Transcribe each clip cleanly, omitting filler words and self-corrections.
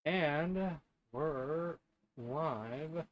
And we're live.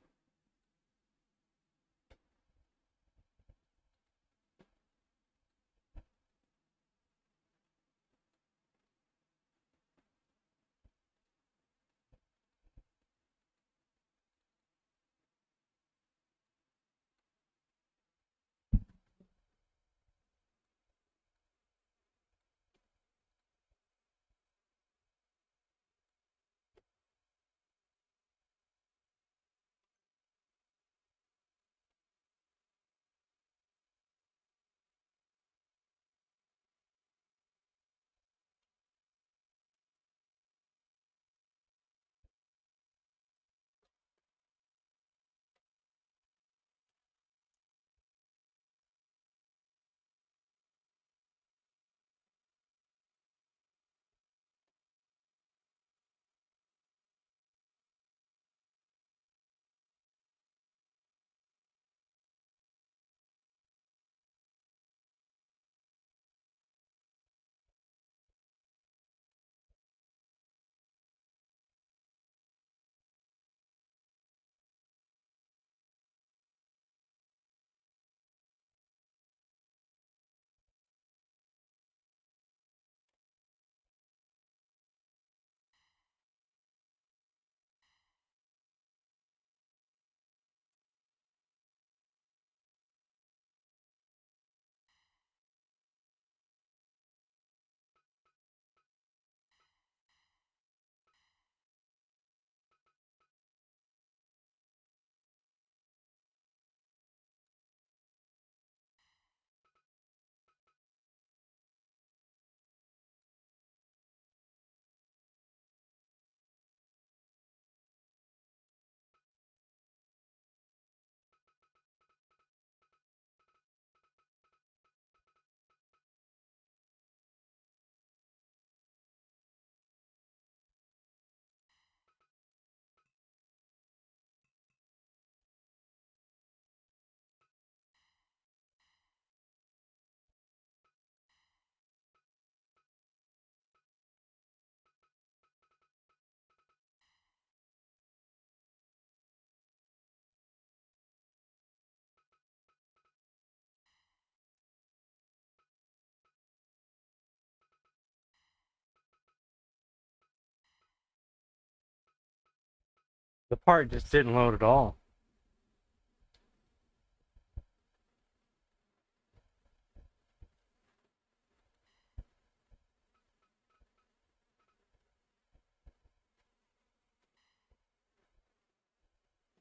The part just didn't load at all.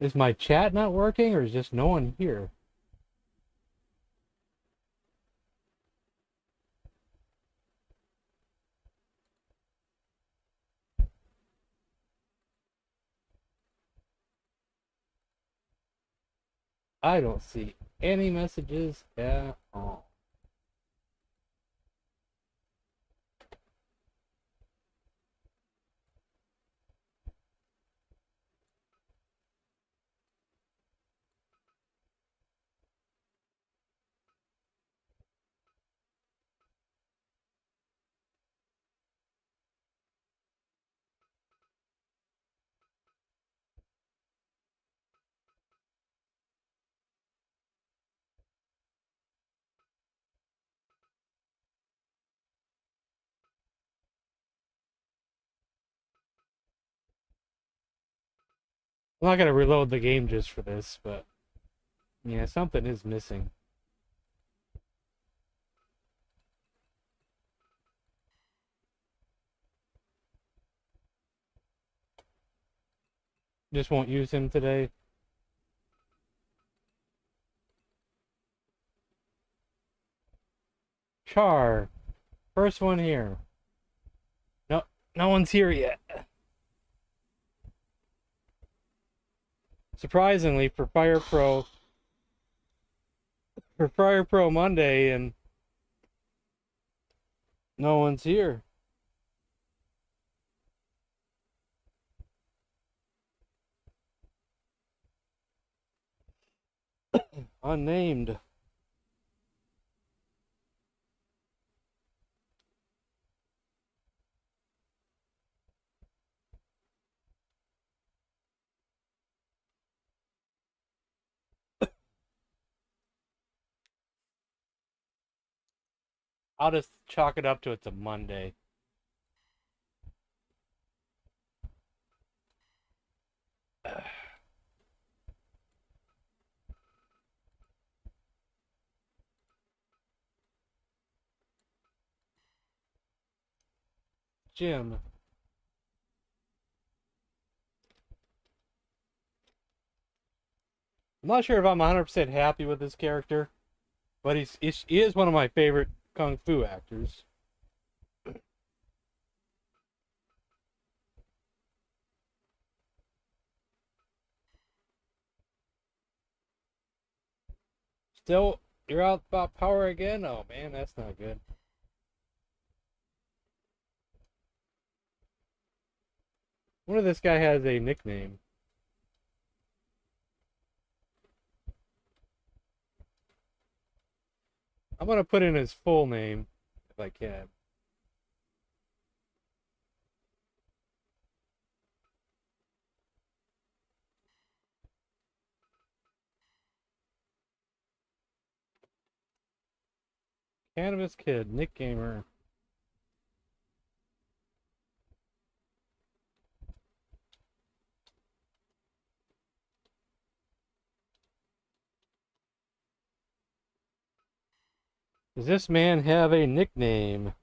Is my chat not working, or is just no one here? I don't see any messages at all. I'm not gonna reload the game just for this, but yeah, something is missing. Just won't use him today. Char, first one here. No, no one's here yet. Surprisingly, for Fire Pro Monday, and no one's here. Unnamed. I'll just chalk it up to it's a Monday. Jim. I'm not sure if I'm 100% happy with this character, but he is one of my favorite kung fu actors. Still, you're out about power again? Oh man, that's not good. Wonder if this guy has a nickname. I'm gonna put in his full name if I can. Cannabis Kid, Nick Gamer. Does this man have a nickname?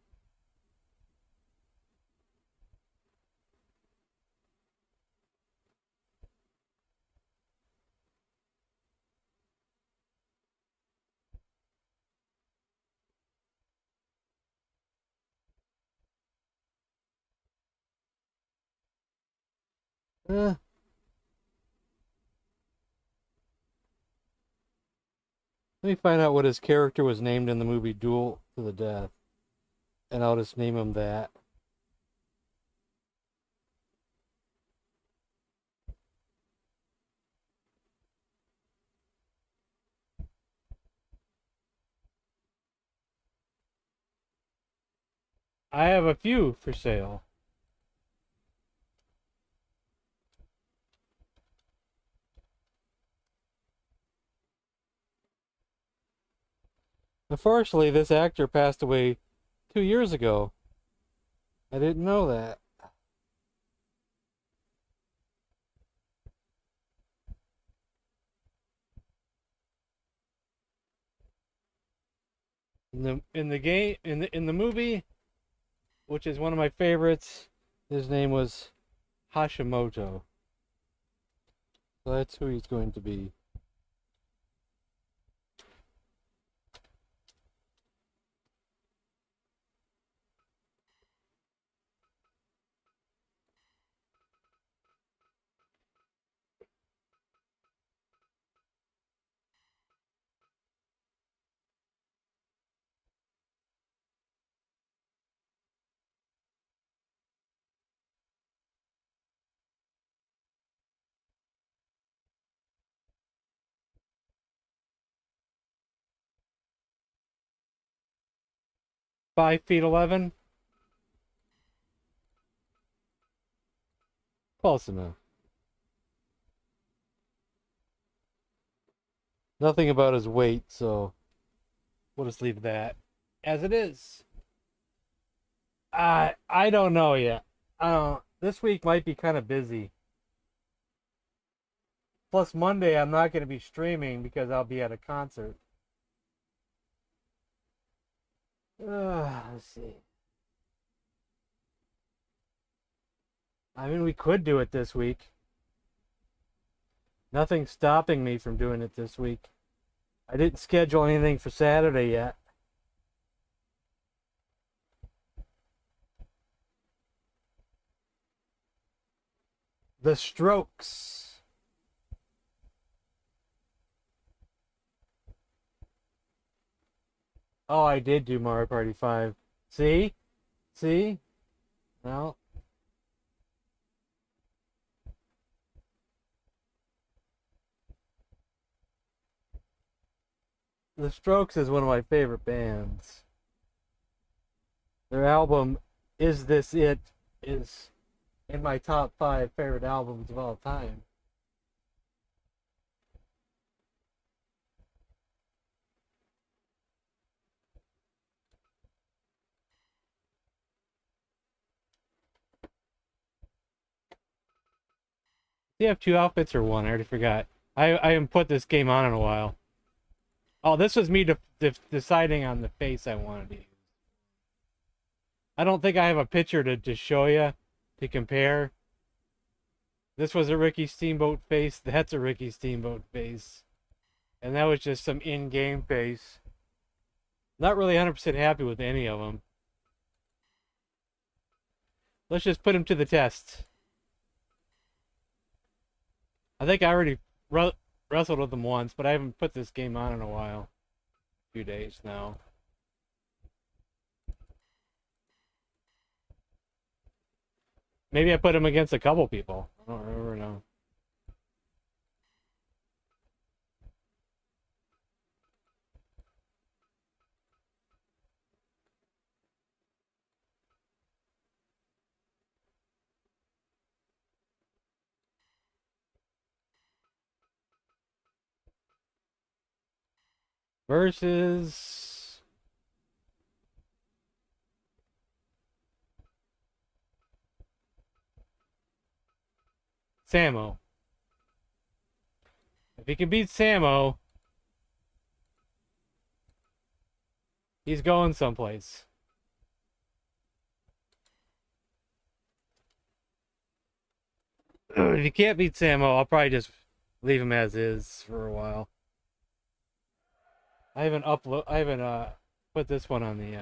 Uh, Let me find out what his character was named in the movie Duel to the Death, and I'll just name him that. I have a few for sale. Unfortunately, this actor passed away 2 years ago. I didn't know that. In the movie, which is one of my favorites, his name was Hashimoto. So that's who he's going to be. Five feet 11. Close enough. Nothing about his weight, so we'll just leave that as it is. I don't know yet. This week might be kind of busy. Plus Monday I'm not going to be streaming because I'll be at a concert. Let's see. I mean, we could do it this week. Nothing's stopping me from doing it this week. I didn't schedule anything for Saturday yet. The Strokes. Oh, I did do Mario Party 5. See? See? Well, The Strokes is one of my favorite bands. Their album, Is This It, is in my top 5 favorite albums of all time. Do you have two outfits or one? I already forgot. I haven't put this game on in a while. Oh, this was me deciding on the face I wanted to use. I don't think I have a picture to show you to compare. This was a Ricky Steamboat face. That's a Ricky Steamboat face. And that was just some in-game face. Not really 100% happy with any of them. Let's just put him to the test. I think I already wrestled with him once, but I haven't put this game on in a while. A few days now. Maybe I put him against a couple people. I don't remember now. Versus Samo. If he can beat Samo, he's going someplace. If he can't beat Samo, I'll probably just leave him as is for a while. I haven't put this one on the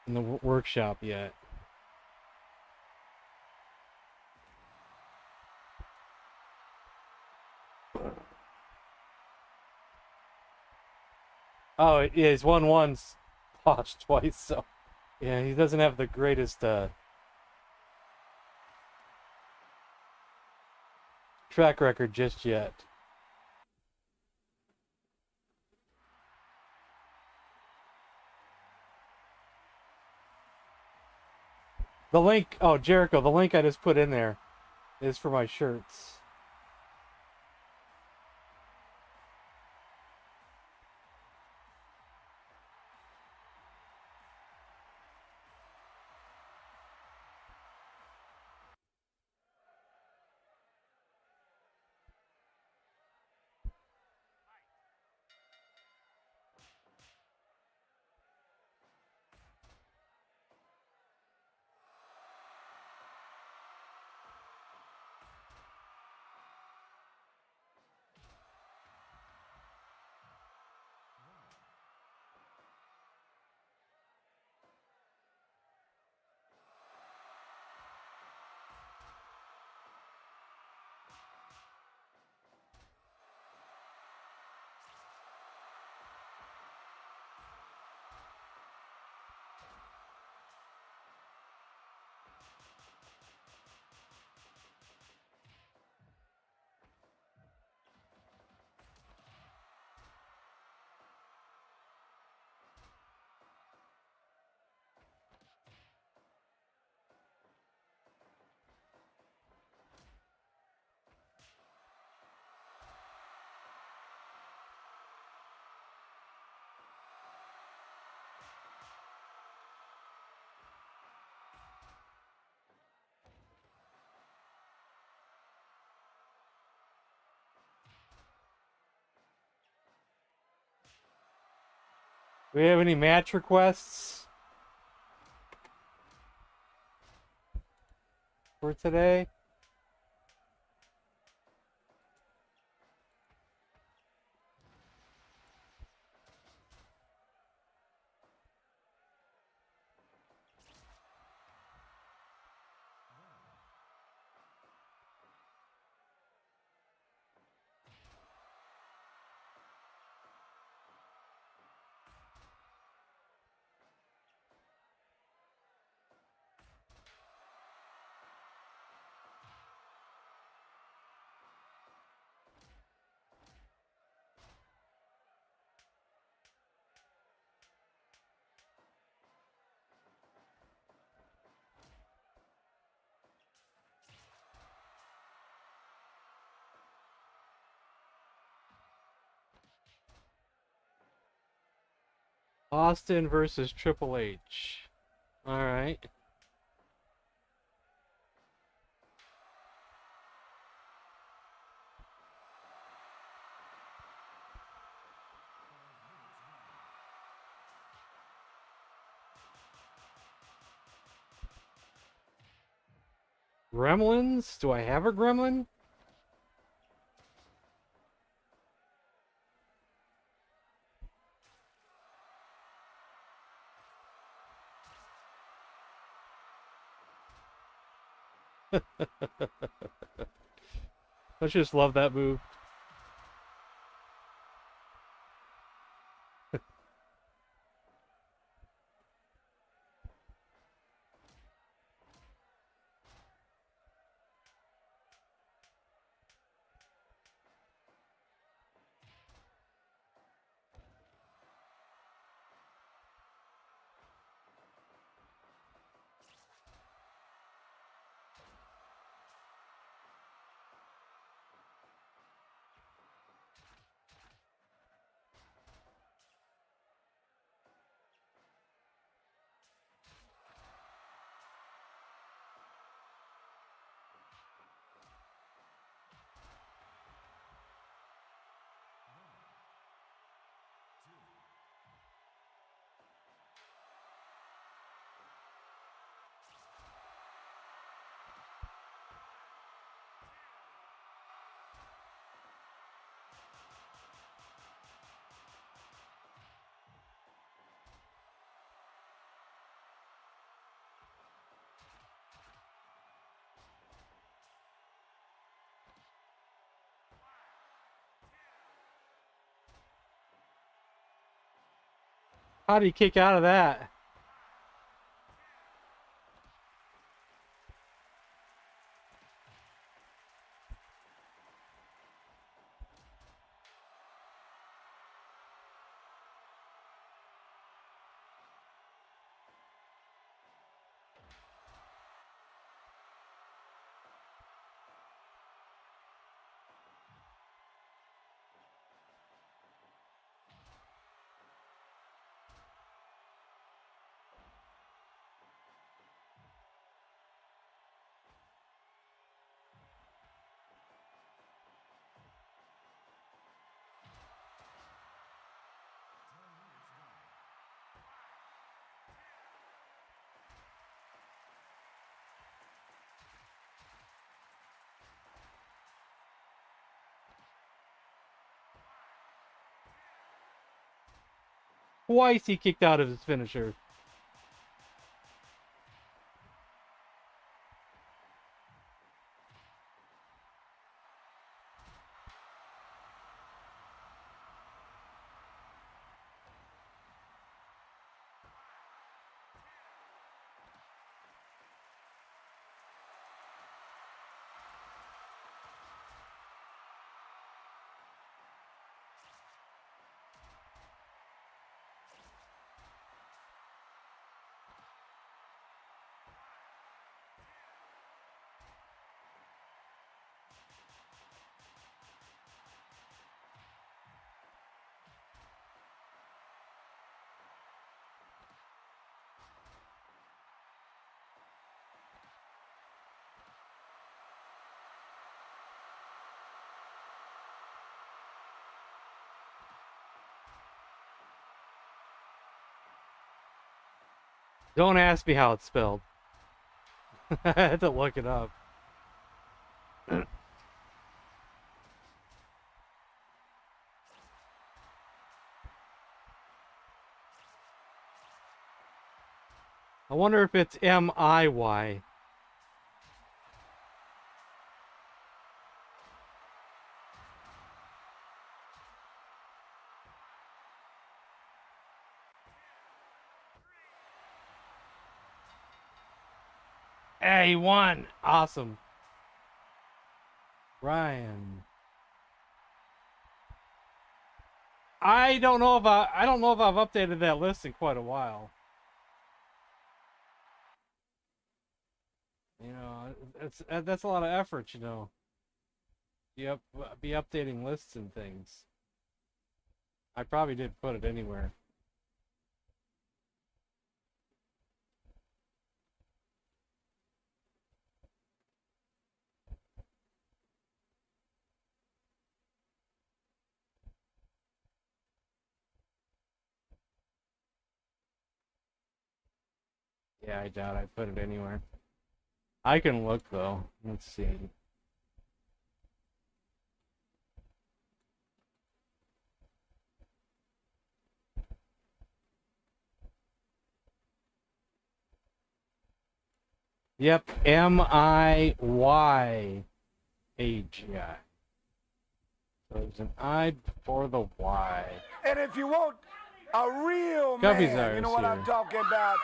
in the workshop yet. Oh, yeah, he's won once, lost twice, so yeah, he doesn't have the greatest track record just yet. The link, oh, Jericho, the link I just put in there is for my shirts. Do we have any match requests for today? Austin versus Triple H. All right. Gremlins? Do I have a gremlin? I just love that move. How do you kick out of that? Twice he kicked out of his finisher. Don't ask me how it's spelled. I had to look it up. I wonder if it's M-I-Y. Hey, he won. Awesome. Ryan. I don't know if I've updated that list in quite a while. You know, that's a lot of effort, you know. Yep, be updating lists and things. I probably didn't put it anywhere. Yeah, I doubt I put it anywhere. I can look though. Let's see. Yep, Miyagi. So there's an I before the Y. And if you want a real Guppy's man, you know what here. I'm talking about?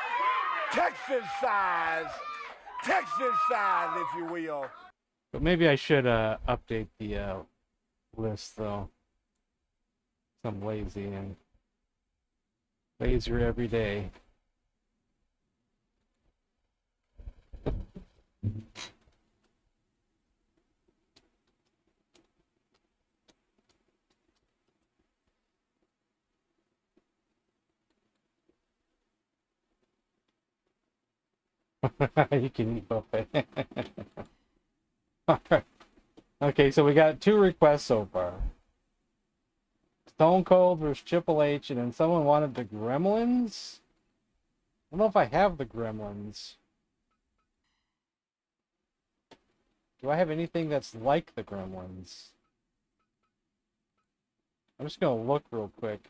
Texas size, if you will. But maybe I should update the list though. I'm lazy and lazier every day. You can eat buffet. Alright. Okay, so we got 2 requests so far. Stone Cold versus Triple H, and then someone wanted the Gremlins? I don't know if I have the Gremlins. Do I have anything that's like the Gremlins? I'm just gonna look real quick.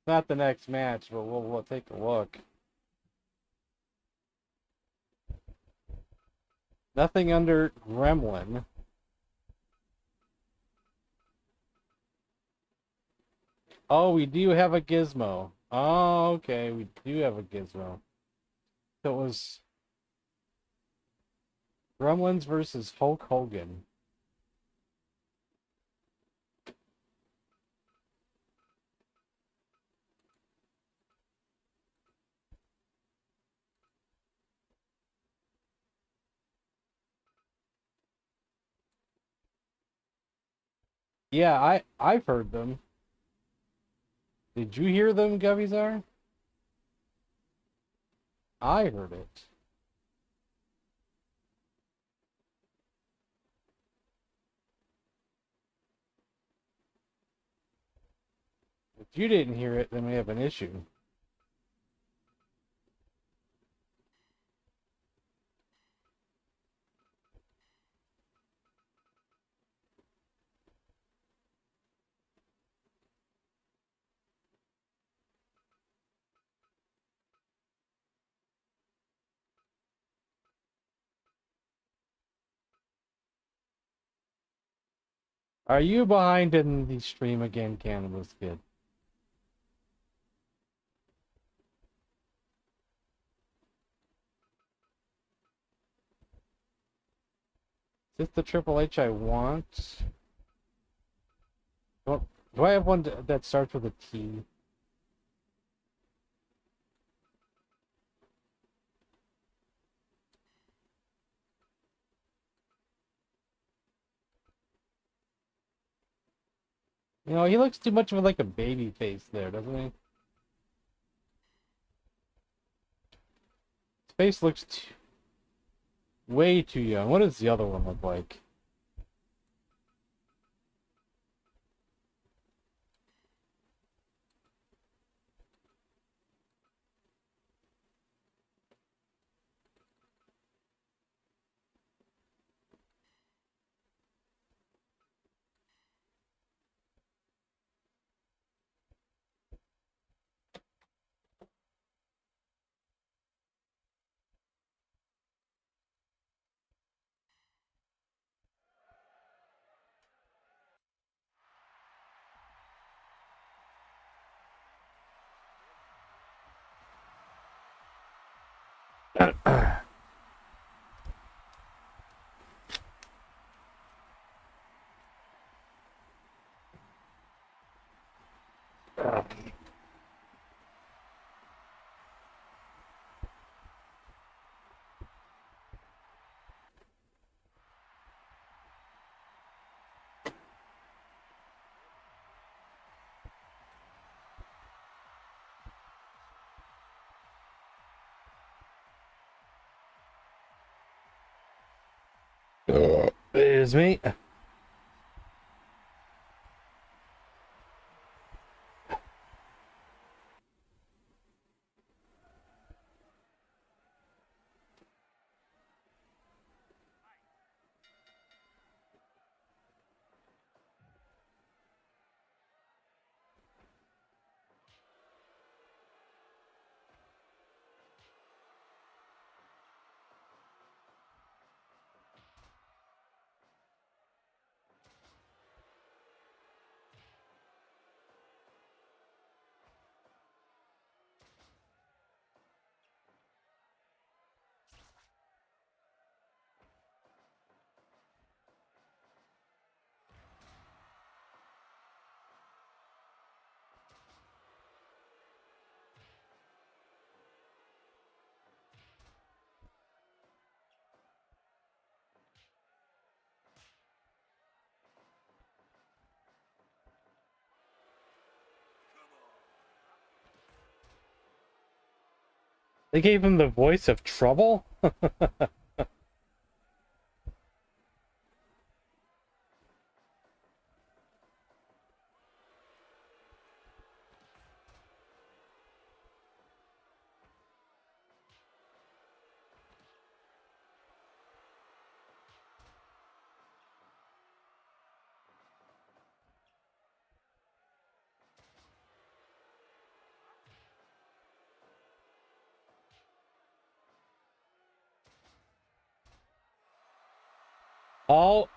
Not the next match, but we'll take a look. Nothing under Gremlin. Oh, we do have a Gizmo. Oh, okay, we do have a Gizmo. So it was Gremlins versus Hulk Hogan. Yeah, I've heard them. Did you hear them, Guvizar? I heard it. If you didn't hear it, then we have an issue. Are you behind in the stream again, Cannabis Kid? Is this the Triple H I want? Do I have one that starts with a T? You know, he looks too much of like a baby face there, doesn't he? His face looks way too young. What does the other one look like? It is me. They gave him the voice of trouble? All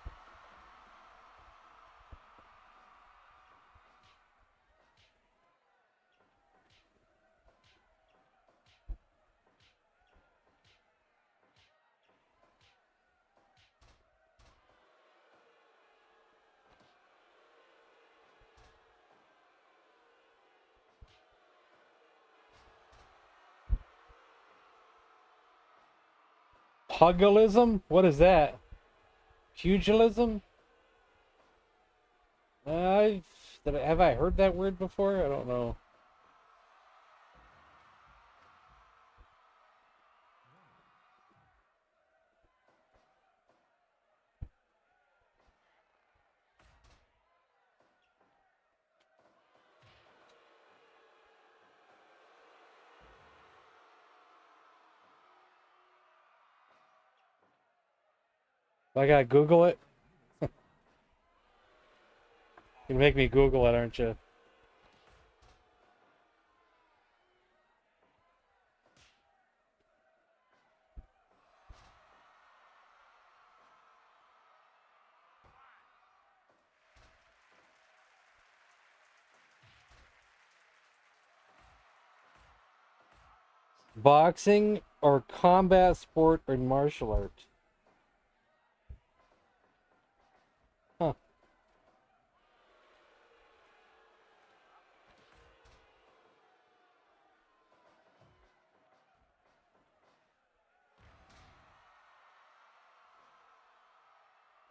pugilism? What is that? Pugilism? Uh, have I heard that word before? I don't know. I gotta Google it? You make me Google it, aren't you? Boxing or combat sport or martial art? Huh.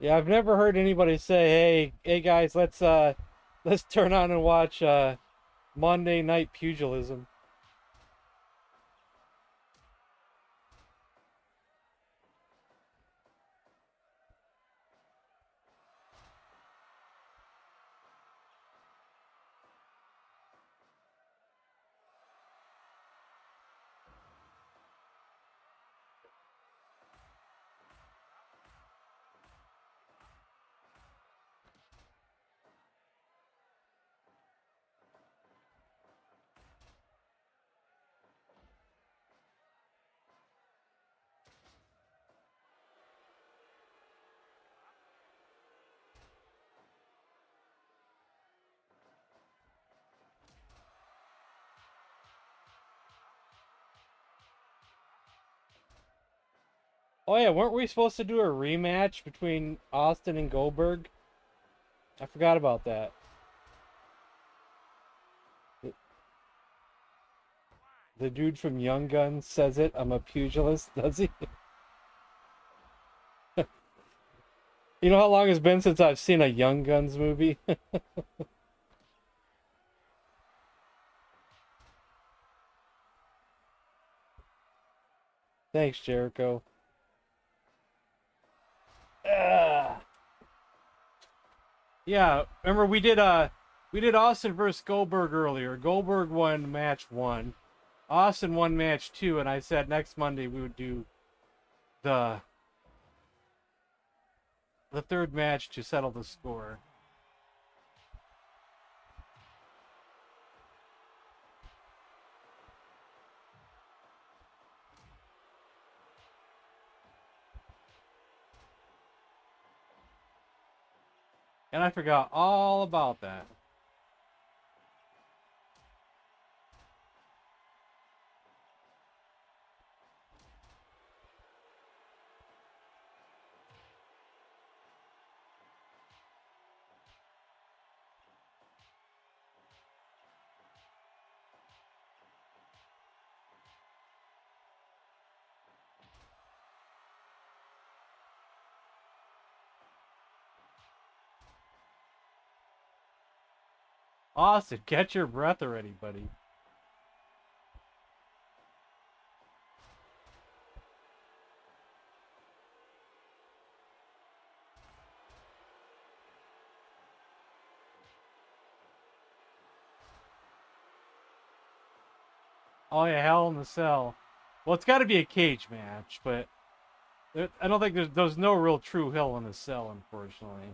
Yeah, I've never heard anybody say, hey guys, let's turn on and watch Monday Night Pugilism." Oh yeah, weren't we supposed to do a rematch between Austin and Goldberg? I forgot about that. The dude from Young Guns says it. I'm a pugilist, does he? You know how long it's been since I've seen a Young Guns movie? Thanks, Jericho. Ugh. Yeah, remember we did Austin versus Goldberg earlier. Goldberg won match 1. Austin won match 2, and I said next Monday we would do the the third match to settle the score. And I forgot all about that. Austin, catch your breath already, buddy. Oh yeah, Hell in the Cell. Well, it's got to be a cage match, but I don't think there's no real true Hell in the Cell, unfortunately.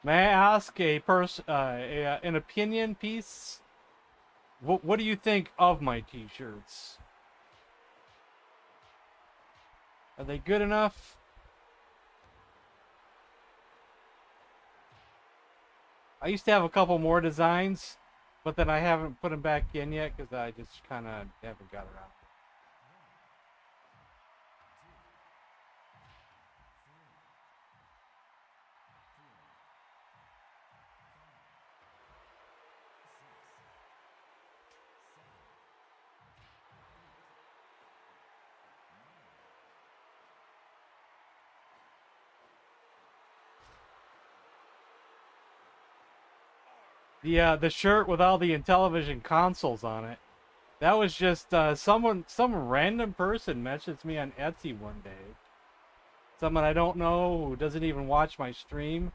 May I ask an opinion piece? What do you think of my t-shirts? Are they good enough? I used to have a couple more designs, but then I haven't put them back in yet because I just kind of haven't got around. The shirt with all the Intellivision consoles on it. That was just some random person messaged me on Etsy one day. Someone I don't know who doesn't even watch my stream,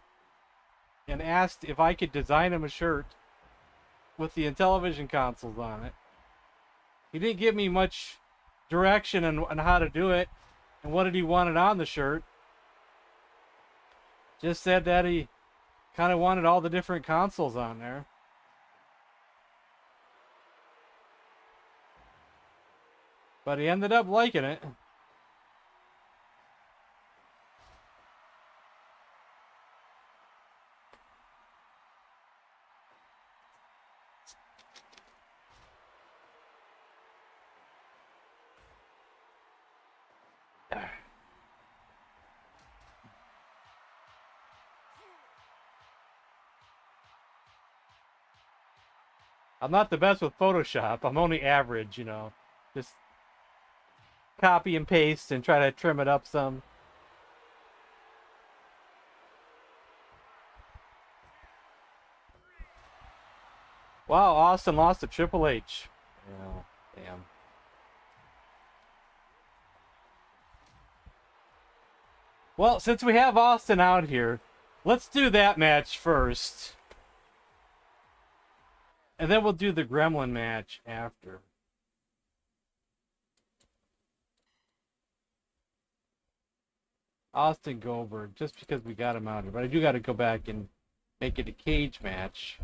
and asked if I could design him a shirt with the Intellivision consoles on it. He didn't give me much direction on how to do it and what did he want it on the shirt. Just said that he kind of wanted all the different consoles on there. But he ended up liking it. I'm not the best with Photoshop. I'm only average, you know. Just copy and paste and try to trim it up some. Wow, Austin lost to Triple H. Oh, damn. Well, since we have Austin out here, let's do that match first. And then we'll do the Gremlin match after. Austin Goldberg, just because we got him out here. But I do got to go back and make it a cage match.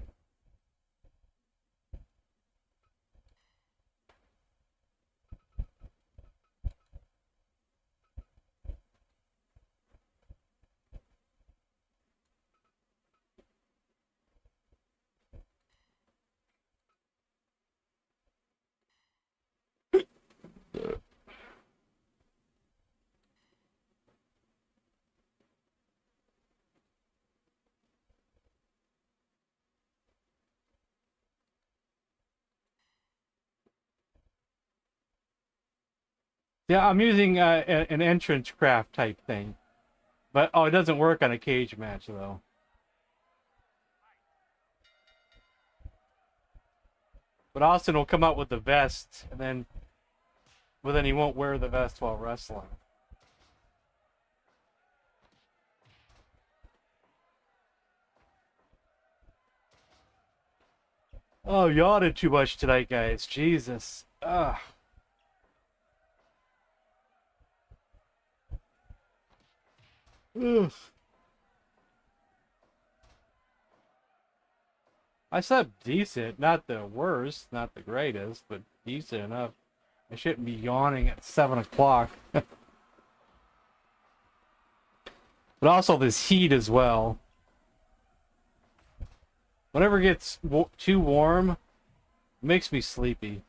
Yeah, I'm using an entrance craft type thing. But, oh, it doesn't work on a cage match, though. But Austin will come out with the vest, and then... Well, then he won't wear the vest while wrestling. Oh, yawning too much tonight, guys. Jesus. Ugh. Ugh. I slept decent. Not the worst, not the greatest, but decent enough. I shouldn't be yawning at 7 o'clock. But also this heat as well. Whenever it gets too warm, it makes me sleepy.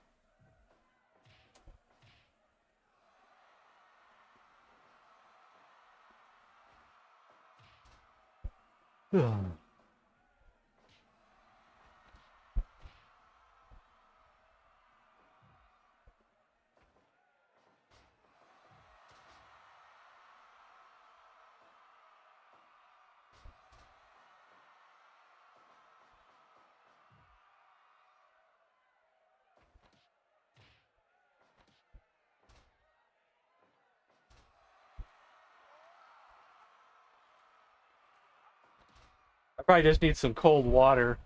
Probably just need some cold water.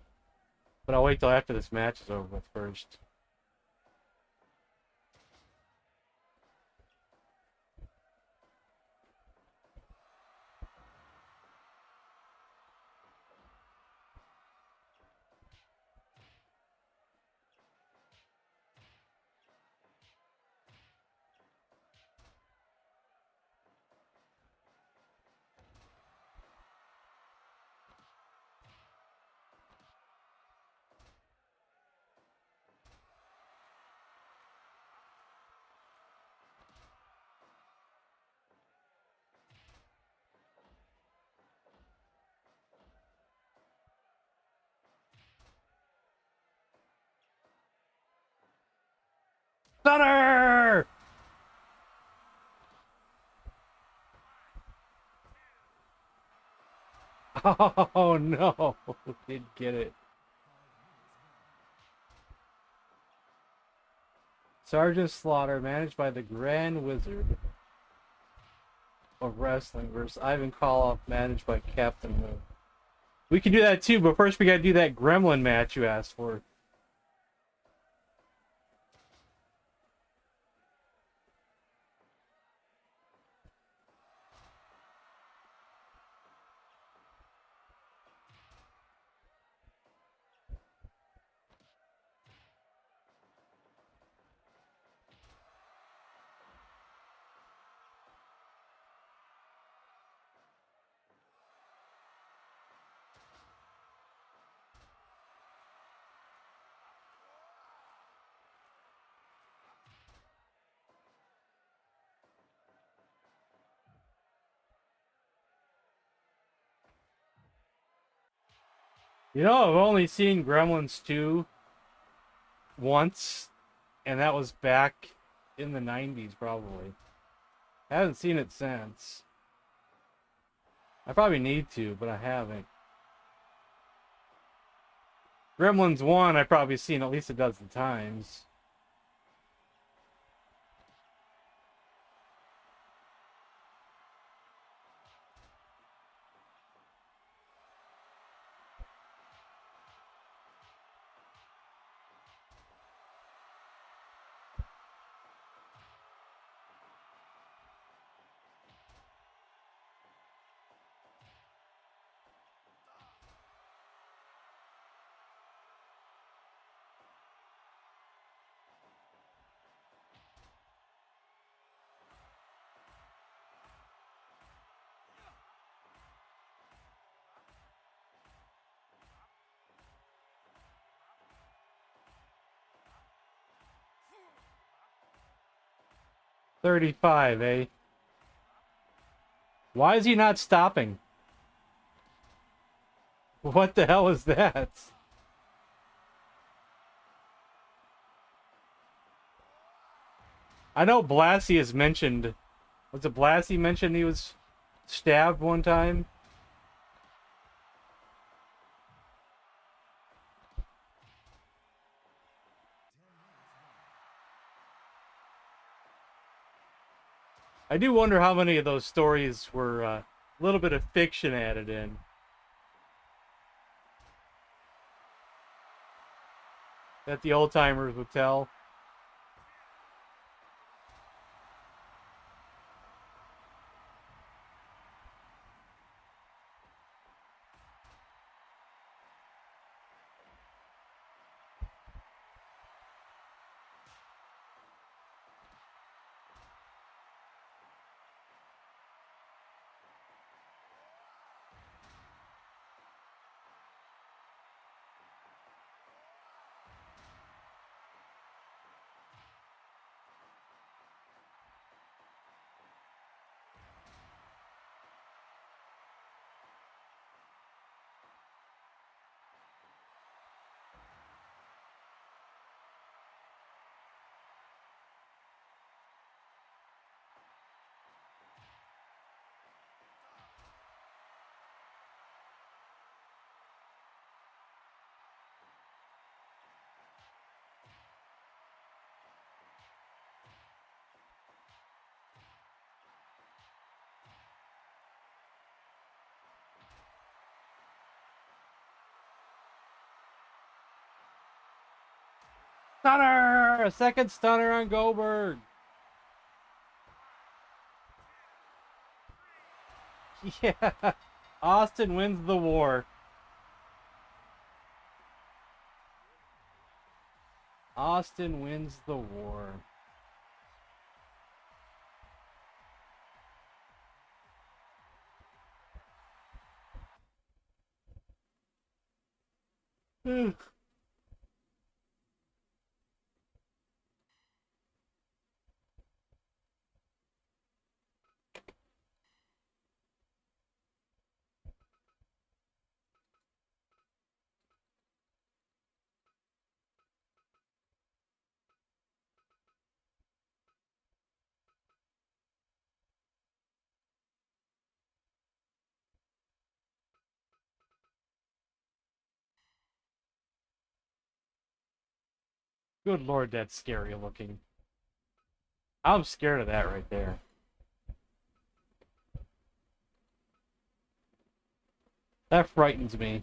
But I'll wait till after this match is over with first. Stunner! Oh no, didn't get it. Sergeant Slaughter, managed by the Grand Wizard of Wrestling, versus Ivan Koloff, managed by Captain Moon. We can do that too, but first we gotta do that Gremlin match you asked for. You know, I've only seen Gremlins 2 once, and that was back in the 90s, probably. I haven't seen it since. I probably need to, but I haven't. Gremlins 1, I've probably seen at least a dozen times. $35, eh? Why is he not stopping? What the hell is that? I know Blassie has mentioned... Was it Blassie mentioned he was stabbed one time? I do wonder how many of those stories were a little bit of fiction added in. That the old timers would tell. Stunner! A second stunner on Goldberg. Yeah. Austin wins the war. Austin wins the war. Good Lord, that's scary looking. I'm scared of that right there. That frightens me.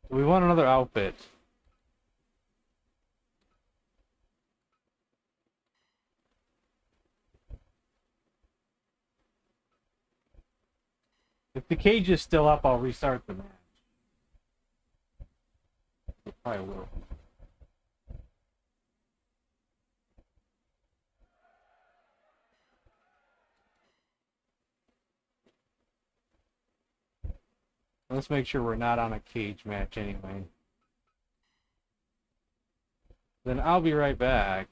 We want another outfit. If the cage is still up, I'll restart the match. It probably will. Let's make sure we're not on a cage match anyway. Then I'll be right back.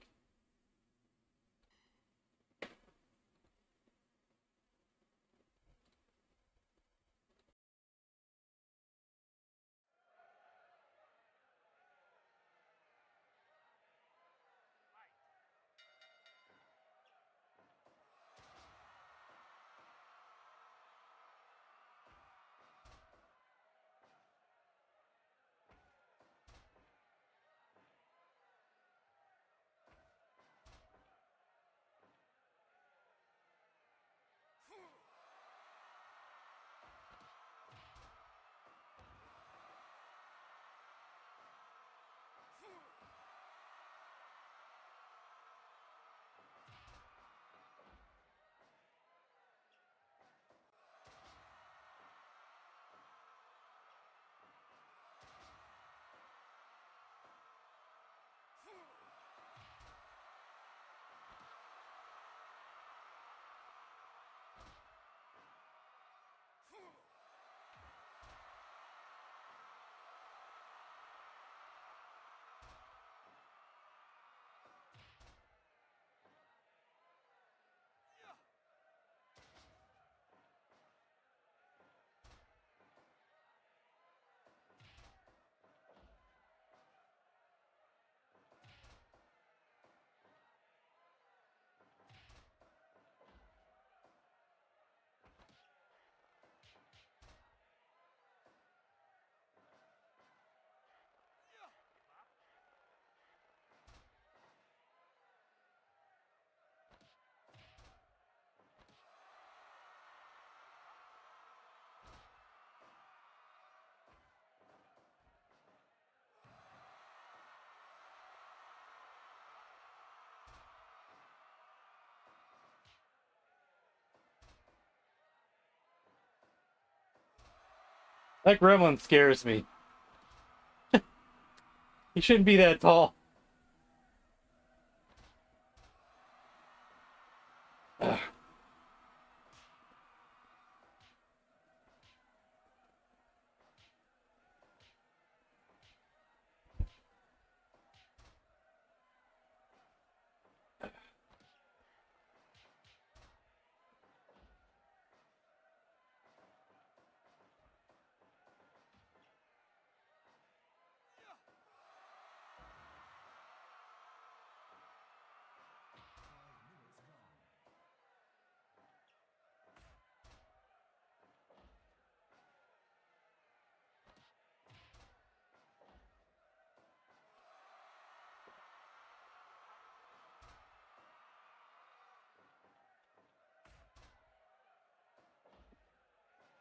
That gremlin scares me. He shouldn't be that tall. Ugh.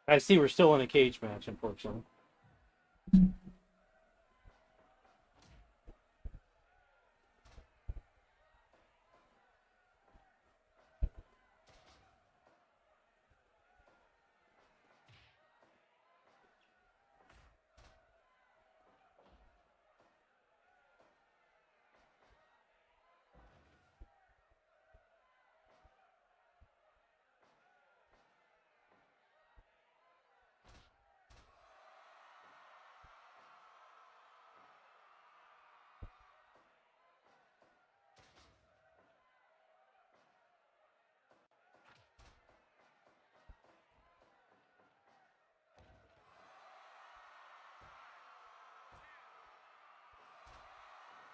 I see we're still in a cage match, unfortunately.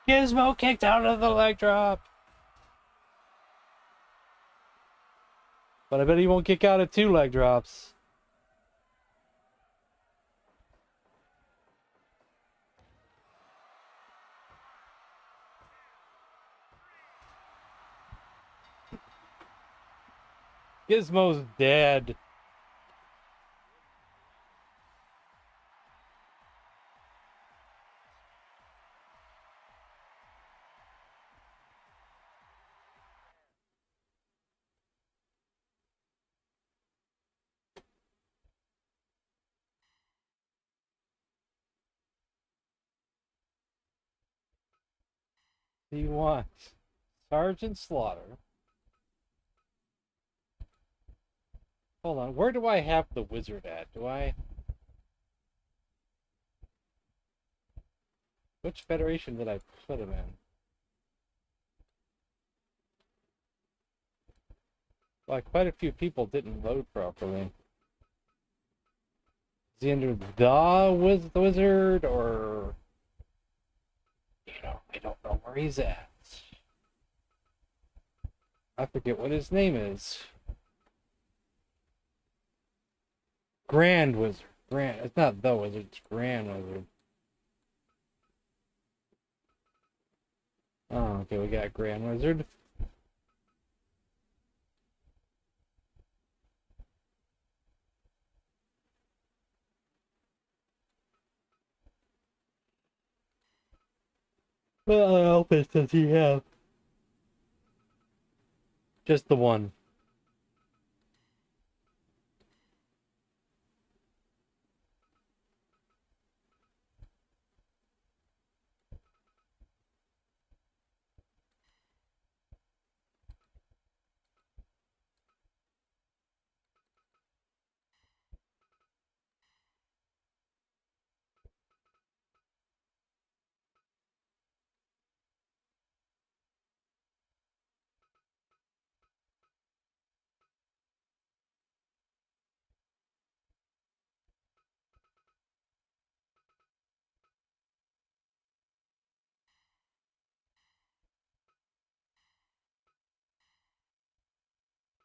Gizmo kicked out of the leg drop. But I bet he won't kick out of 2 leg drops. Gizmo's dead. He wants Sergeant Slaughter. Hold on, where do I have the wizard at? Do I... Which federation did I put him in? Well, quite a few people didn't load properly. Is he under the wizard, or... I don't know where he's at. I forget what his name is. Grand Wizard. It's not the wizard, it's Grand Wizard. Oh, okay, we got Grand Wizard. What other outfits does he have? Just the one.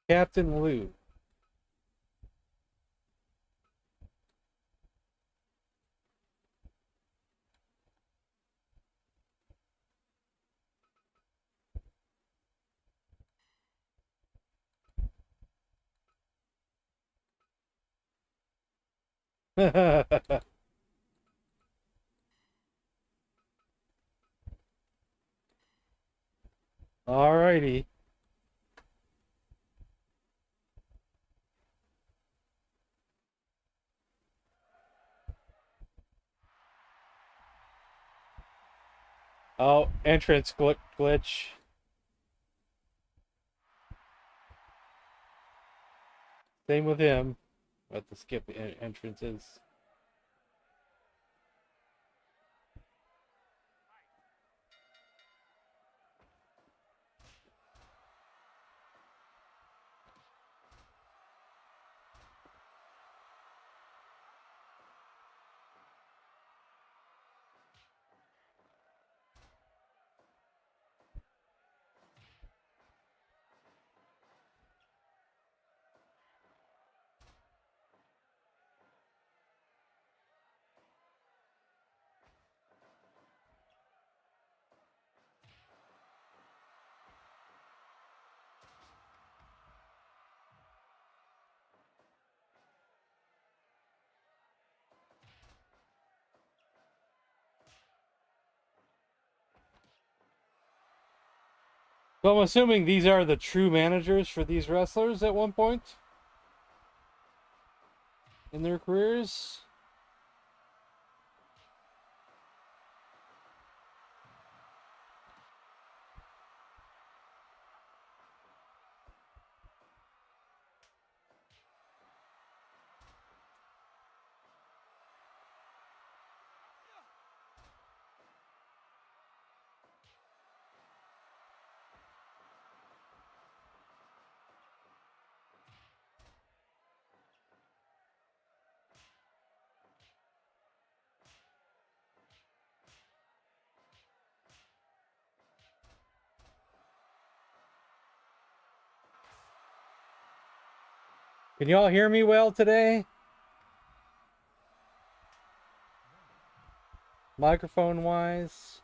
Captain Lou. Alrighty. Oh, entrance glitch. Same with him. But the skip entrances. So I'm assuming these are the true managers for these wrestlers at one point in their careers. Can you all hear me well today? Microphone wise.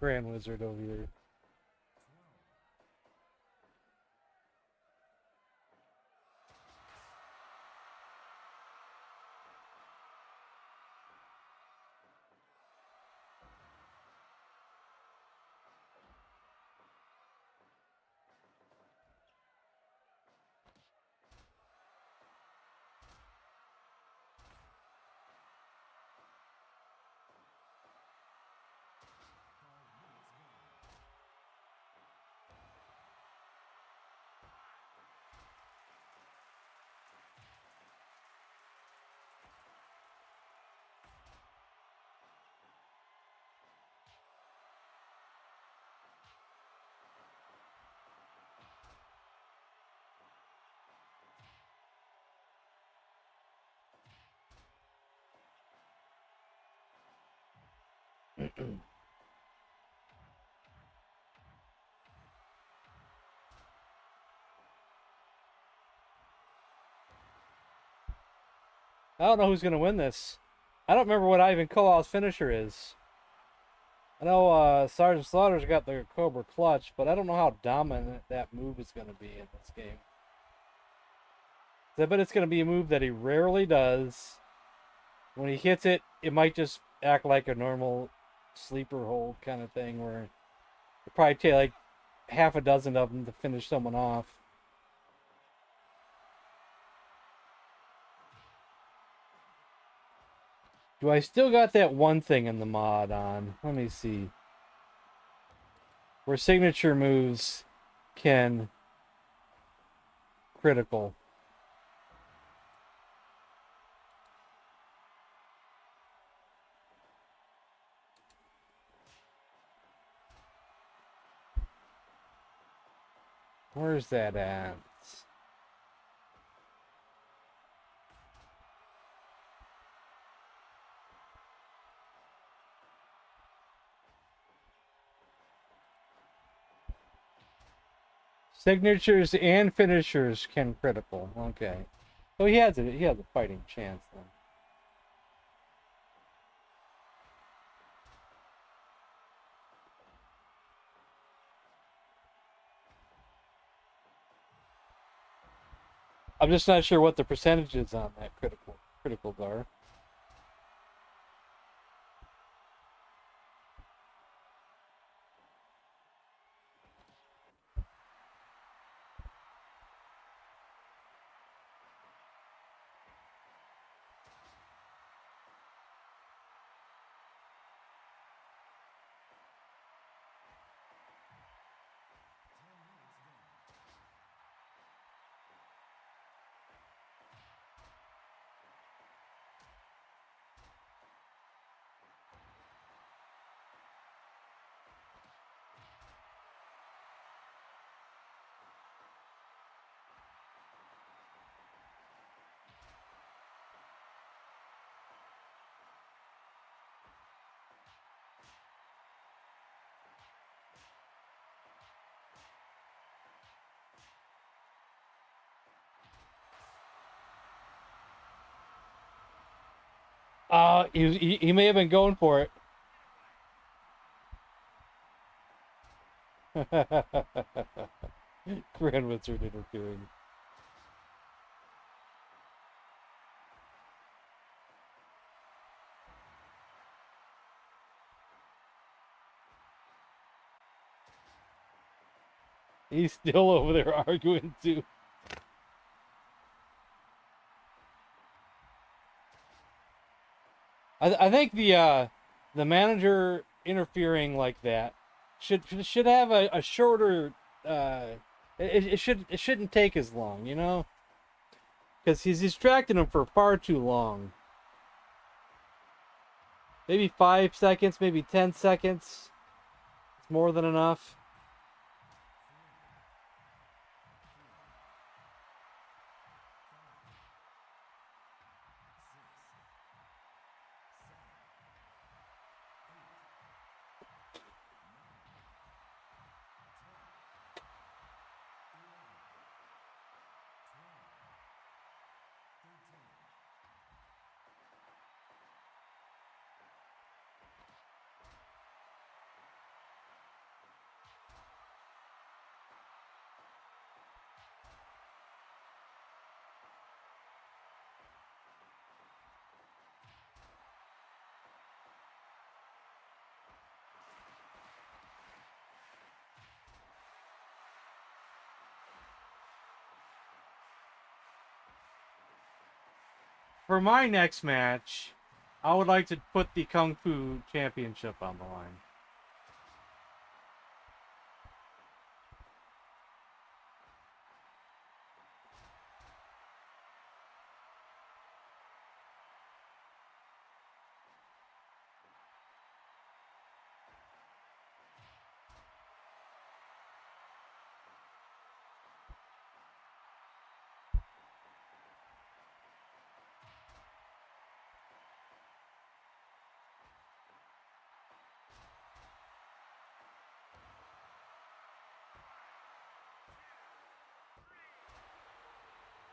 Grand Wizard over here. I don't know who's going to win this. I don't remember what Ivan Koval's finisher is. I know Sergeant Slaughter's got the Cobra Clutch, but I don't know how dominant that move is going to be in this game. I bet it's going to be a move that he rarely does. When he hits it, it might just act like a normal sleeper hold kind of thing, where it probably take like half a dozen of them to finish someone off. Do I still got that one thing in the mod on? Let me see. Where signature moves can critical. Where's that at? Signatures and finishers can critical. Okay. So he has a fighting chance then. I'm just not sure what the percentages on that criticals are. He may have been going for it. Grand Wizard interfering. He's still over there arguing too. I think the manager interfering like that should have a shorter it shouldn't take as long, you know, because he's distracting him for far too long. Maybe 5 seconds, maybe 10 seconds. It's more than enough. For my next match, I would like to put the Kung Fu Championship on the line.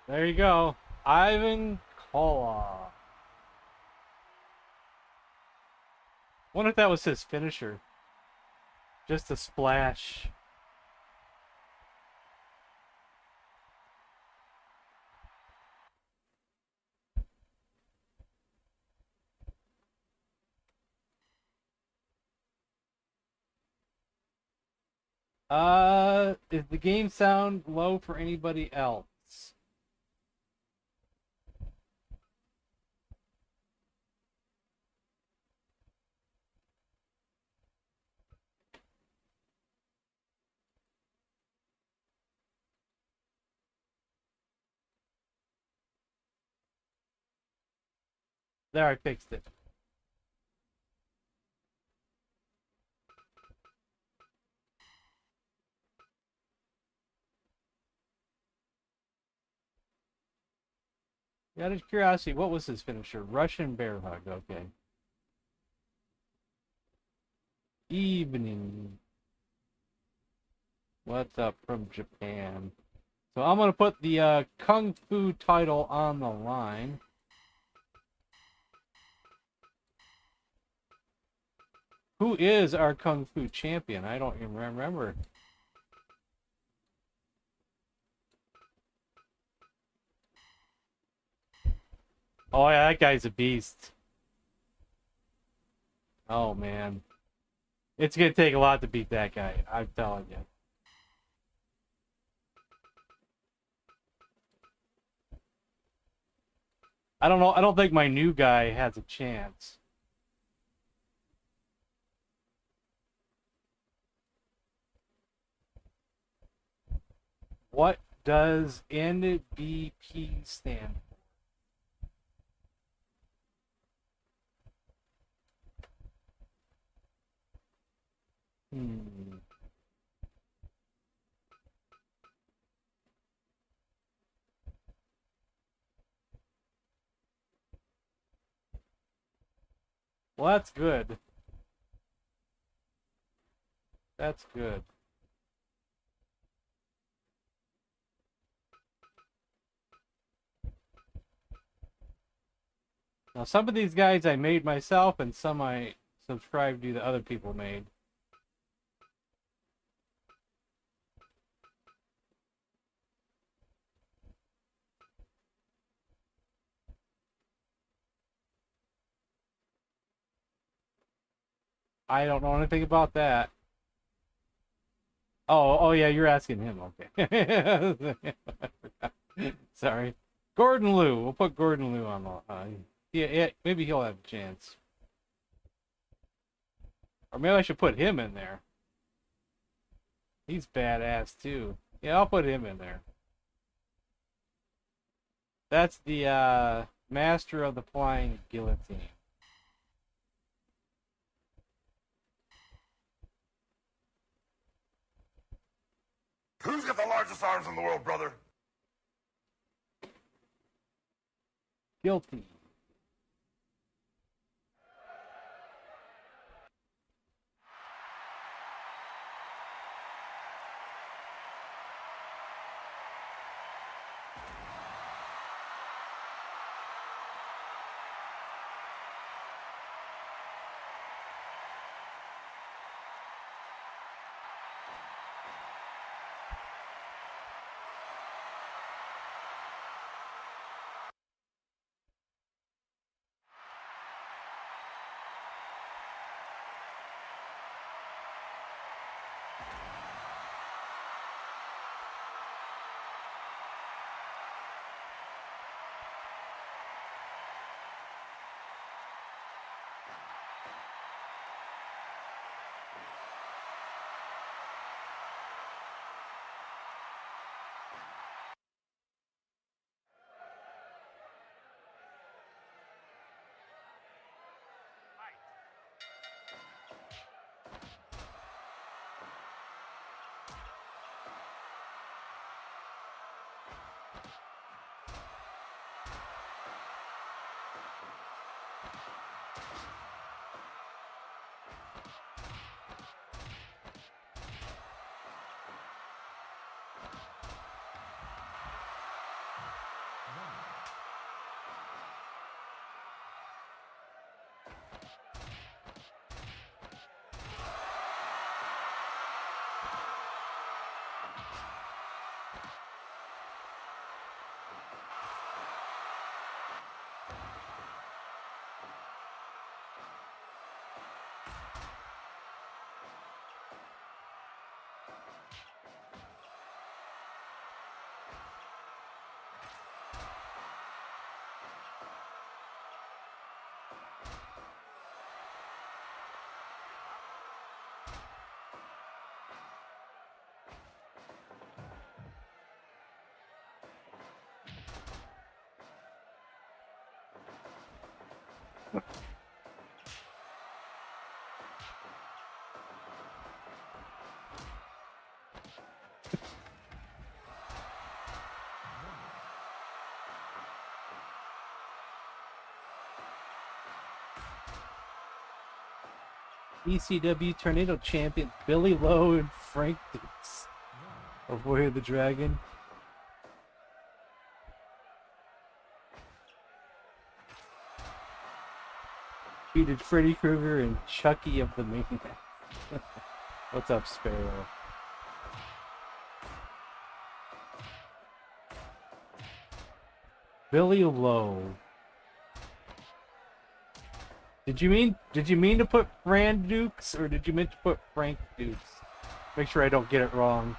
There you go. Ivan Koloff. Wonder if that was his finisher. Just a splash. Is the game sound low for anybody else? There, I fixed it. Out of curiosity, what was his finisher? Russian bear hug, okay. Evening. What's up from Japan? So I'm gonna put the Kung Fu title on the line. Who is our Kung Fu champion? I don't even remember. Oh yeah, that guy's a beast. Oh man. It's gonna take a lot to beat that guy, I'm telling you. I don't know, I don't think my new guy has a chance. What does NBP stand for? Well, that's good. That's good. Now, some of these guys I made myself, and some I subscribed to that other people made. I don't know anything about that. Oh yeah, you're asking him. Okay. Sorry. Gordon Liu. We'll put Gordon Liu on the. Yeah, maybe he'll have a chance. Or maybe I should put him in there. He's badass too. Yeah, I'll put him in there. That's the master of the flying guillotine. Who's got the largest arms in the world, brother? Guilty. ECW Tornado Champion Billy Lowe and Frank Dukes of Warrior the Dragon. Defeated Freddy Krueger and Chucky of the Maniac. What's up, Sparrow? Billy Lowe. Did you mean to put Fran Dukes or did you mean to put Frank Dukes? Make sure I don't get it wrong.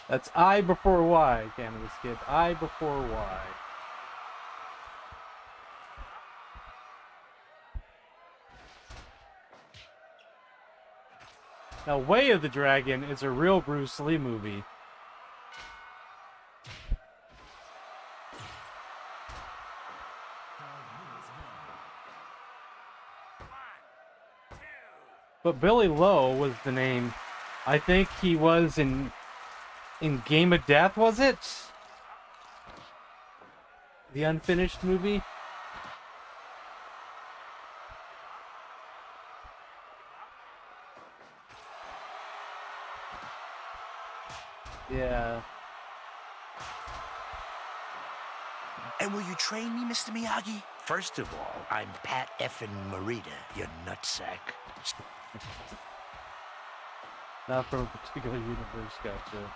That's I before Y, Cannabis Kid. I before Y. Now, Way of the Dragon is a real Bruce Lee movie. But Billy Lowe was the name. I think he was in Game of Death, was it? The unfinished movie? Yeah. And will you train me, Mr. Miyagi? First of all, I'm Pat effin' Morita, you nutsack. Not from a particular universe, gotcha.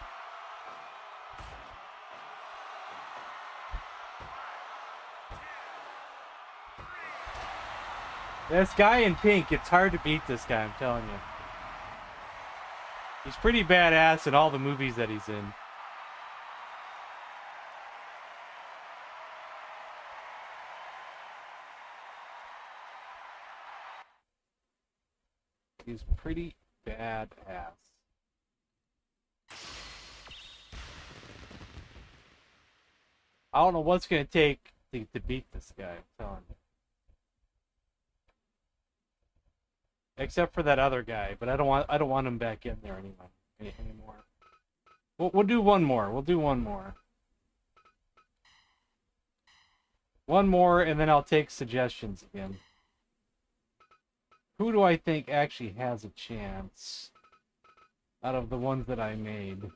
This guy in pink, it's hard to beat this guy, I'm telling you. He's pretty badass in all the movies that he's in. He's pretty badass. I don't know what's gonna take to beat this guy, I'm telling you. Except for that other guy, but I don't want him back in there anymore. We'll do one more. We'll do one more. One more, and then I'll take suggestions again. Who do I think actually has a chance out of the ones that I made?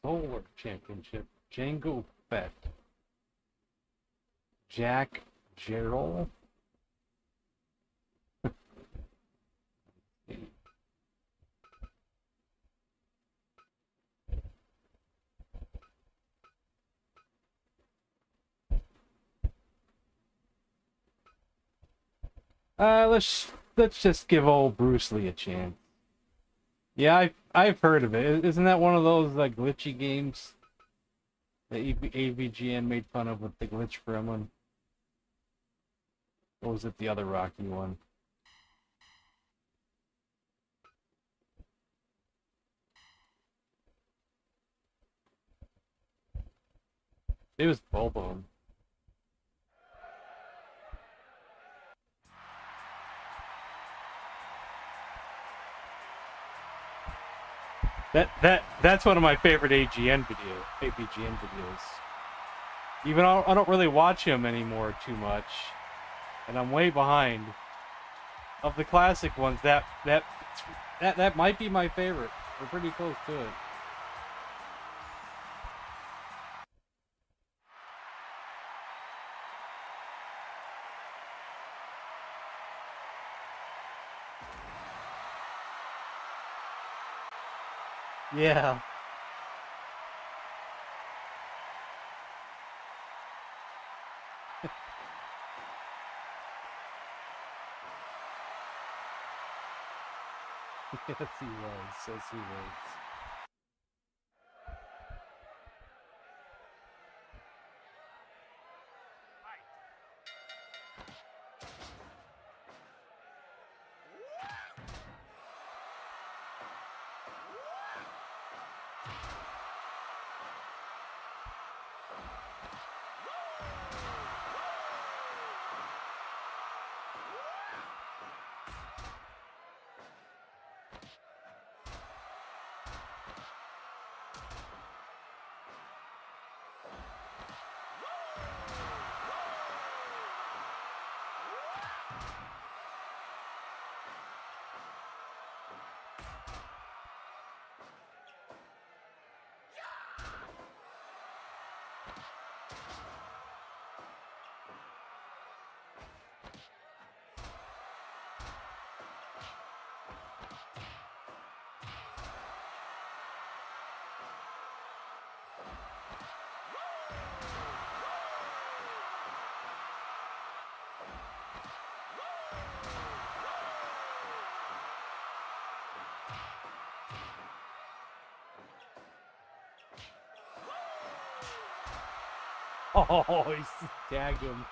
Solar Championship. Django Fett. Jack Gerald. Let's just give old Bruce Lee a chance. Yeah, I've heard of it. Isn't that one of those like glitchy games that AVGN made fun of with the glitch gremlin? Or was it the other Rocky one? It was both of them. That's one of my favorite AVGN videos. Even I don't really watch him anymore too much, and I'm way behind. Of the classic ones, that might be my favorite. We're pretty close to it. Yeah. Yes, he was. Yes, he was. Oh, he tagged him.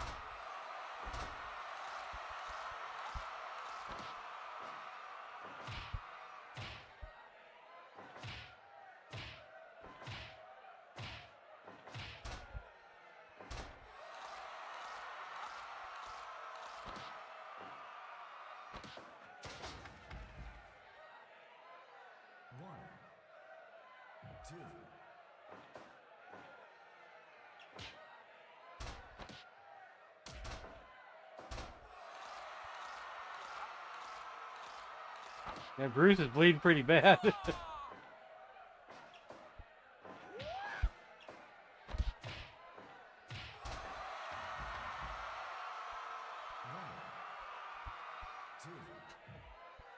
Yeah, Bruce is bleeding pretty bad.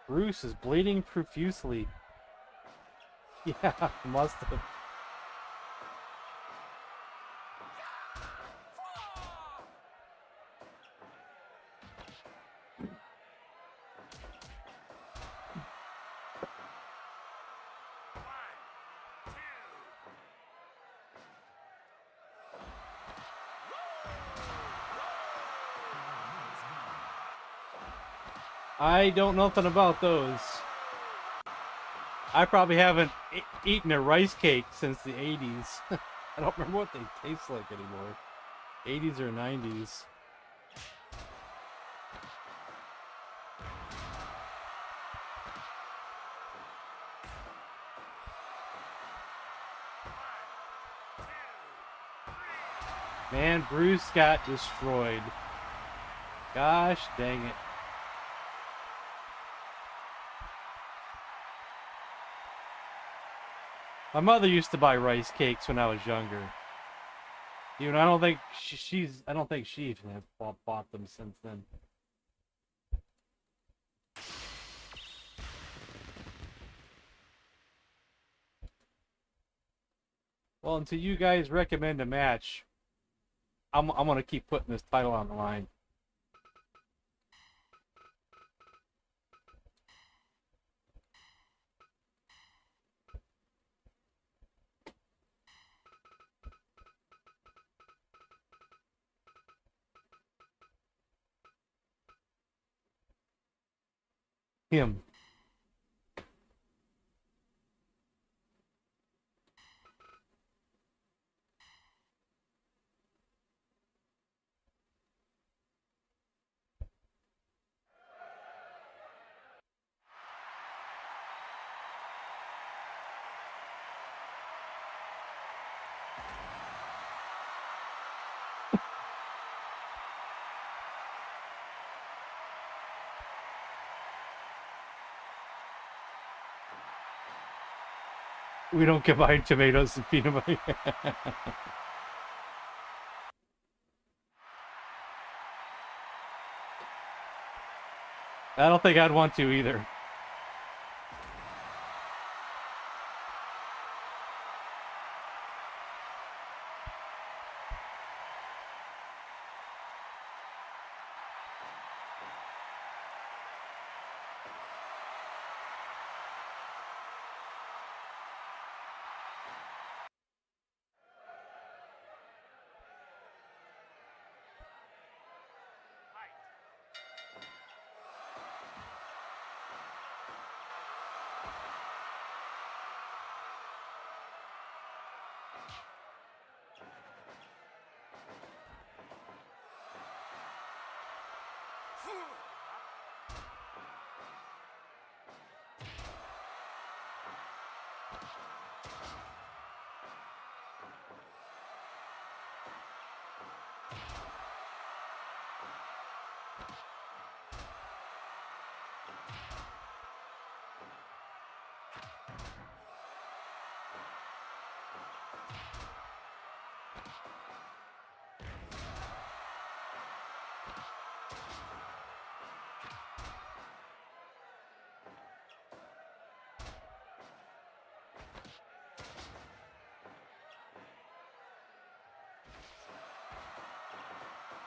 Bruce is bleeding profusely. Yeah, must have. I don't know nothing about those. I probably haven't eaten a rice cake since the 80s. I don't remember what they taste like anymore. 80s or 90s. Man, Bruce got destroyed. Gosh dang it. My mother used to buy rice cakes when I was younger. Even I don't think I don't think she even have bought them since then. Well, until you guys recommend a match, I'm gonna keep putting this title on the line. Him. We don't combine tomatoes and peanut butter. I don't think I'd want to either.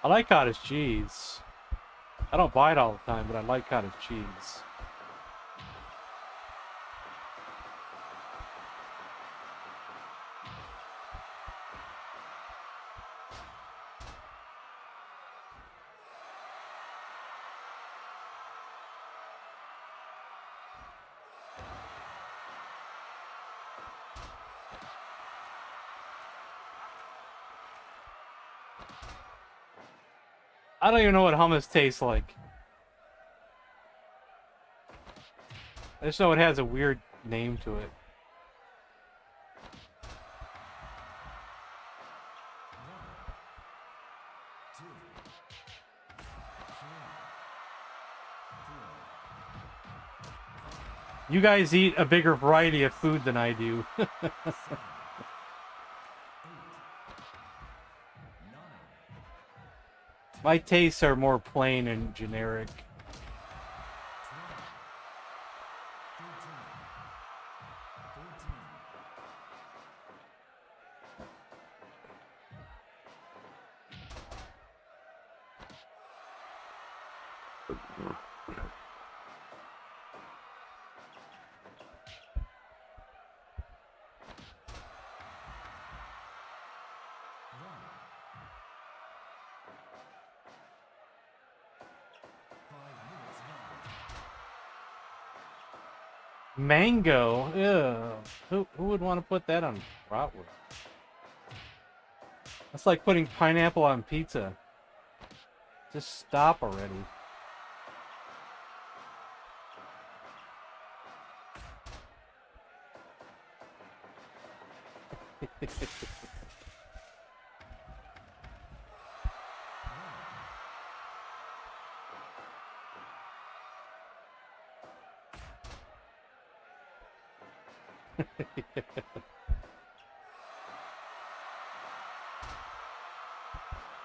I like cottage cheese. I don't buy it all the time, but I like cottage cheese. I don't even know what hummus tastes like. I just know it has a weird name to it. You guys eat a bigger variety of food than I do. My tastes are more plain and generic. Mango? Ew. Who would want to put that on bratwurst? That's like putting pineapple on pizza. Just stop already.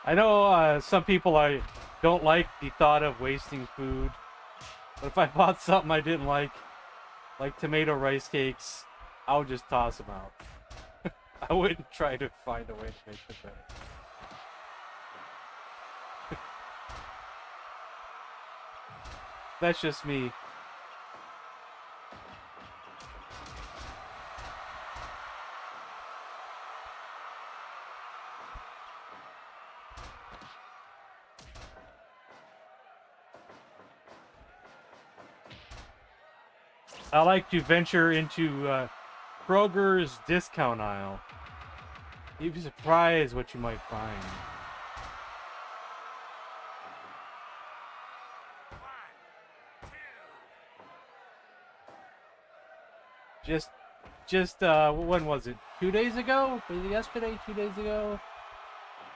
I know some people don't like the thought of wasting food, but if I bought something I didn't like tomato rice cakes, I would just toss them out. I wouldn't try to find a way to make them better. That's just me. I like to venture into Kroger's discount aisle. You'd be surprised what you might find. Just when was it? 2 days ago? Was it yesterday? 2 days ago?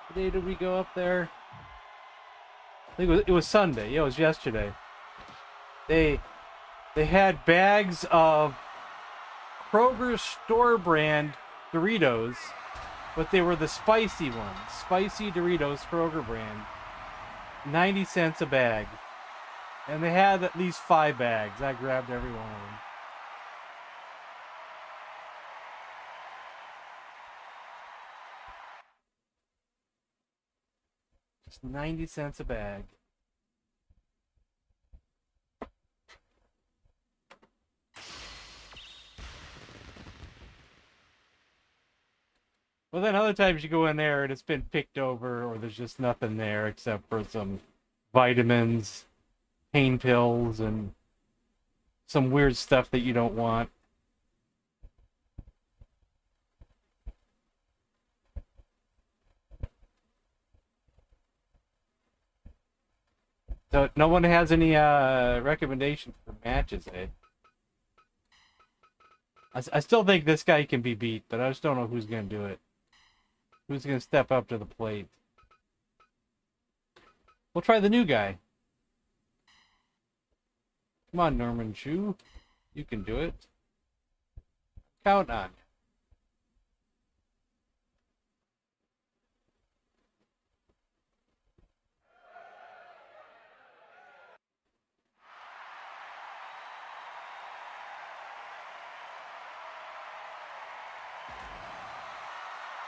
What day did we go up there? I think it was Sunday. Yeah, it was yesterday. They had bags of Kroger store brand Doritos, but they were the spicy ones. Spicy Doritos, Kroger brand. 90 cents a bag. And they had at least 5 bags. I grabbed every one of them. Just 90 cents a bag. Well, then other times you go in there and it's been picked over, or there's just nothing there except for some vitamins, pain pills, and some weird stuff that you don't want. So no one has any recommendations for matches, eh? I still think this guy can be beat, but I just don't know who's going to do it. Who's going to step up to the plate? We'll try the new guy. Come on, Norman Chu. You can do it. Count on you.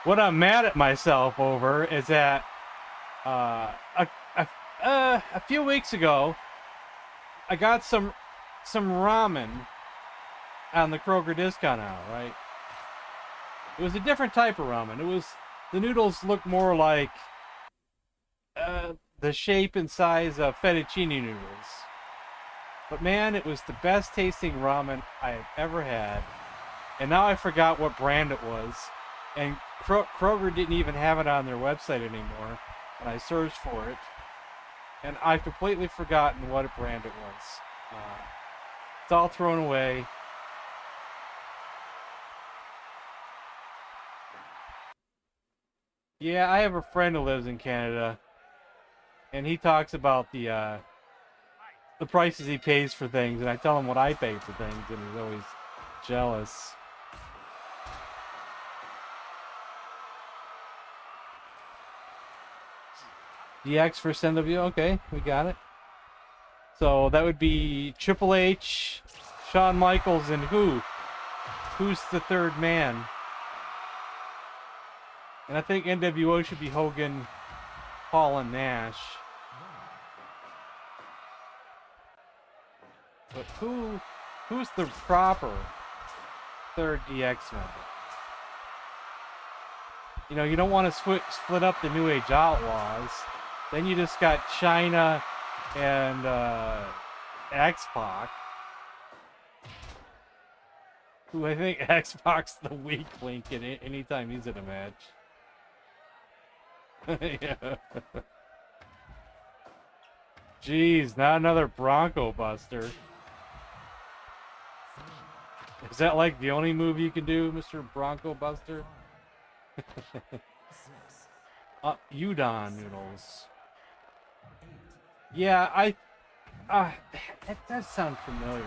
What I'm mad at myself over is that a few weeks ago I got some ramen on the Kroger discount aisle, right? It was a different type of ramen. The noodles looked more like the shape and size of fettuccine noodles. But man, it was the best tasting ramen I have ever had. And now I forgot what brand it was. And Kroger didn't even have it on their website anymore. And I searched for it. And I've completely forgotten what brand it was. It's all thrown away. Yeah, I have a friend who lives in Canada. And he talks about the prices he pays for things. And I tell him what I pay for things. And he's always jealous. DX for NW, okay, we got it. So that would be Triple H, Shawn Michaels, and who? who's the third man. And I think NWO should be Hogan, Paul, and Nash. But who's the proper third DX member? You know, you don't want to split up the New Age Outlaws. Then you just got China and X-Pac. Who I think X-Pac's the weak link in it anytime he's in a match. Yeah. Jeez, not another Bronco Buster. Is that like the only move you can do, Mr. Bronco Buster? Udon noodles. Yeah, that does sound familiar.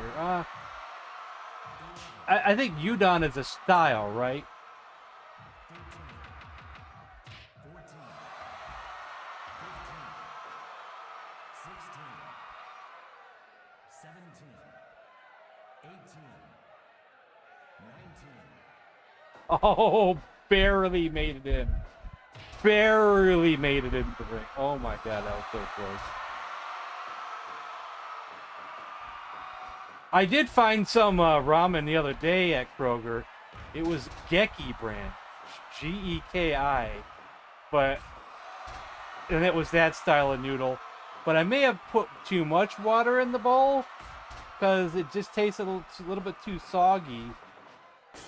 I think udon is a style, right? 14, 15, 16, 17, 18, 19. Oh, barely made it in. Barely made it into the ring. Oh my god, that was so close. I did find some ramen the other day at Kroger. It was Geki brand. G-E-K-I. And it was that style of noodle. But I may have put too much water in the bowl, because it just tasted a little bit too soggy.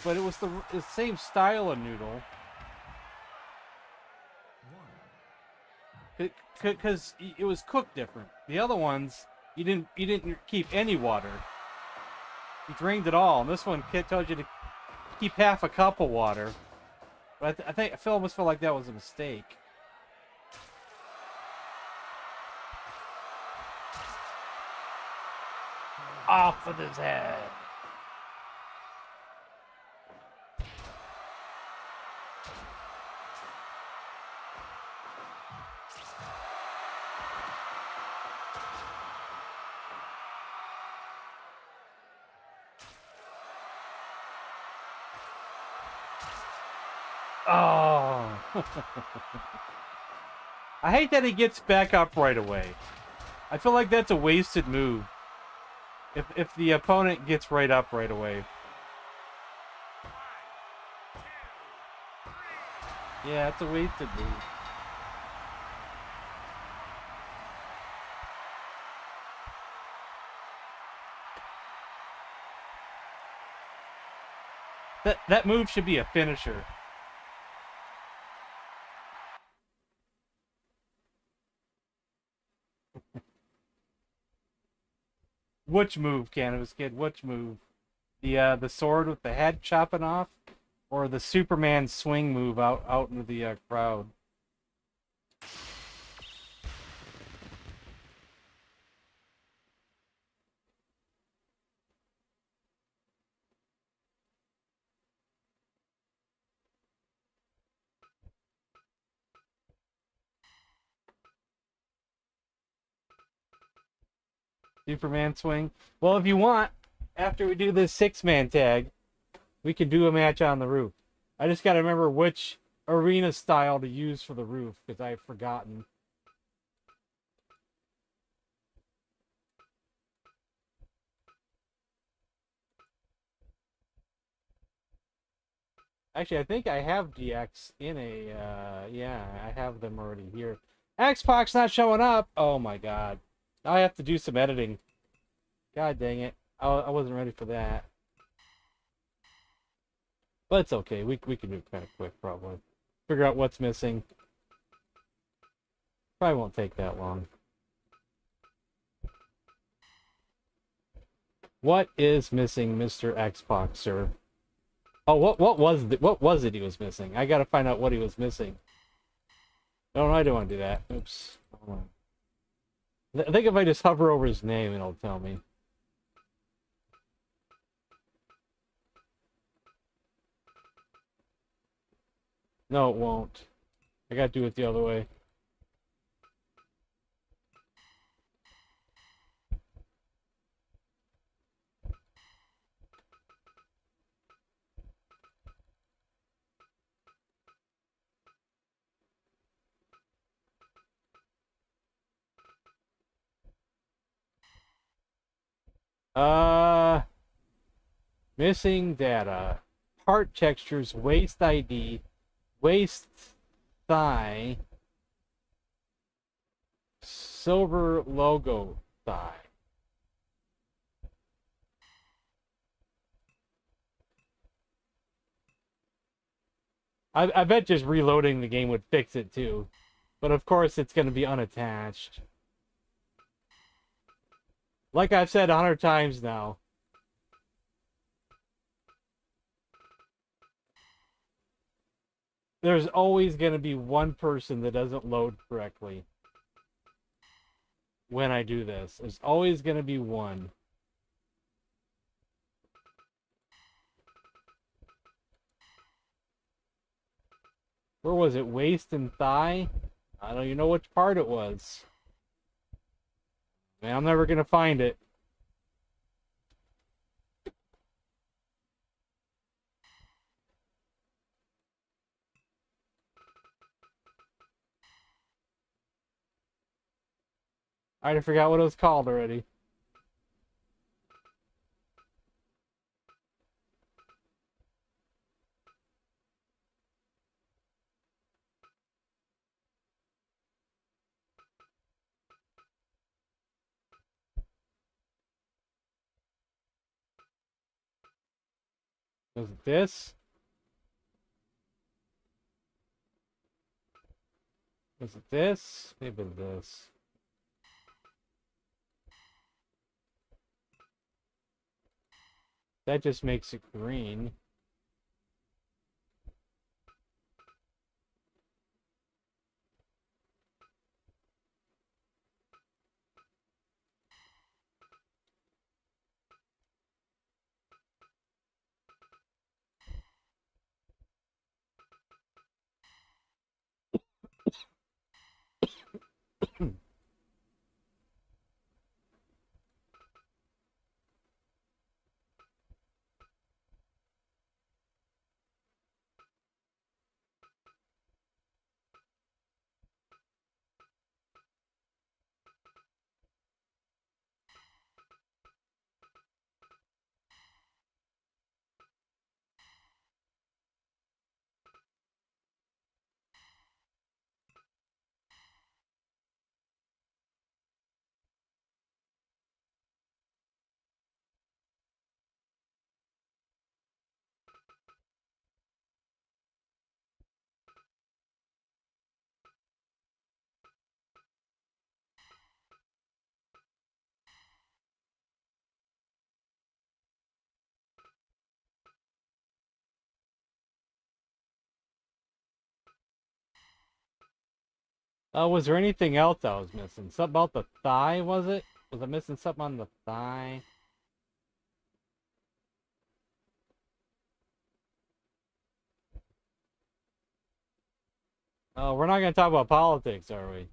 But it was the same style of noodle. Because it was cooked different. The other ones, you didn't keep any water. You drained it all. And this one, kid told you to keep half a cup of water. But I almost felt like that was a mistake. Off with his head. Oh. I hate that he gets back up right away. I feel like that's a wasted move. If the opponent gets right up right away. Yeah, it's a wasted move. That move should be a finisher. Which move, Cannabis Kid? Which move? The sword with the head chopping off, or the Superman swing move out into the crowd? Superman swing. Well, if you want, after we do this 6-man tag, we can do a match on the roof. I just got to remember which arena style to use for the roof, because I've forgotten. Actually, I think I have DX in a, yeah, I have them already here. X-Pac's not showing up! Oh my god. Now I have to do some editing. God dang it. I wasn't ready for that. But it's okay. We can do it kind of quick, probably. Figure out what's missing. Probably won't take that long. What is missing, Mr. X-Pac, sir? Oh, what was it he was missing? I gotta find out what he was missing. No, I don't want to do that. Oops. Hold on. I think if I just hover over his name, it'll tell me. No, it won't. I gotta do it the other way. Uh, missing data. Part textures, waist ID, waist thigh, silver logo thigh. I bet just reloading the game would fix it too. But of course it's going to be unattached. Like I've said 100 times now. There's always going to be one person that doesn't load correctly when I do this. There's always going to be one. Where was it? Waist and thigh? I don't even know which part it was. Man, I'm never going to find it. I forgot what it was called already. Was it this? Was it this? Maybe this. That just makes it green. Was there anything else I was missing? Something about the thigh, was it? Was I missing something on the thigh? Oh, we're not going to talk about politics, are we?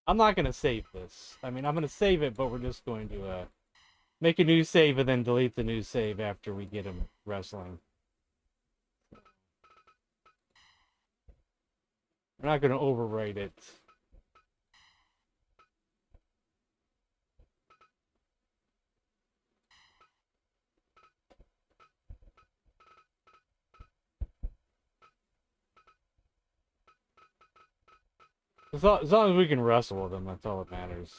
I'm not going to save this. I mean, I'm going to save it, but we're just going to make a new save and then delete the new save after we get him wrestling. We're not going to overwrite it. As long as we can wrestle with him, that's all that matters.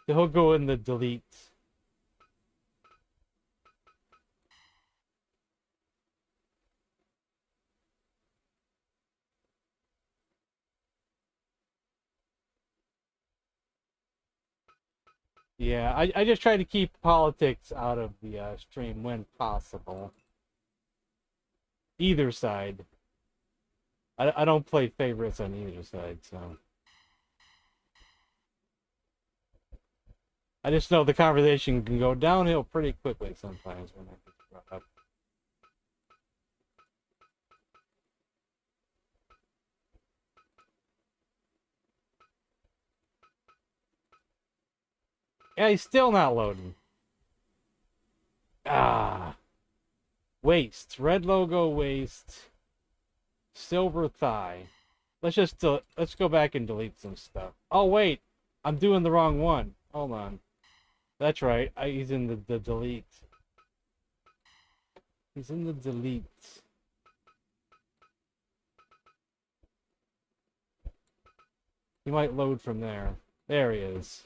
He'll go in the delete. Yeah, I just try to keep politics out of the stream when possible. Either side. I don't play favorites on either side, so. I just know the conversation can go downhill pretty quickly sometimes when I get brought up. Yeah, he's still not loading. Ah. Waist. Red logo waist. Silver thigh. Let's go back and delete some stuff. Oh wait, I'm doing the wrong one. Hold on. That's right. He's in the delete. He's in the delete. He might load from there. There he is.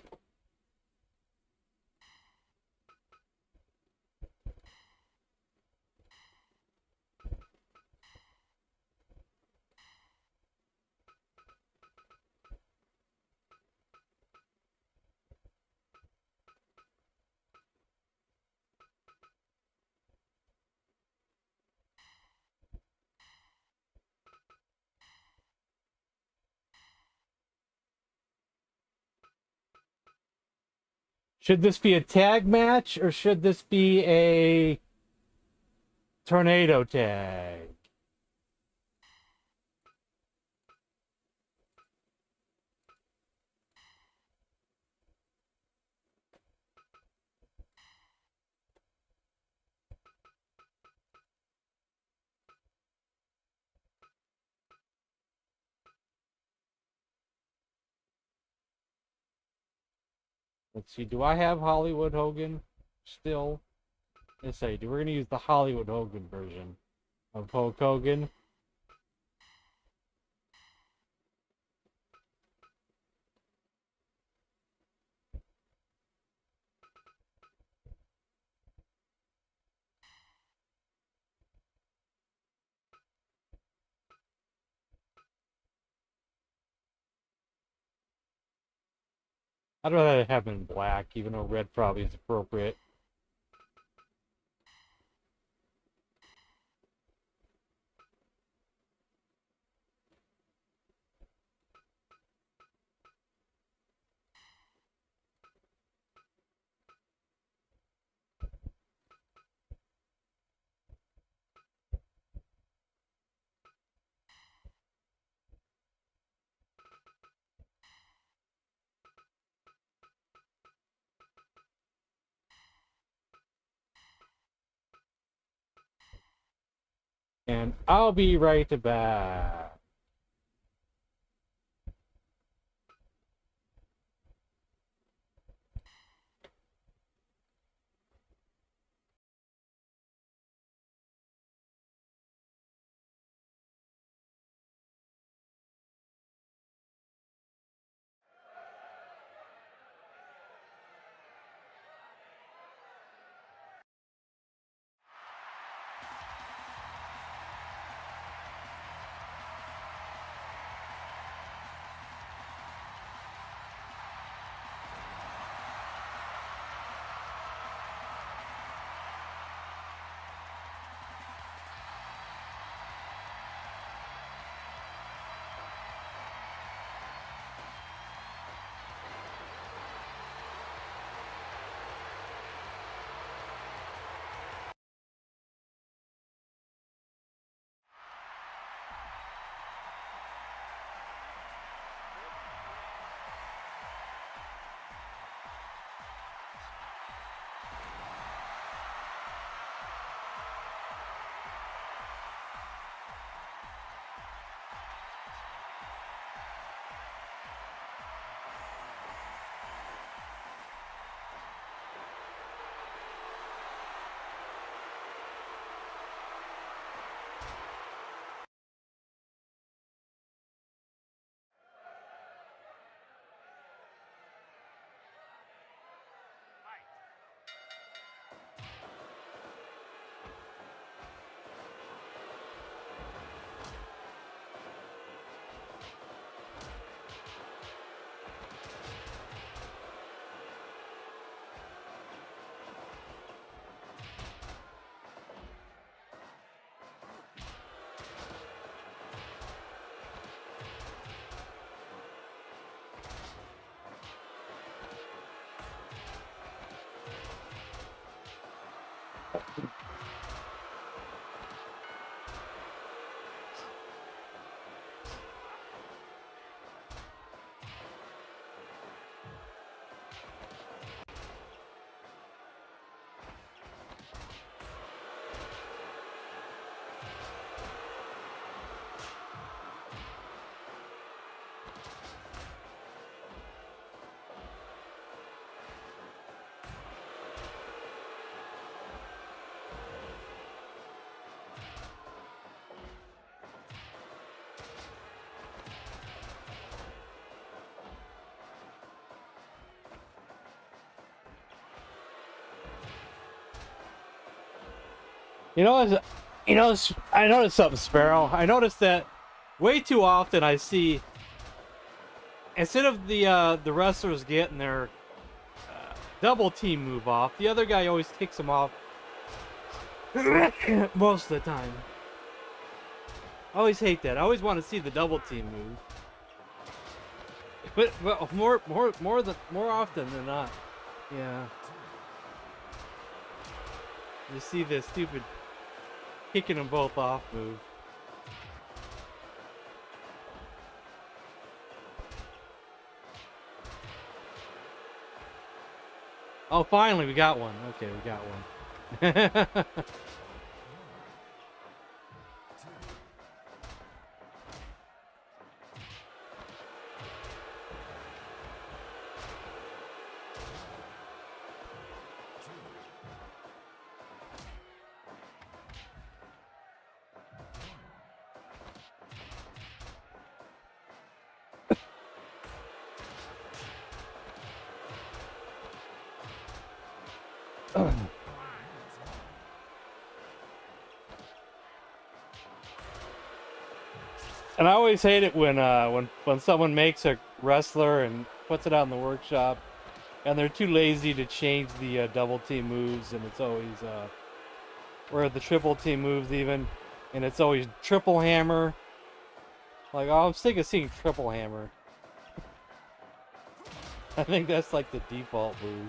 Should this be a tag match or should this be a tornado tag? Let's see. Do I have Hollywood Hogan still? Yes, I do. We're going to use the Hollywood Hogan version of Hulk Hogan. I'd rather have him in black, even though red probably is appropriate. And I'll be right back. You know, I noticed something, Sparrow. I noticed that way too often I see, instead of the wrestlers getting their double team move off, the other guy always kicks them off most of the time. I always hate that. I always want to see the double team move, but more often than not, yeah. You see this stupid kicking them both off move. Oh, finally we got one. Okay, we got one. And I always hate it when someone makes a wrestler and puts it out in the workshop, and they're too lazy to change the double team moves, and it's always or the triple team moves even, and it's always triple hammer. Like, oh, I'm sick of seeing triple hammer. I think that's like the default move.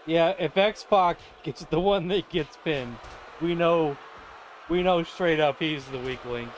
Yeah, if X-Pac gets the one that gets pinned, we know straight up he's the weak link.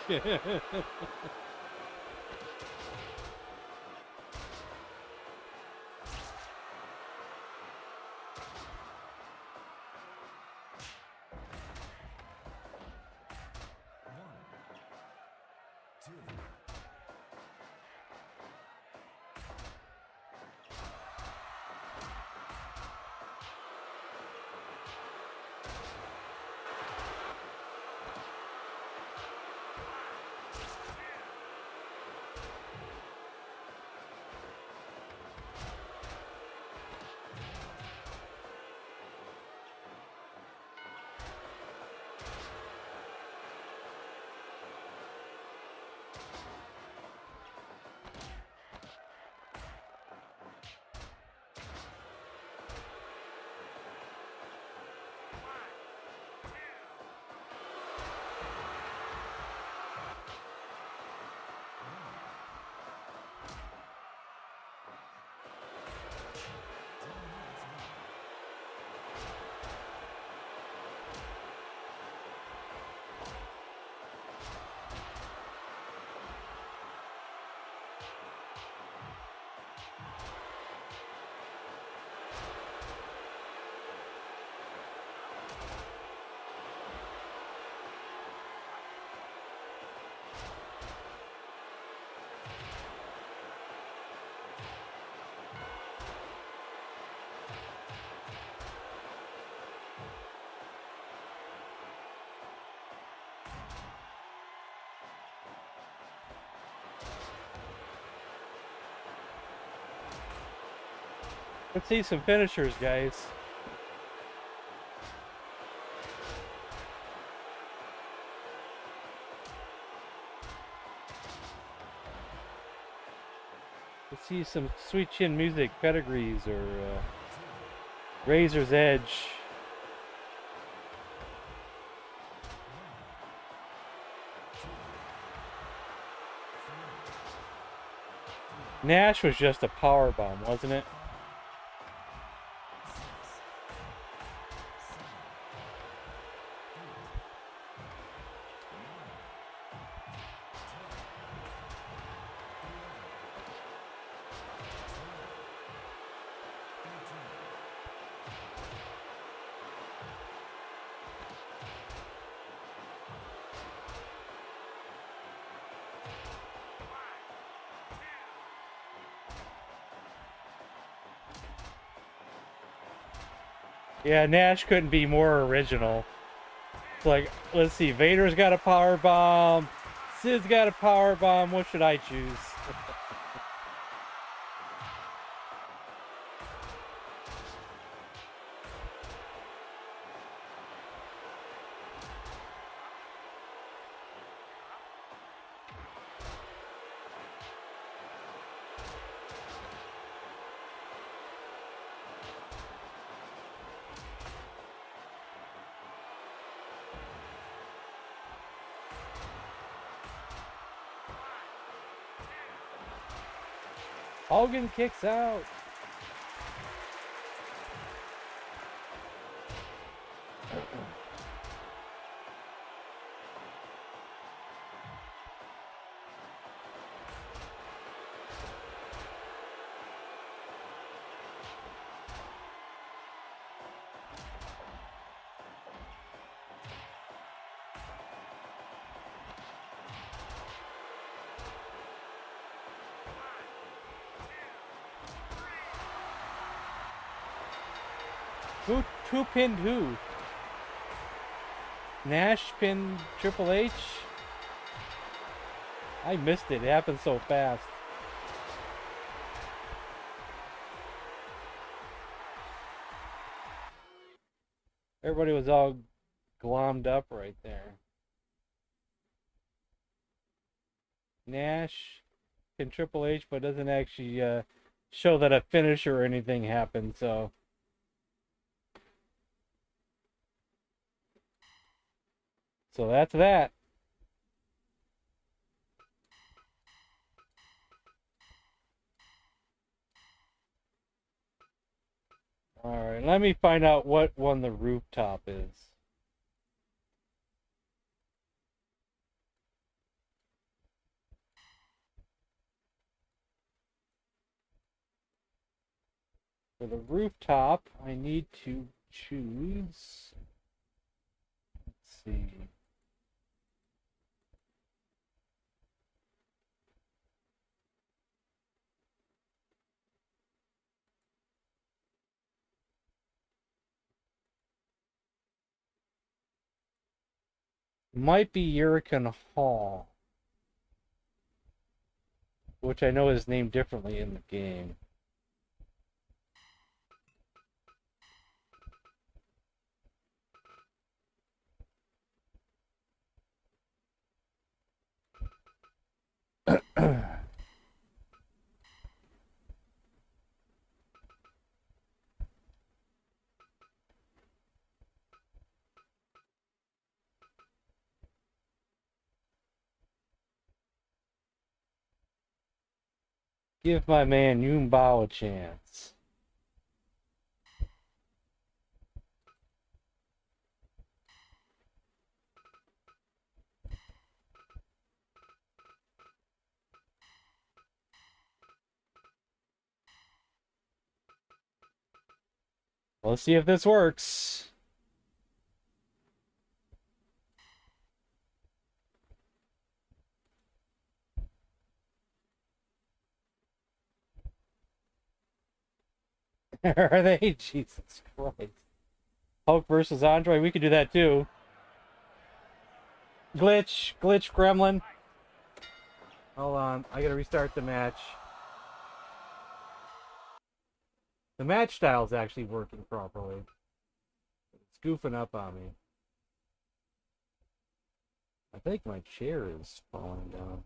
Let's see some finishers, guys. Let's see some Sweet Chin Music pedigrees or Razor's Edge. Nash was just a power bomb, wasn't it? Yeah, Nash couldn't be more original. It's like, let's see, Vader's got a power bomb, Sid's got a power bomb. What should I choose? Hogan kicks out. Who pinned who? Nash pinned Triple H? I missed it. It happened so fast. Everybody was all glommed up right there. Nash pinned Triple H, but doesn't actually show that a finish or anything happened, so... So that's that. Alright, let me find out what one the rooftop is. For the rooftop, I need to choose... Let's see... Might be Hurricane Hall, which I know is named differently in the game. Give my man Yun Bao a chance. Let's see if this works. Are they? Jesus Christ. Hulk versus Andre, we could do that too. Glitch gremlin. Hold on, I gotta restart the match. The match style's actually working properly. It's goofing up on me. I think my chair is falling down.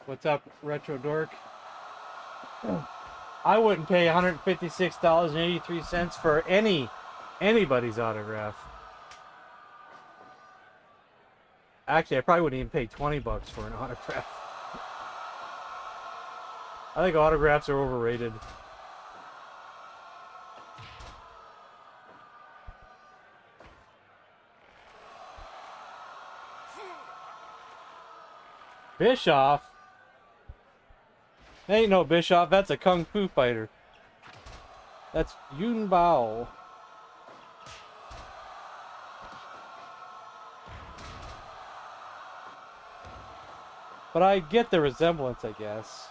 What's up, Retro Dork? I wouldn't pay $156.83 for anybody's autograph. Actually, I probably wouldn't even pay $20 for an autograph. I think autographs are overrated. Bischoff? That ain't no Bischoff, that's a Kung Fu fighter. That's Yun Bao. But I get the resemblance, I guess.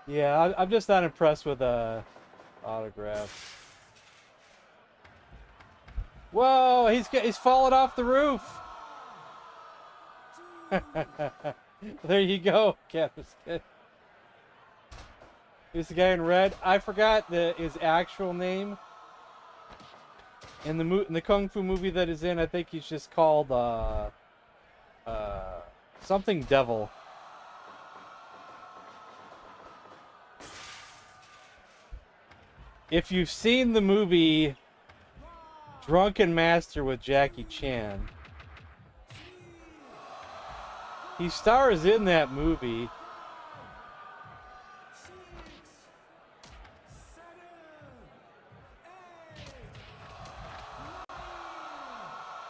Yeah, I'm just not impressed with autographs. Whoa, he's fallen off the roof. There you go, Captain. Here's the guy in red. I forgot his actual name. In the Kung Fu movie that is in, I think he's just called something Devil. If you've seen the movie Drunken Master with Jackie Chan, he stars in that movie.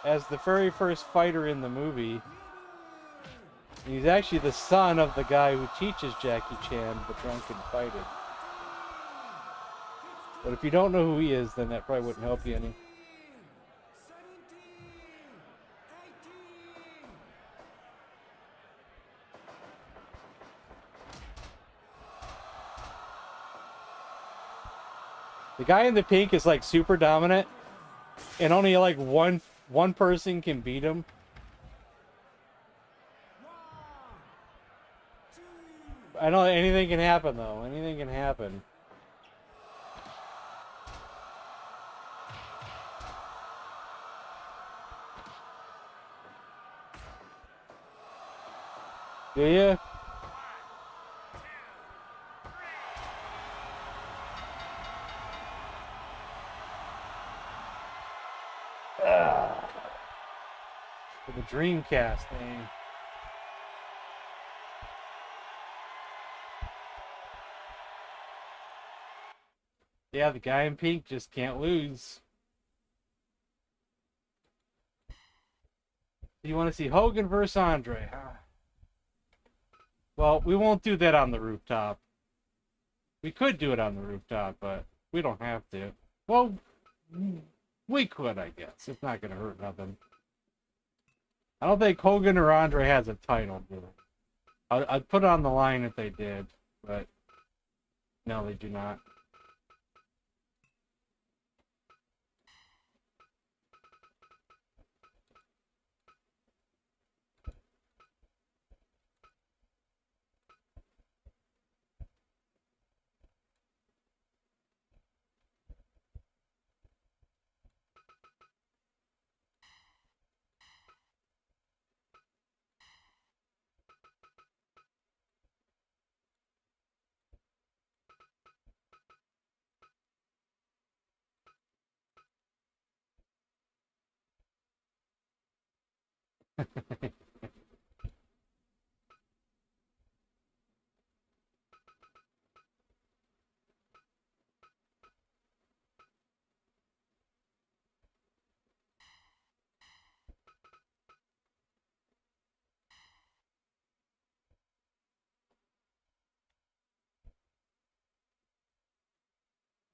As the very first fighter in the movie. And he's actually the son of the guy who teaches Jackie Chan the drunken fighting. But if you don't know who he is, then that probably wouldn't help you any. The guy in the pink is like super dominant, and only like one person can beat him. I know anything can happen though. Anything can happen. Do you? For the Dreamcast thing. Yeah, the guy in pink just can't lose. You want to see Hogan versus Andre, huh? Well, we won't do that on the rooftop. We could do it on the rooftop, but we don't have to. Well, we could, I guess. It's not going to hurt nothing. I don't think Hogan or Andre has a title, do they? I'd put it on the line if they did, but no, they do not.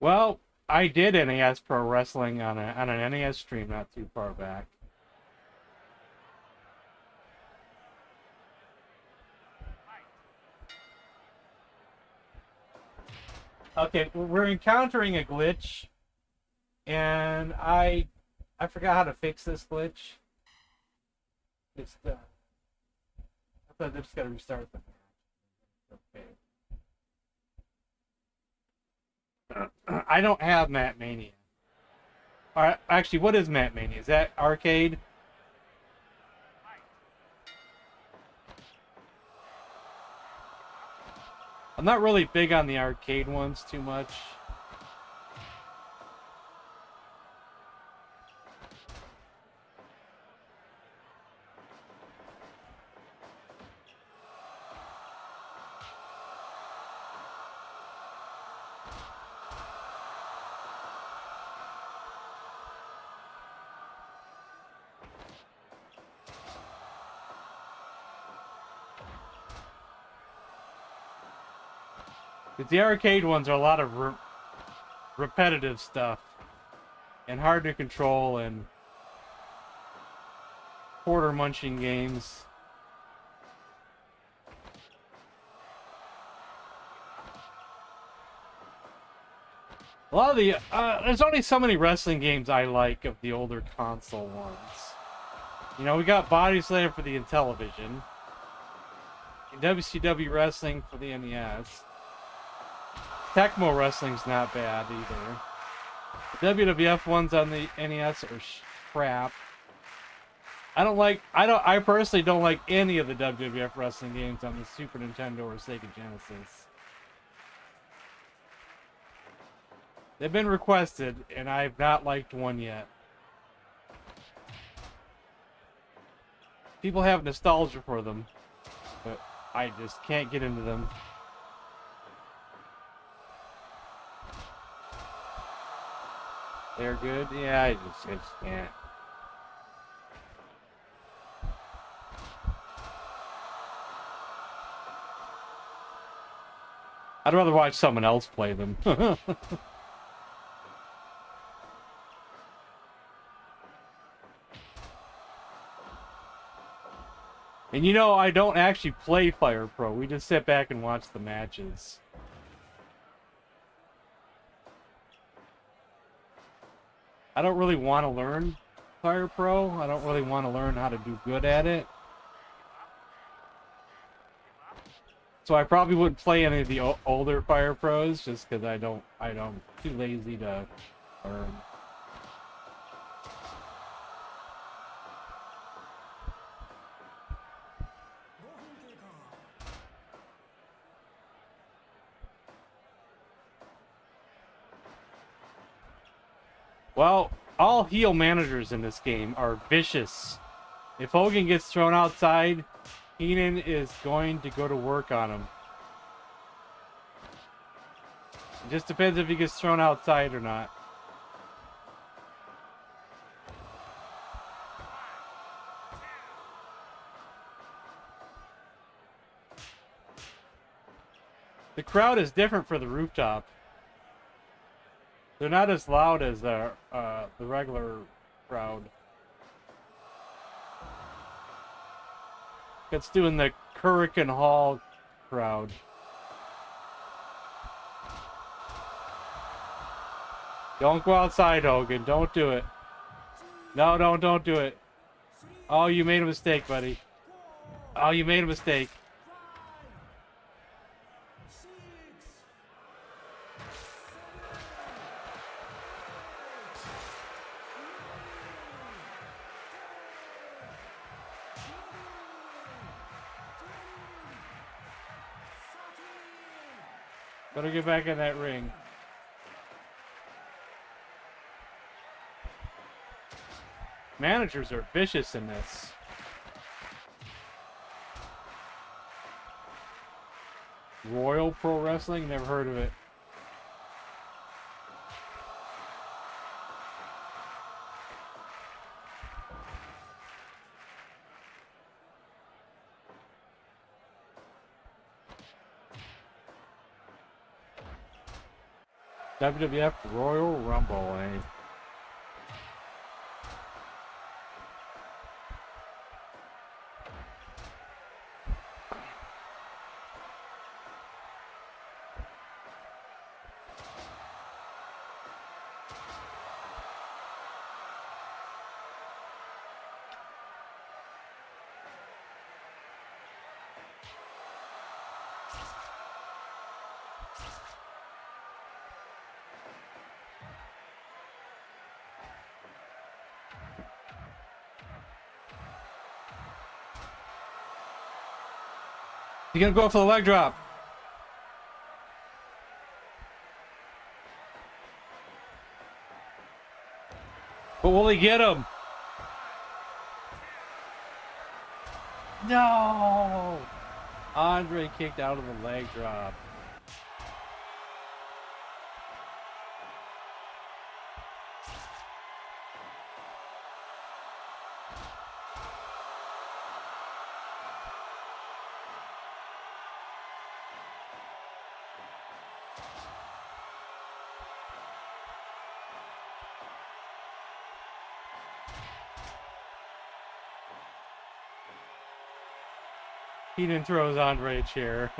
Well, I did NES Pro Wrestling on an NES stream not too far back. Okay, we're encountering a glitch, and I forgot how to fix this glitch. It's I thought I just got to restart the match. Okay. I don't have Matt Mania. Alright, actually, what is Mat Mania? Is that arcade? I'm not really big on the arcade ones too much. But the arcade ones are a lot of repetitive stuff. And hard to control and quarter munching games. A lot of the, there's only so many wrestling games I like of the older console ones. You know, we got Body Slam for the Intellivision. WCW Wrestling for the NES. Tecmo Wrestling's not bad either. The WWF ones on the NES are crap. I personally don't like any of the WWF wrestling games on the Super Nintendo or Sega Genesis. They've been requested, and I've not liked one yet. People have nostalgia for them, but I just can't get into them. They're good? Yeah, I just can't. I'd rather watch someone else play them. And you know, I don't actually play Fire Pro. We just sit back and watch the matches. I don't really want to learn Fire Pro. I don't really want to learn how to do good at it. So I probably wouldn't play any of the older Fire Pros just because I'm too lazy to learn. Well, all heel managers in this game are vicious. If Hogan gets thrown outside, Heenan is going to go to work on him. It just depends if he gets thrown outside or not. The crowd is different for the rooftop. They're not as loud as the regular crowd. It's doing the Hurricane Hall crowd. Don't go outside, Hogan. Don't do it. No, don't do it. Oh, you made a mistake, buddy. Oh, you made a mistake. Better get back in that ring. Managers are vicious in this. Royal Pro Wrestling? Never heard of it. WWF Royal Rumble, eh? He's gonna go for the leg drop. But will he get him? No! Andre kicked out of the leg drop. Heenan throws Andre a chair.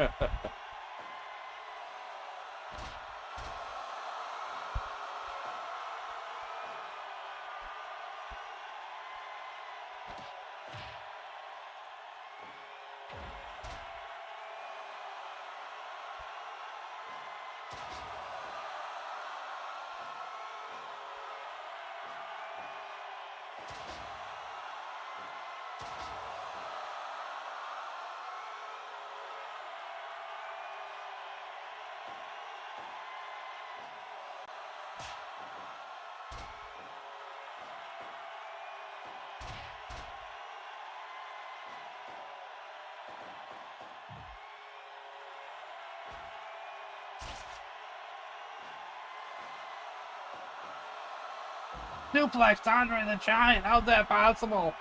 Suplex Andre the Giant. How's that possible?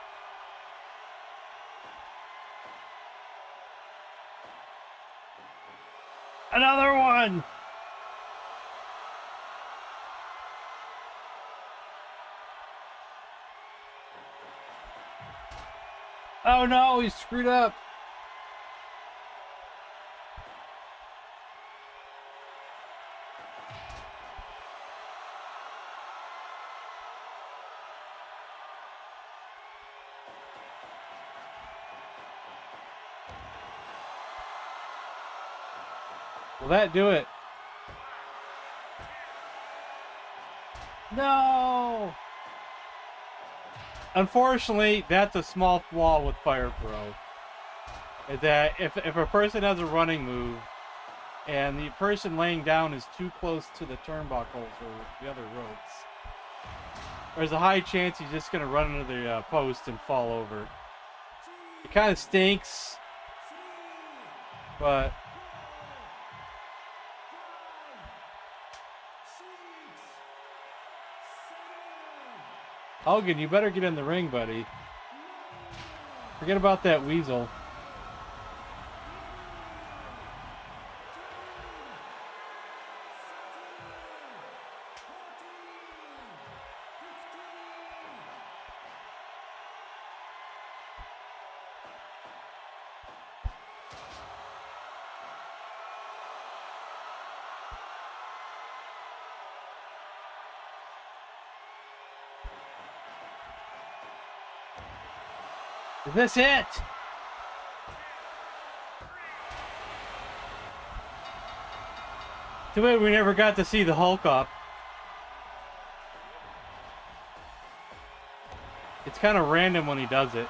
Another one. Oh no, he's screwed up. Will that do it? No! Unfortunately, that's a small flaw with Fire Pro. Is that if a person has a running move and the person laying down is too close to the turnbuckles or the other ropes, there's a high chance he's just going to run into the post and fall over. It kind of stinks, but Hogan, you better get in the ring, buddy. Forget about that weasel. Is this it? Too bad we never got to see the Hulk up. It's kind of random when he does it.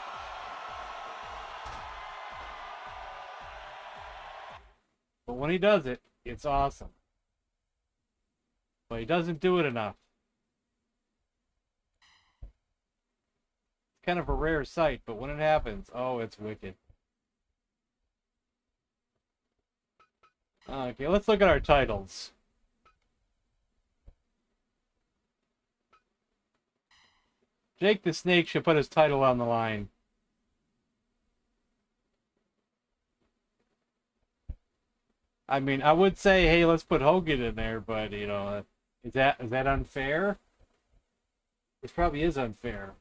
But when he does it, it's awesome. But he doesn't do it enough. Kind of a rare sight, but when it happens, oh, it's wicked. Okay, let's look at our titles. Jake the Snake should put his title on the line. I mean, I would say, hey, let's put Hogan in there, but you know, is that unfair? This probably is unfair.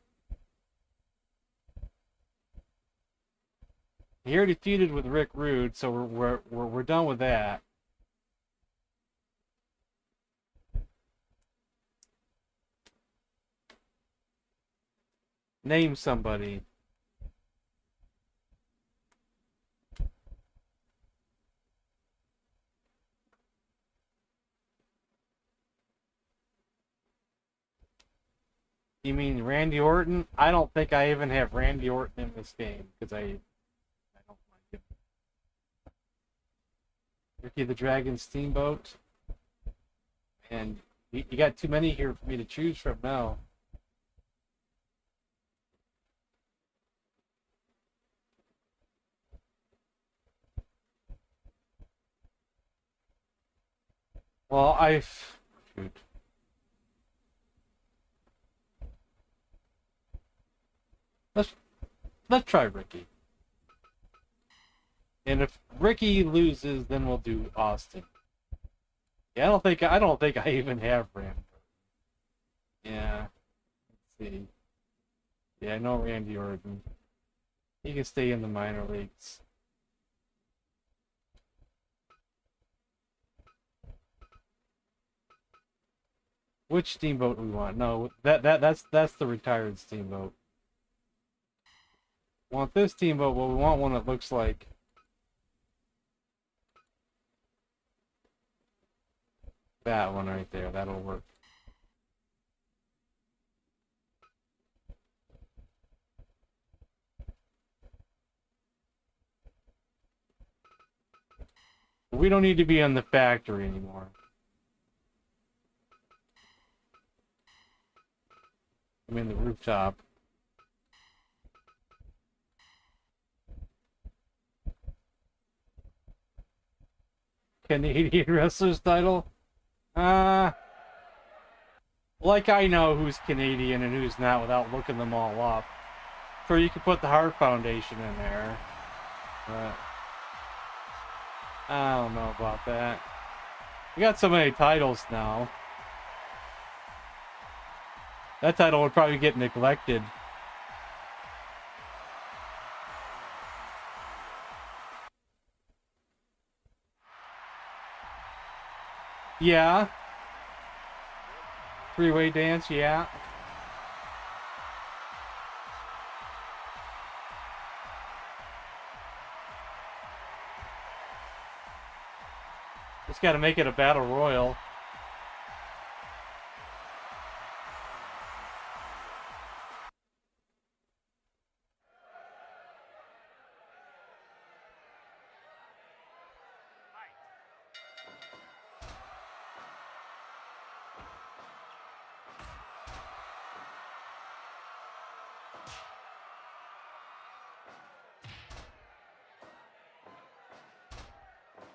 He already feuded with Rick Rude, so we're done with that. Name somebody. You mean Randy Orton? I don't think I even have Randy Orton in this game because I don't like him. Ricky the Dragon Steamboat. And you got too many here for me to choose from now. Well, shoot. Let's try Ricky. And if Ricky loses, then we'll do Austin. Yeah, I don't think I even have Randy. Yeah. Let's see. Yeah, I know Randy Orton. He can stay in the minor leagues. Which Steamboat we want? No, that's the retired Steamboat. Want this Steamboat? Well, we want one that looks like that one right there. That'll work. We don't need to be on the factory anymore. I mean the rooftop. Canadian wrestler's title? Like I know who's Canadian and who's not without looking them all up. So you could put the Hart Foundation in there. But I don't know about that. We got so many titles now. That title would probably get neglected. Yeah. Three-way dance, yeah. Just gotta make it a battle royal.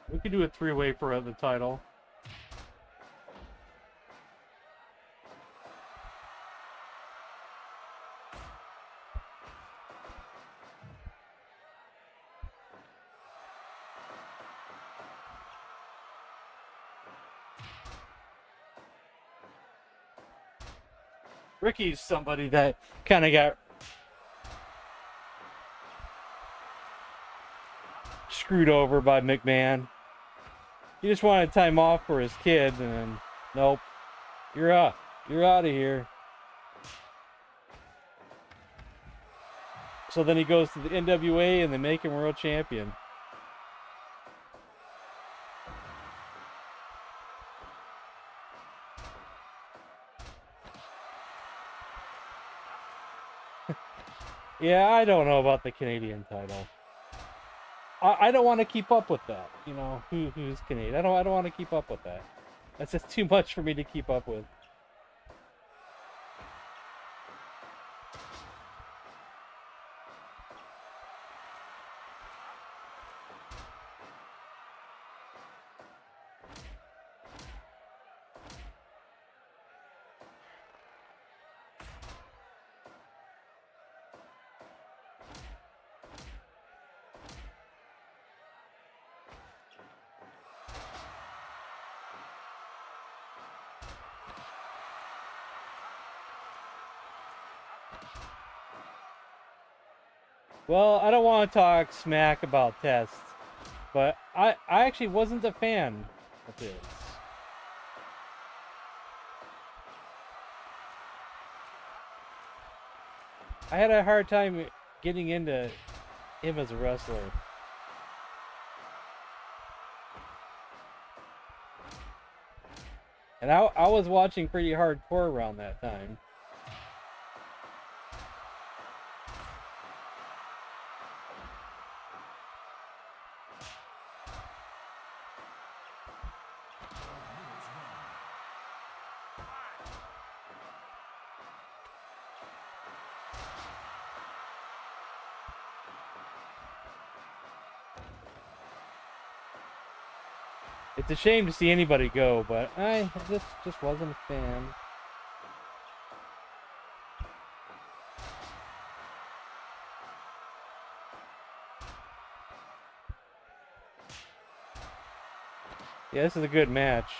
We could do a three-way for the title. Ricky's somebody that kind of got screwed over by McMahon. He just wanted time off for his kid, and then, nope, you're out. You're out of here. So then he goes to the NWA, and they make him world champion. Yeah, I don't know about the Canadian title. I don't want to keep up with that. You know, who's Canadian? I don't want to keep up with that. That's just too much for me to keep up with. Well, I don't want to talk smack about Test, but I actually wasn't a fan of his. I had a hard time getting into him as a wrestler. And I was watching pretty hardcore around that time. It's a shame to see anybody go, but I just wasn't a fan. Yeah, this is a good match.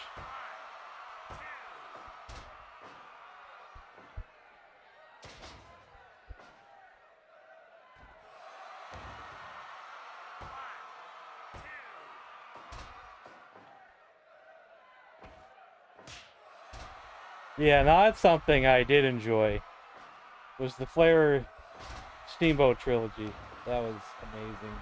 Yeah, now that's something I did enjoy. Was the Flair Steamboat trilogy. That was amazing.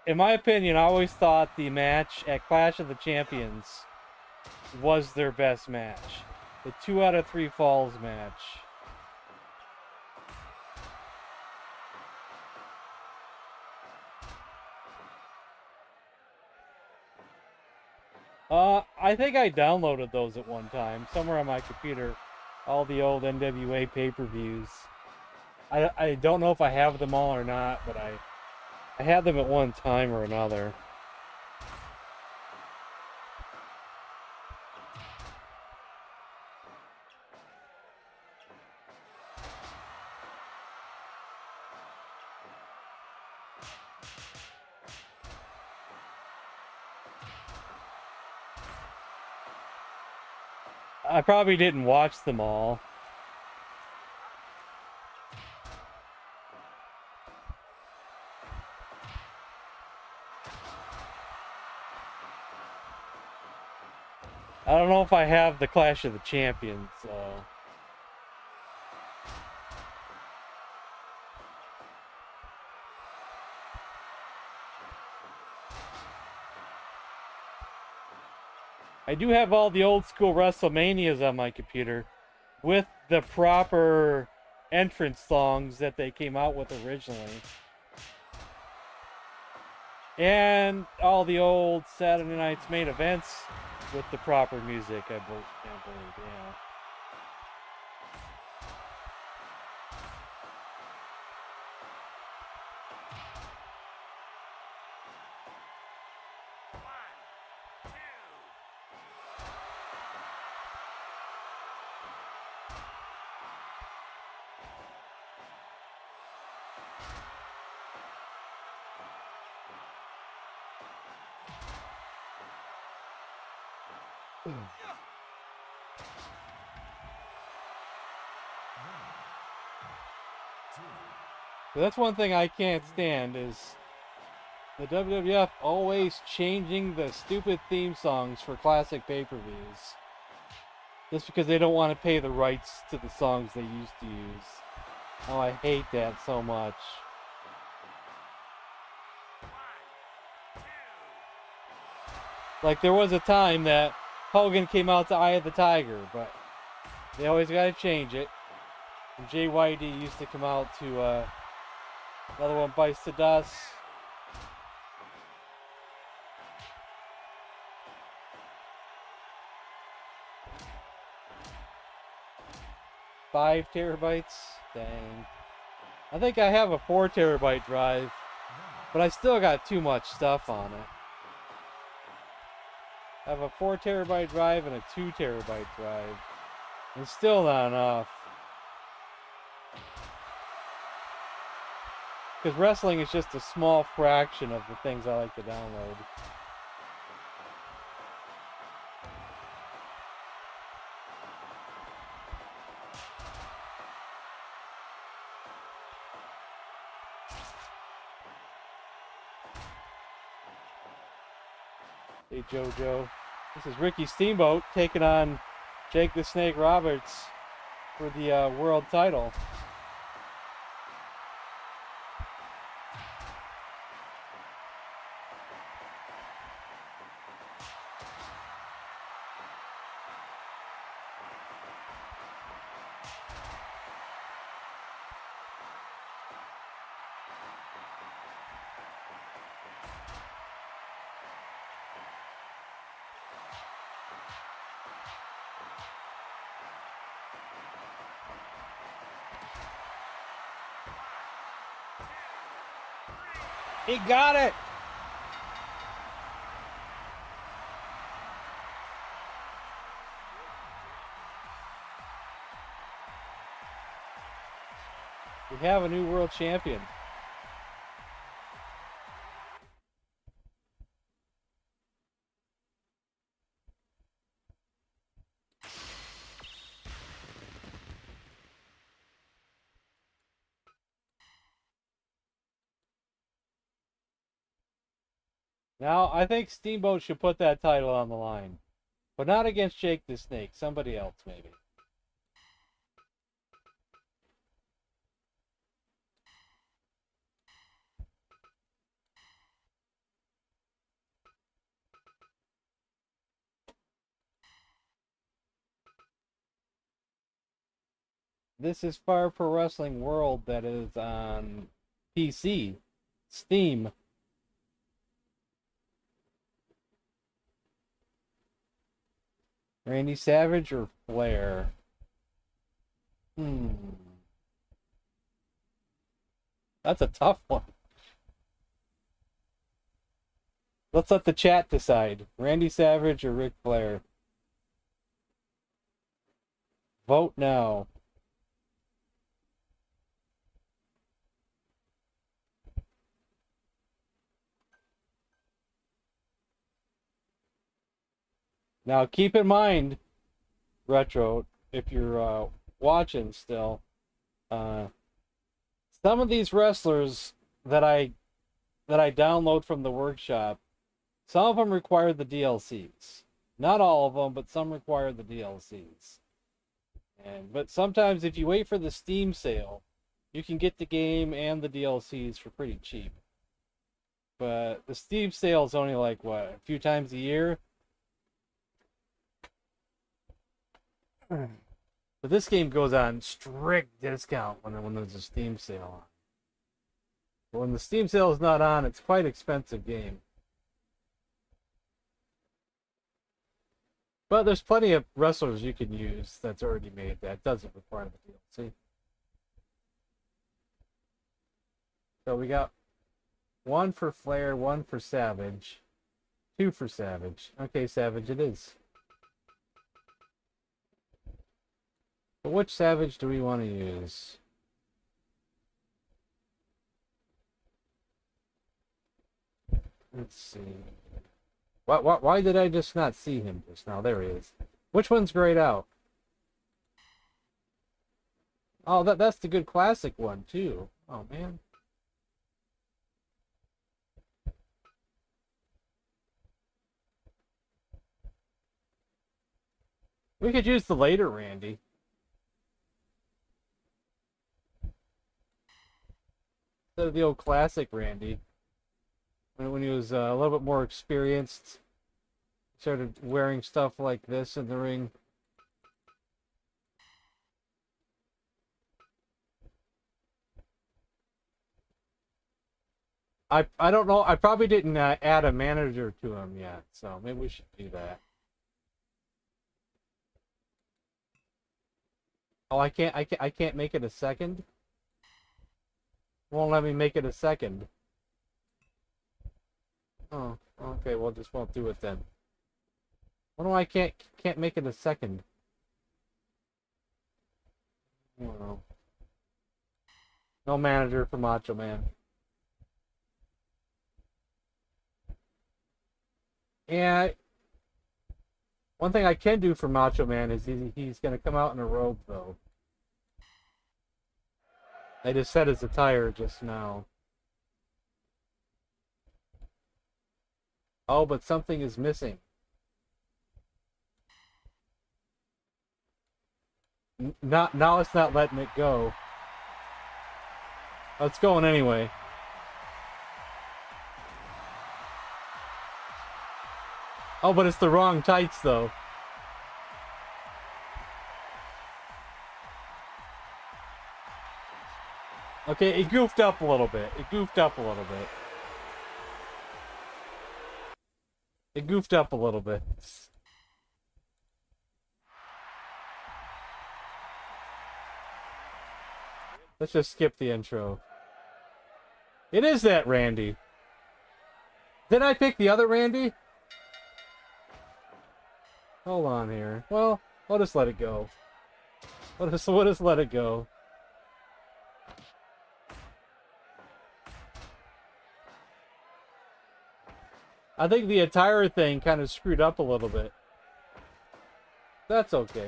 In my opinion, I always thought the match at Clash of the Champions was their best match. The 2 out of 3 falls match. I think I downloaded those at one time, somewhere on my computer. All the old NWA pay-per-views. I don't know if I have them all or not, but I had them at one time or another. I probably didn't watch them all. I don't know if I have the Clash of the Champions, so... I do have all the old school WrestleManias on my computer with the proper entrance songs that they came out with originally. And all the old Saturday Night's main events with the proper music, I believe, yeah. So that's one thing I can't stand is the WWF always changing the stupid theme songs for classic pay-per-views. Just because they don't want to pay the rights to the songs they used to use. Oh, I hate that so much. Like, there was a time that Hogan came out to Eye of the Tiger, but they always got to change it. And Jay Whitey used to come out to Another One Bites the Dust. $5 terabytes? Dang. I think I have a 4 terabyte drive, but I still got too much stuff on it. I have a 4 terabyte drive and a 2 terabyte drive. And still not enough. Because wrestling is just a small fraction of the things I like to download. Hey JoJo. This is Ricky Steamboat taking on Jake the Snake Roberts for the world title. He got it! We have a new world champion. Now, I think Steamboat should put that title on the line. But not against Jake the Snake. Somebody else, maybe. This is Fire Pro Wrestling World that is on PC. Steam. Randy Savage or Flair? That's a tough one. Let's let the chat decide. Randy Savage or Ric Flair? Vote now. Now keep in mind, Retro, if you're watching still, some of these wrestlers that I download from the workshop, some of them require the DLCs. Not all of them, but some require the DLCs. But sometimes if you wait for the Steam sale, you can get the game and the DLCs for pretty cheap. But the Steam sale is only like, what, a few times a year? But this game goes on strict discount when there's a Steam sale on. But when the Steam sale is not on, it's quite an expensive game. But there's plenty of wrestlers you can use that's already made that doesn't require the DLC. So we got one for Flair, one for Savage, two for Savage. Okay, Savage it is. But which Savage do we want to use? Let's see. Why did I just not see him just now? There he is. Which one's grayed out? Oh, that's the good classic one, too. Oh, man. We could use the later Randy. Instead of the old classic Randy. When he was a little bit more experienced. Started wearing stuff like this in the ring. I don't know. I probably didn't add a manager to him yet, so maybe we should do that. Oh, I can't make it a second. Won't let me make it a second. Oh, okay. Well, just won't do it then. What do I can't make it a second? Oh. No manager for Macho Man. Yeah. One thing I can do for Macho Man is he's going to come out in a robe, though. I just set his attire just now. Oh, but something is missing. Now it's not letting it go. Oh, it's going anyway. Oh, but it's the wrong tights, though. Okay, it goofed up a little bit. It goofed up a little bit. It goofed up a little bit. Let's just skip the intro. It is that Randy. Did I pick the other Randy? Hold on here. Well, we'll just let it go. We'll just let it go. I think the entire thing kind of screwed up a little bit. That's okay.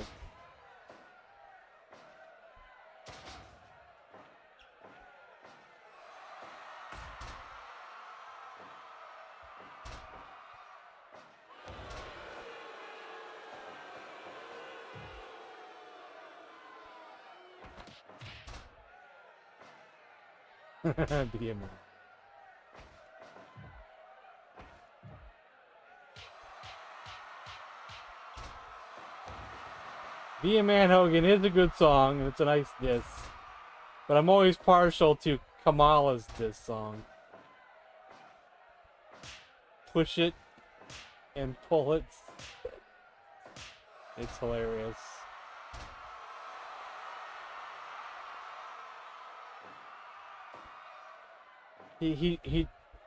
Be a man. Be a Man Hogan is a good song, and it's a nice diss. But I'm always partial to Kamala's diss song. Push it and pull it. It's hilarious.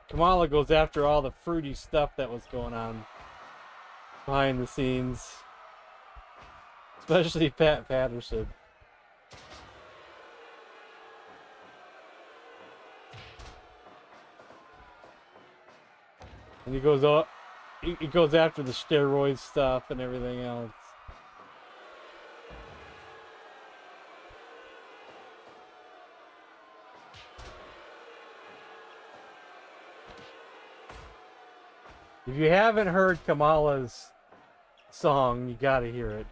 Kamala goes after all the fruity stuff that was going on behind the scenes. Especially Pat Patterson. And he goes up, he goes after the steroid stuff and everything else. If you haven't heard Kamala's song, you gotta hear it.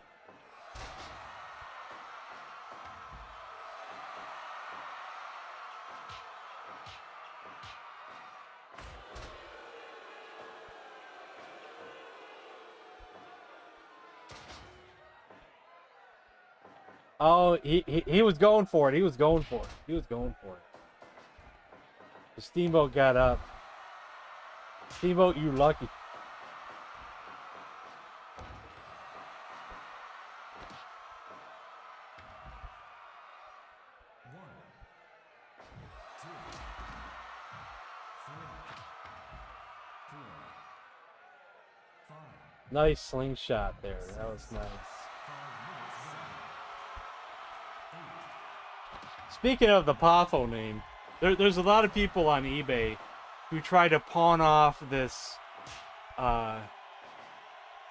Oh, he was going for it. He was going for it. He was going for it. The Steamboat got up. Steamboat, you lucky. Nice slingshot there. That was nice. Speaking of the Poffo name, there's a lot of people on eBay who try to pawn off this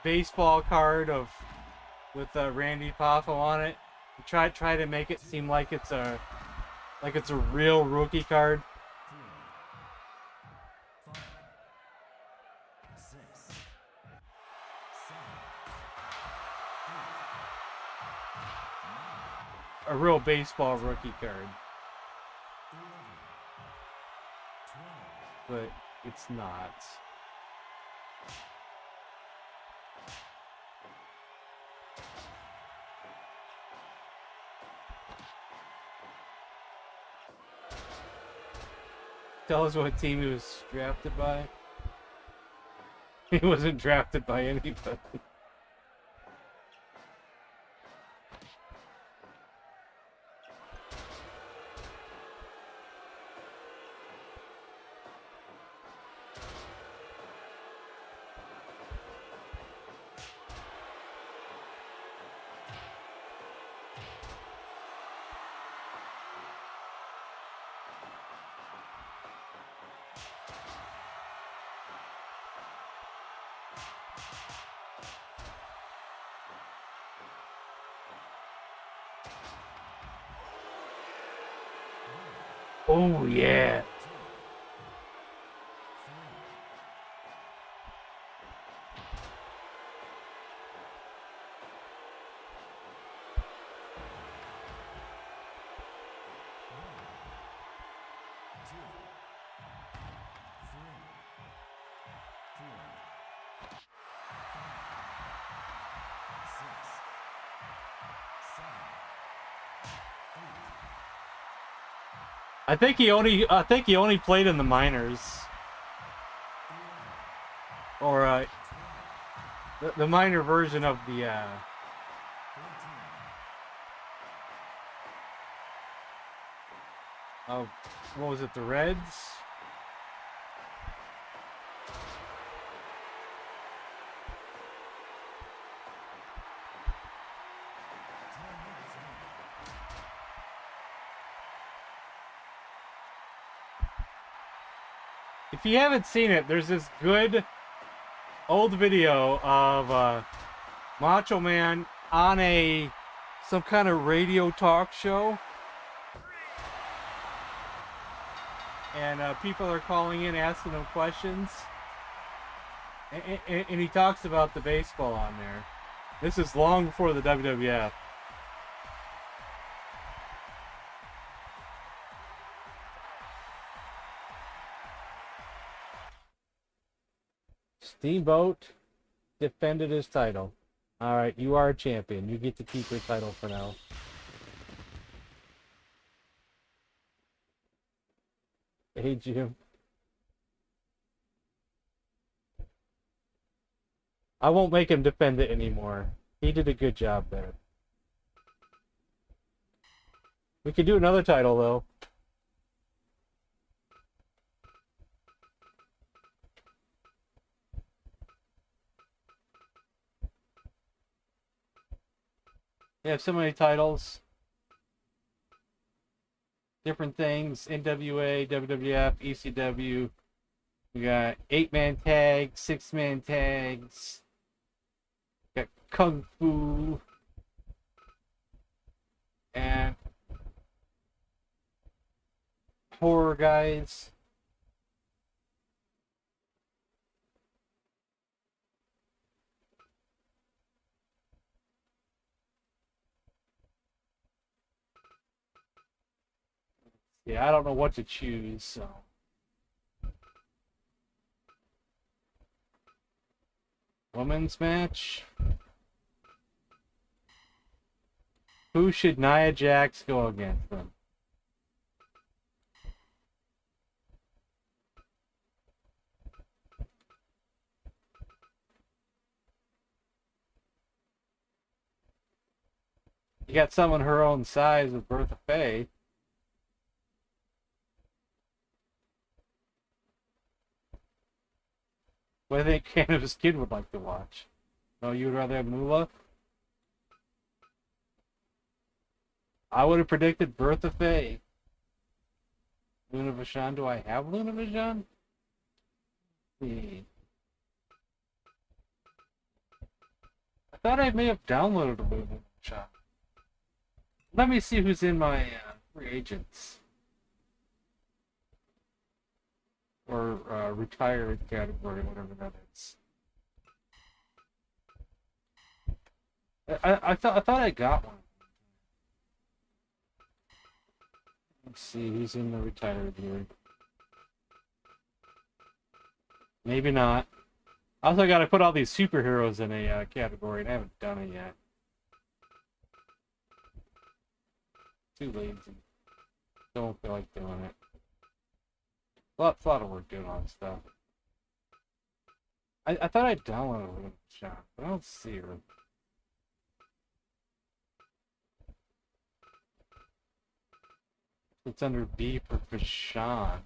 baseball card with Randy Poffo on it. Try to make it seem like it's a real rookie card. A real baseball rookie card. But it's not. Tell us what team he was drafted by. He wasn't drafted by anybody. Oh yeah. I think he only played in the minors, or the minor version of the what was it, the Reds? If you haven't seen it, there's this good old video of Macho Man on some kind of radio talk show, and people are calling in asking him questions, and he talks about the baseball on there. This is long before the WWF. Steamboat defended his title. All right, you are a champion. You get to keep your title for now. Hey, Jim. I won't make him defend it anymore. He did a good job there. We could do another title, though. They have so many titles. Different things. NWA, WWF, ECW. We got 8-man tags, 6-man tags. We got Kung Fu. And horror guys. Yeah, I don't know what to choose, so. Women's match. Who should Nia Jax go against them? You got someone her own size with Bertha Faye. What do you think Canada's Kid would like to watch? No, you would rather have Moolah? I would have predicted Bertha Faye. Luna Vachon. Do I have Luna Vachon? Let's see. I thought I may have downloaded a Luna Vachon. Let me see who's in my free agents. Or retired category, whatever that is. I thought I got one. Let's see who's in the retired here. Maybe not. I also got to put all these superheroes in a category, and I haven't done it yet. Too lazy. Don't feel like doing it. A lot of work doing all this stuff. I thought I downloaded a shot, but I don't see her. It's under B for Vachon.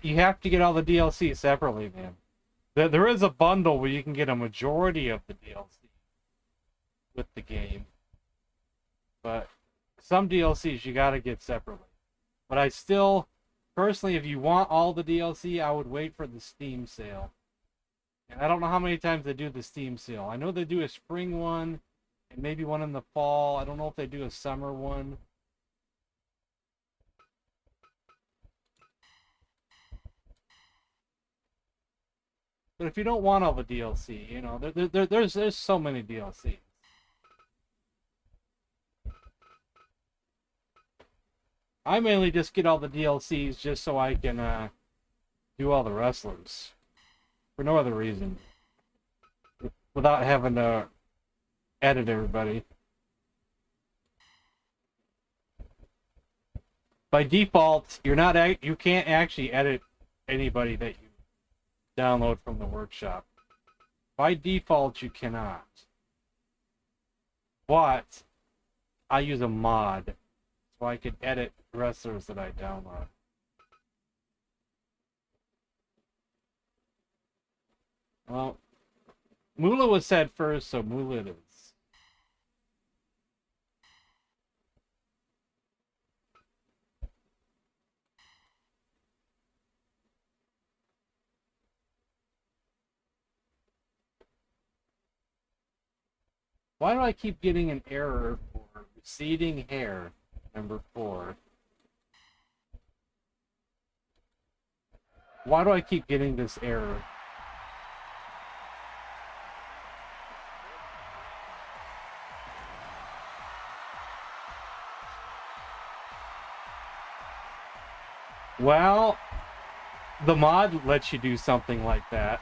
You have to get all the DLC separately, man. There is a bundle where you can get a majority of the DLC with the game. But some DLCs you gotta get separately. But I still, personally, if you want all the DLC, I would wait for the Steam sale. And I don't know how many times they do the Steam sale. I know they do a spring one, and maybe one in the fall. I don't know if they do a summer one. But if you don't want all the DLC, you know, there's so many DLCs. I mainly just get all the DLCs just so I can do all the wrestlers. For no other reason. Without having to edit everybody. By default, you can't actually edit anybody that you download from the workshop. By default, you cannot. But I use a mod. It's so I could edit wrestlers that I download. Well, Moolah was said first, so Moolah it is. Why do I keep getting an error for receding hair? Number 4. Why do I keep getting this error? Well, the mod lets you do something like that.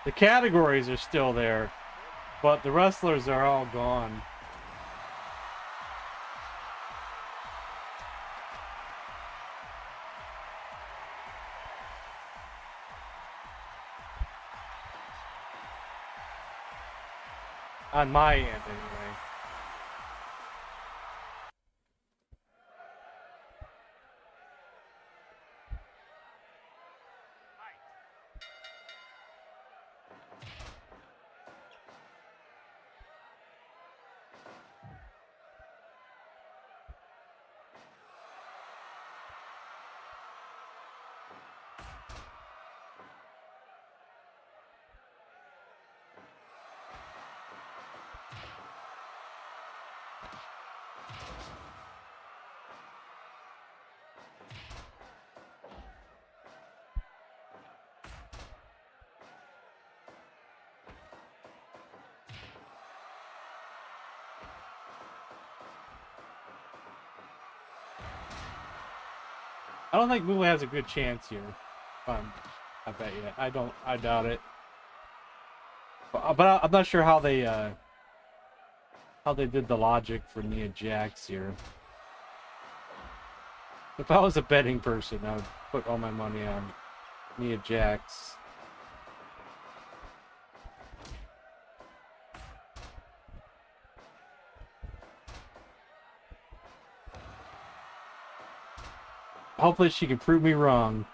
The categories are still there, but the wrestlers are all gone. On my end, anyway. I don't think Moolah has a good chance here. I bet you. I doubt it. But I'm not sure how they did the logic for Nia Jax here. If I was a betting person, I would put all my money on Nia Jax. Hopefully she can prove me wrong.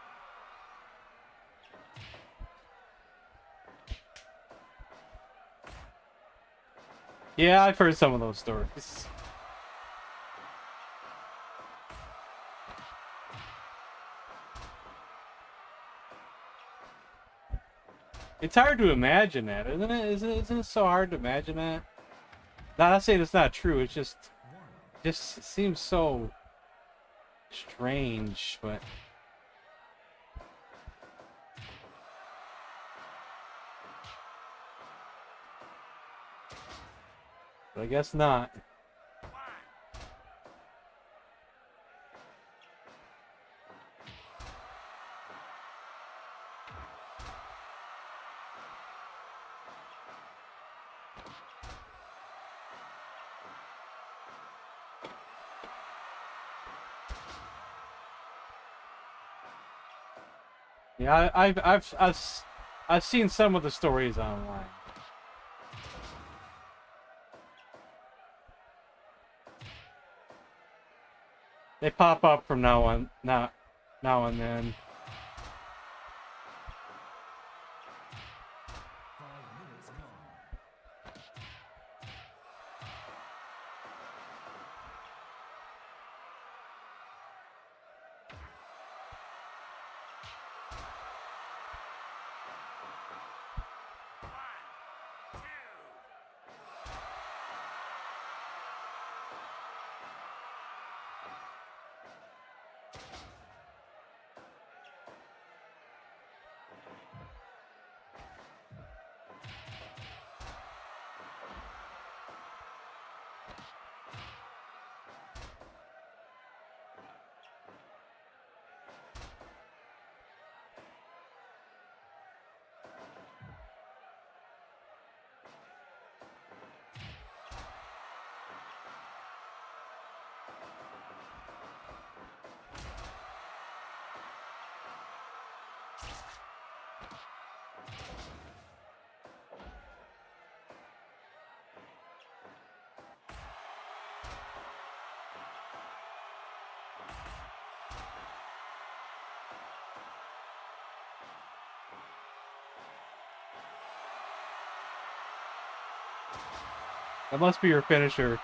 Yeah, I've heard some of those stories. It's hard to imagine that, isn't it? Isn't it so hard to imagine that? Not saying it's not true. It's just seems so strange, but I guess not. Yeah, I've seen some of the stories online. They pop up from now and then. 5 minutes gone. That must be your finisher.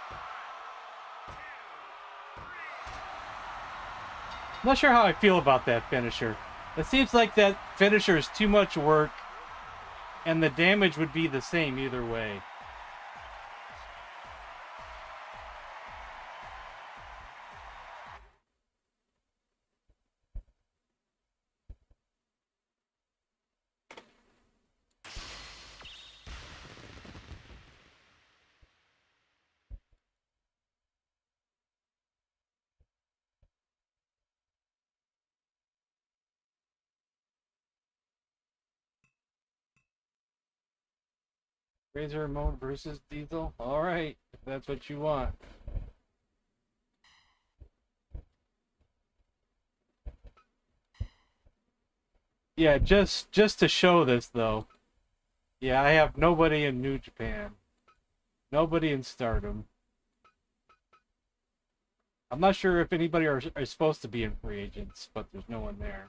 I'm not sure how I feel about that finisher. It seems like that finisher is too much work, and the damage would be the same either way. Razor Ramon versus Diesel? Alright, if that's what you want. Yeah, just to show this though. Yeah, I have nobody in New Japan. Nobody in Stardom. I'm not sure if anybody are supposed to be in free agents, but there's no one there.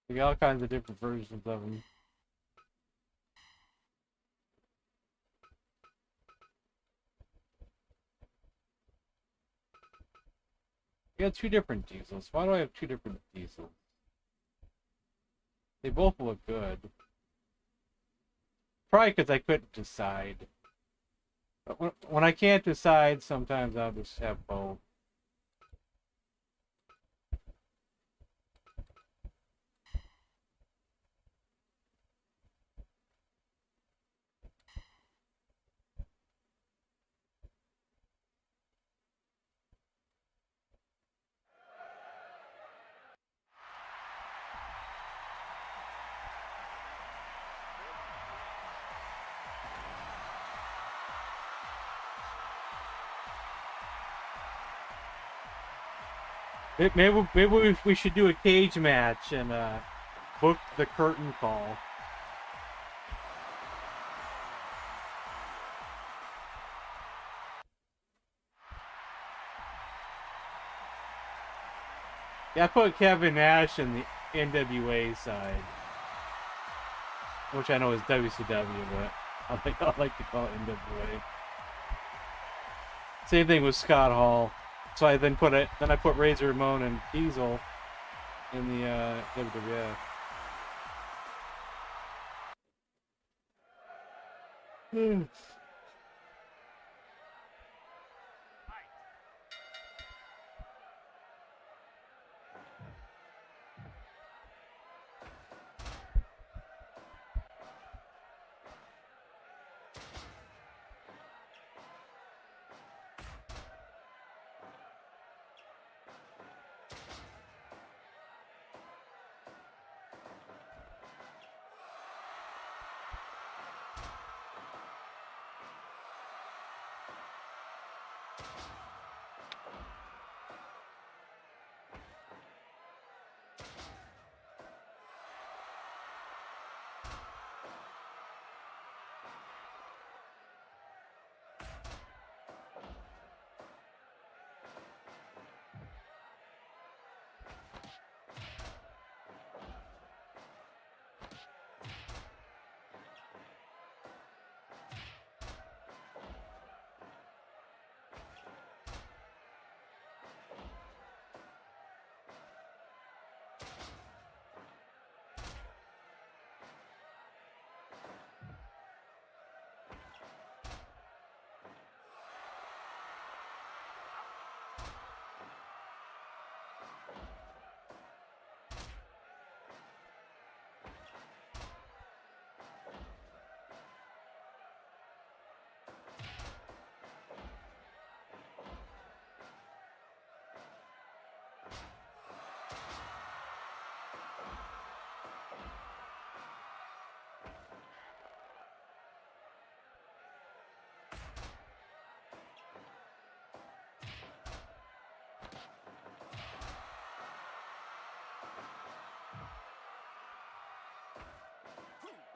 We got all kinds of different versions of them. We got two different Diesels. Why do I have two different Diesels? They both look good. Probably because I couldn't decide. But when I can't decide, sometimes I'll just have both. Maybe we should do a cage match and book the curtain call. Yeah, I put Kevin Nash in the NWA side, which I know is WCW, but I like to call it NWA. Same thing with Scott Hall. So I then I put Razor Ramon and Diesel in the WWF.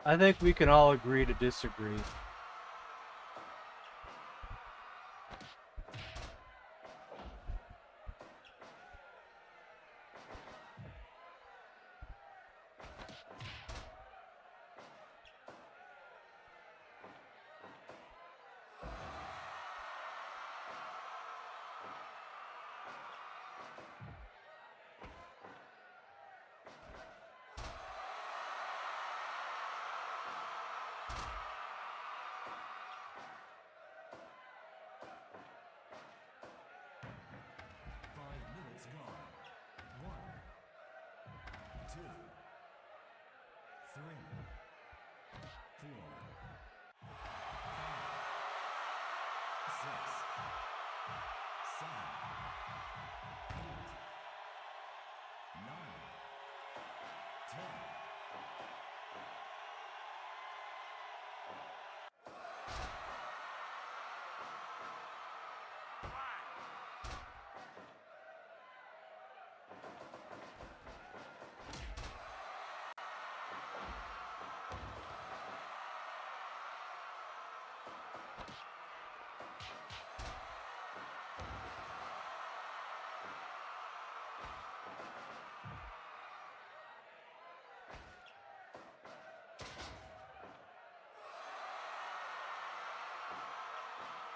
I think we can all agree to disagree.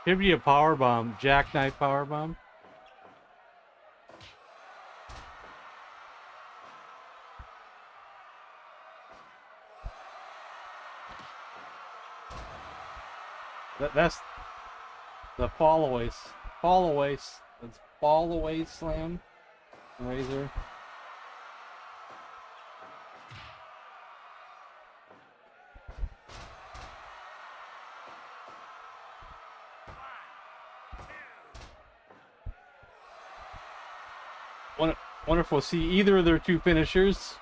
Could be a power bomb, jackknife power bomb. That's the fall away. That's fall away slam. Razor. Wonder if we'll see either of their two finishers.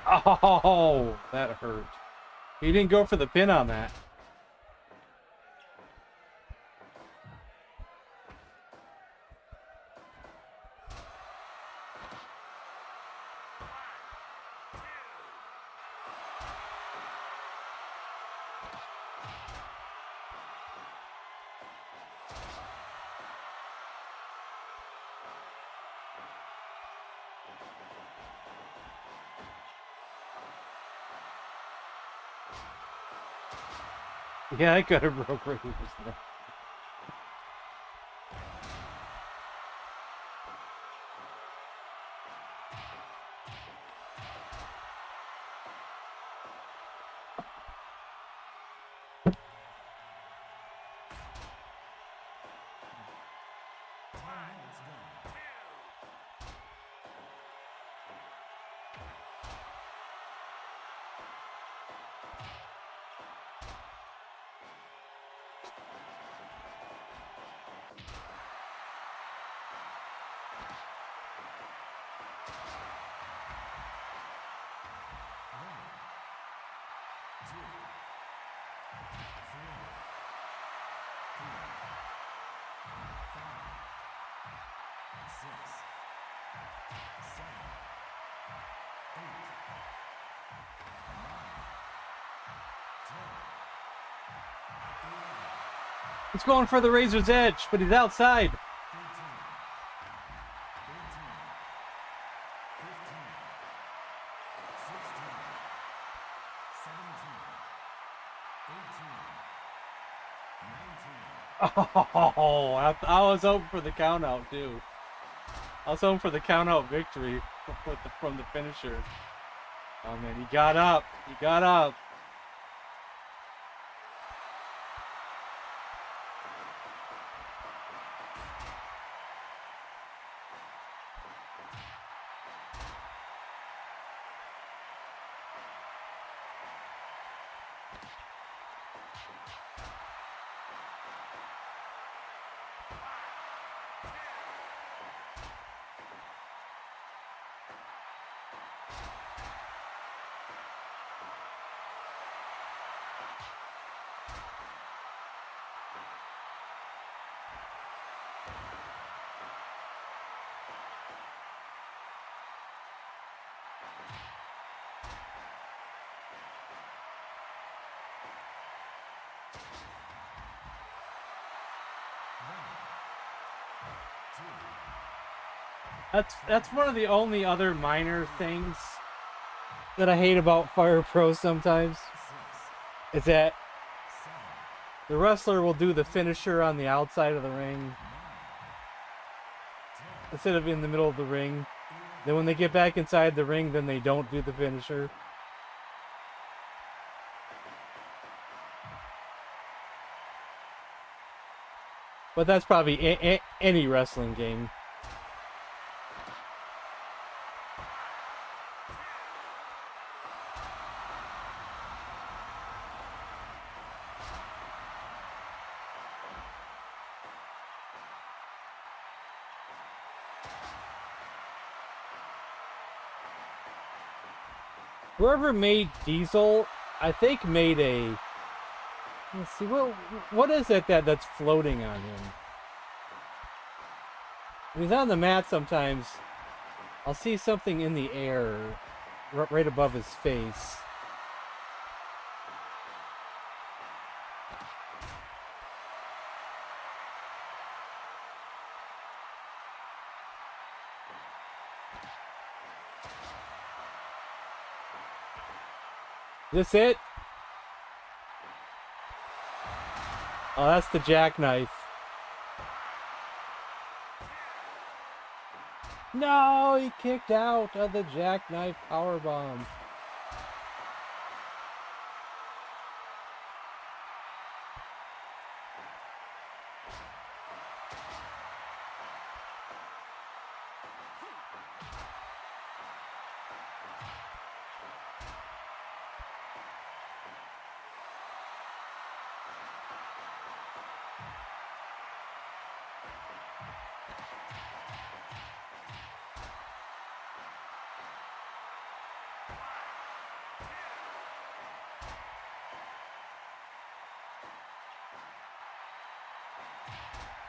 Oh, that hurt. He didn't go for the pin on that. Yeah, I could have broke Razor's neck. He's going for the Razor's Edge, but he's outside. Oh, I was hoping for the count out too. I was hoping for the count out victory from the finisher. Oh man, he got up. He got up. That's one of the only other minor things that I hate about Fire Pro sometimes. Is that the wrestler will do the finisher on the outside of the ring instead of in the middle of the ring. Then when they get back inside the ring, then they don't do the finisher. But that's probably any wrestling game. Whoever made Diesel, I think made a... Let's see, what is it that's floating on him? When he's on the mat sometimes, I'll see something in the air right above his face. Is this it? Oh, that's the jackknife. No, he kicked out of the jackknife powerbomb.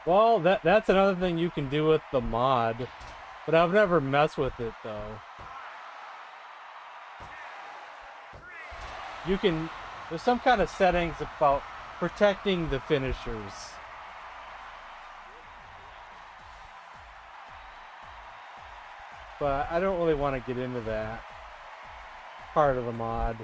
Well, that's another thing you can do with the mod, but I've never messed with it though. You can, there's some kind of settings about protecting the finishers. But I don't really want to get into that part of the mod.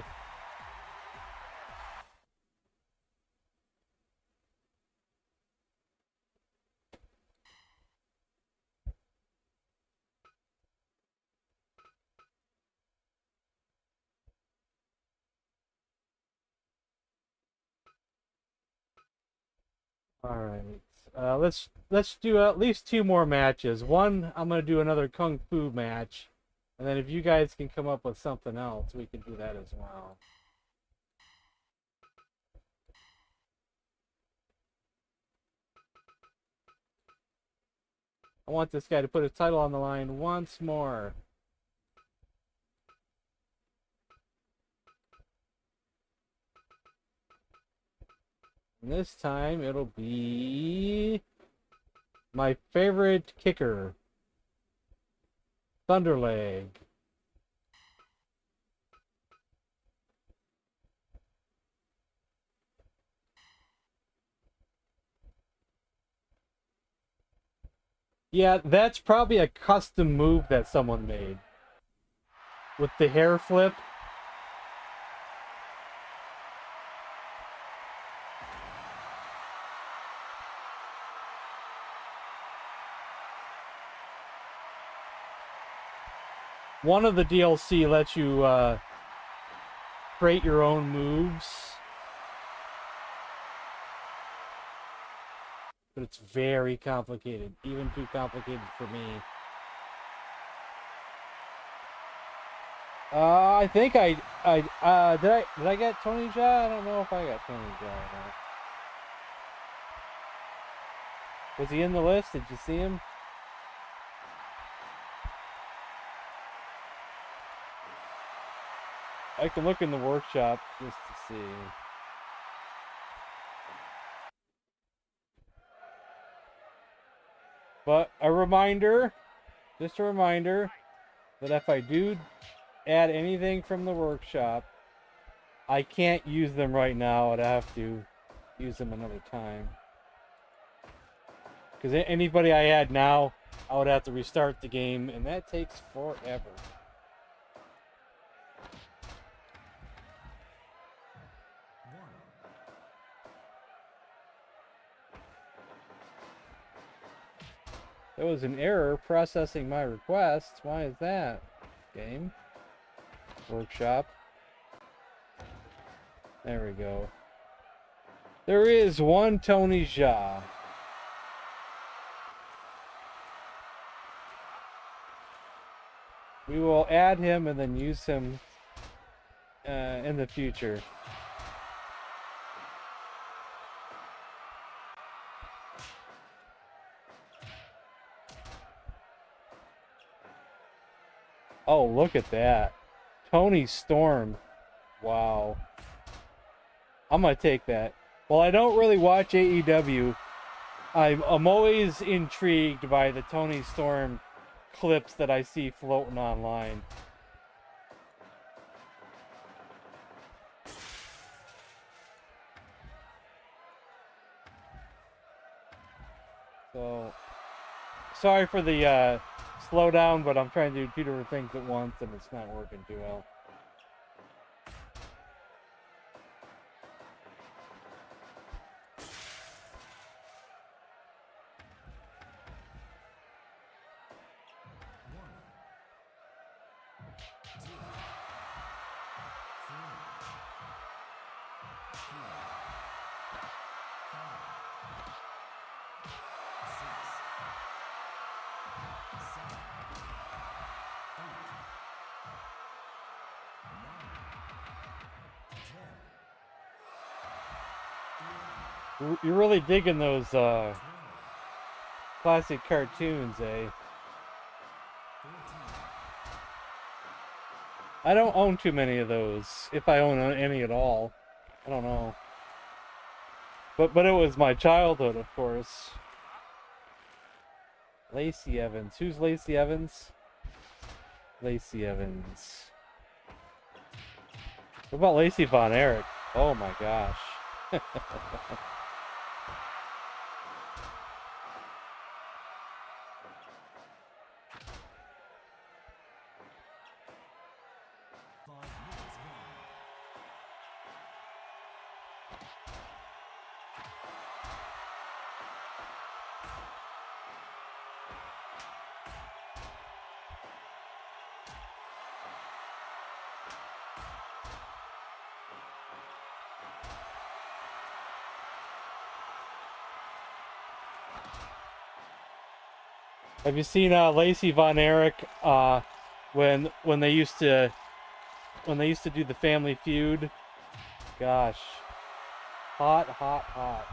All right, let's do at least 2 more matches. One, I'm gonna do another Kung Fu match, and then if you guys can come up with something else, we can do that as well. I want this guy to put his title on the line once more. And this time it'll be my favorite kicker, Thunderleg. Yeah, that's probably a custom move that someone made. With the hair flip. One of the DLC lets you create your own moves. But it's very complicated, even too complicated for me. I think did I get Tony Jaa? I don't know if I got Tony Jaa or not. Was he in the list? Did you see him? I can look in the workshop just to see. But a reminder, just a reminder, that if I do add anything from the workshop, I can't use them right now. I'd have to use them another time. Because anybody I add now I would have to restart the game, and that takes forever. There was an error processing my request. Why is that? Game. Workshop. There we go. There is one Tony Jaa. We will add him and then use him in the future. Oh, look at that. Tony Storm. Wow. I'm going to take that. Well, I don't really watch AEW. I'm always intrigued by the Tony Storm clips that I see floating online. So, sorry for the slowdown, but I'm trying to do 2 different things at once and it's not working too well. You're really digging those classic cartoons, eh? I don't own too many of those, if I own any at all. I don't know. But it was my childhood, of course. Lacey Evans. Who's Lacey Evans? Lacey Evans. What about Lacey Von Erich? Oh my gosh. Have you seen Lacey Von Erich when they used to do the Family Feud? Gosh, hot, hot, hot.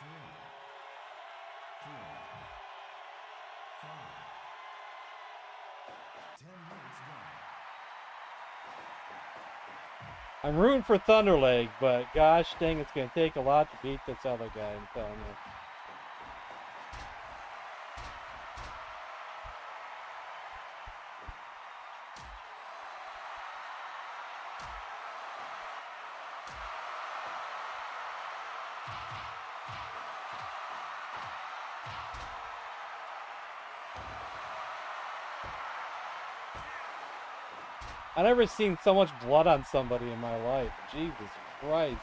4, 3, 5. 10 minutes gone. I'm rooting for Thunderleg, but gosh dang, it's going to take a lot to beat this other guy, I'm telling you. I've never seen so much blood on somebody in my life. Jesus Christ.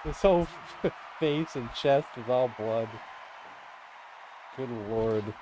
His whole face and chest is all blood. Good lord.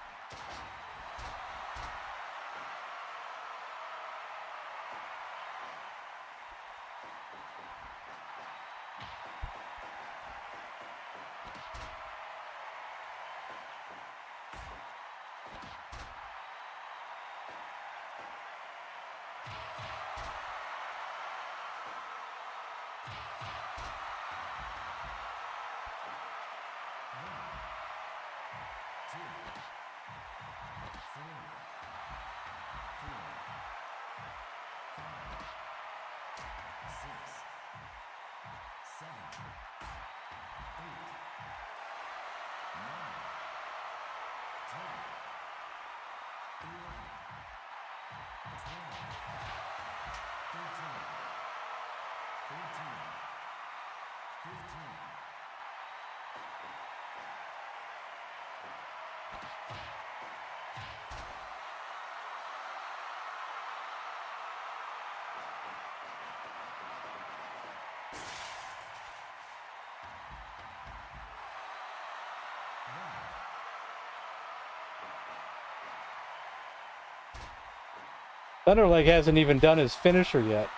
Thunderleg hasn't even done his finisher yet.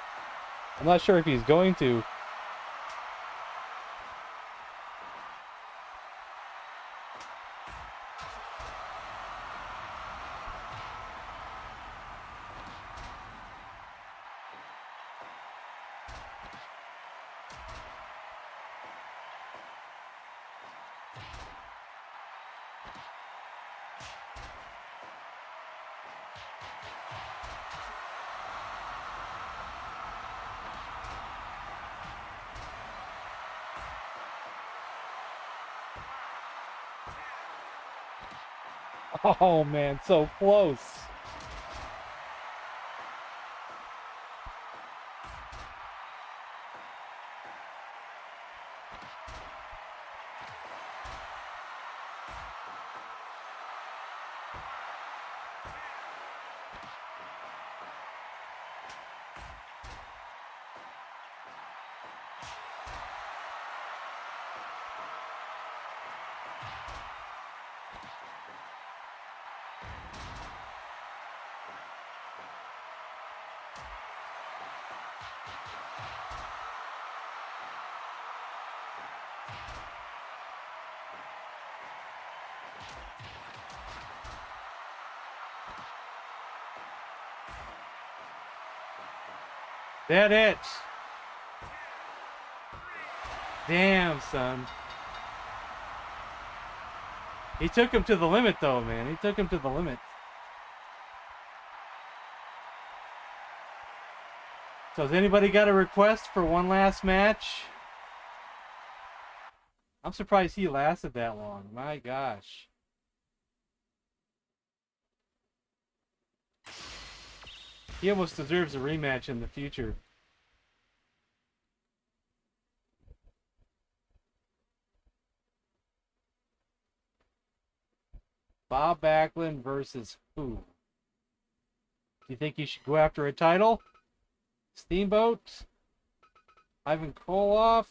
I'm not sure if he's going to. Oh man, so close. That it. Damn, son. He took him to the limit, though, man. He took him to the limit. So has anybody got a request for one last match? I'm surprised he lasted that long. My gosh. He almost deserves a rematch in the future. Bob Backlund versus who? Do you think he should go after a title? Steamboat? Ivan Koloff?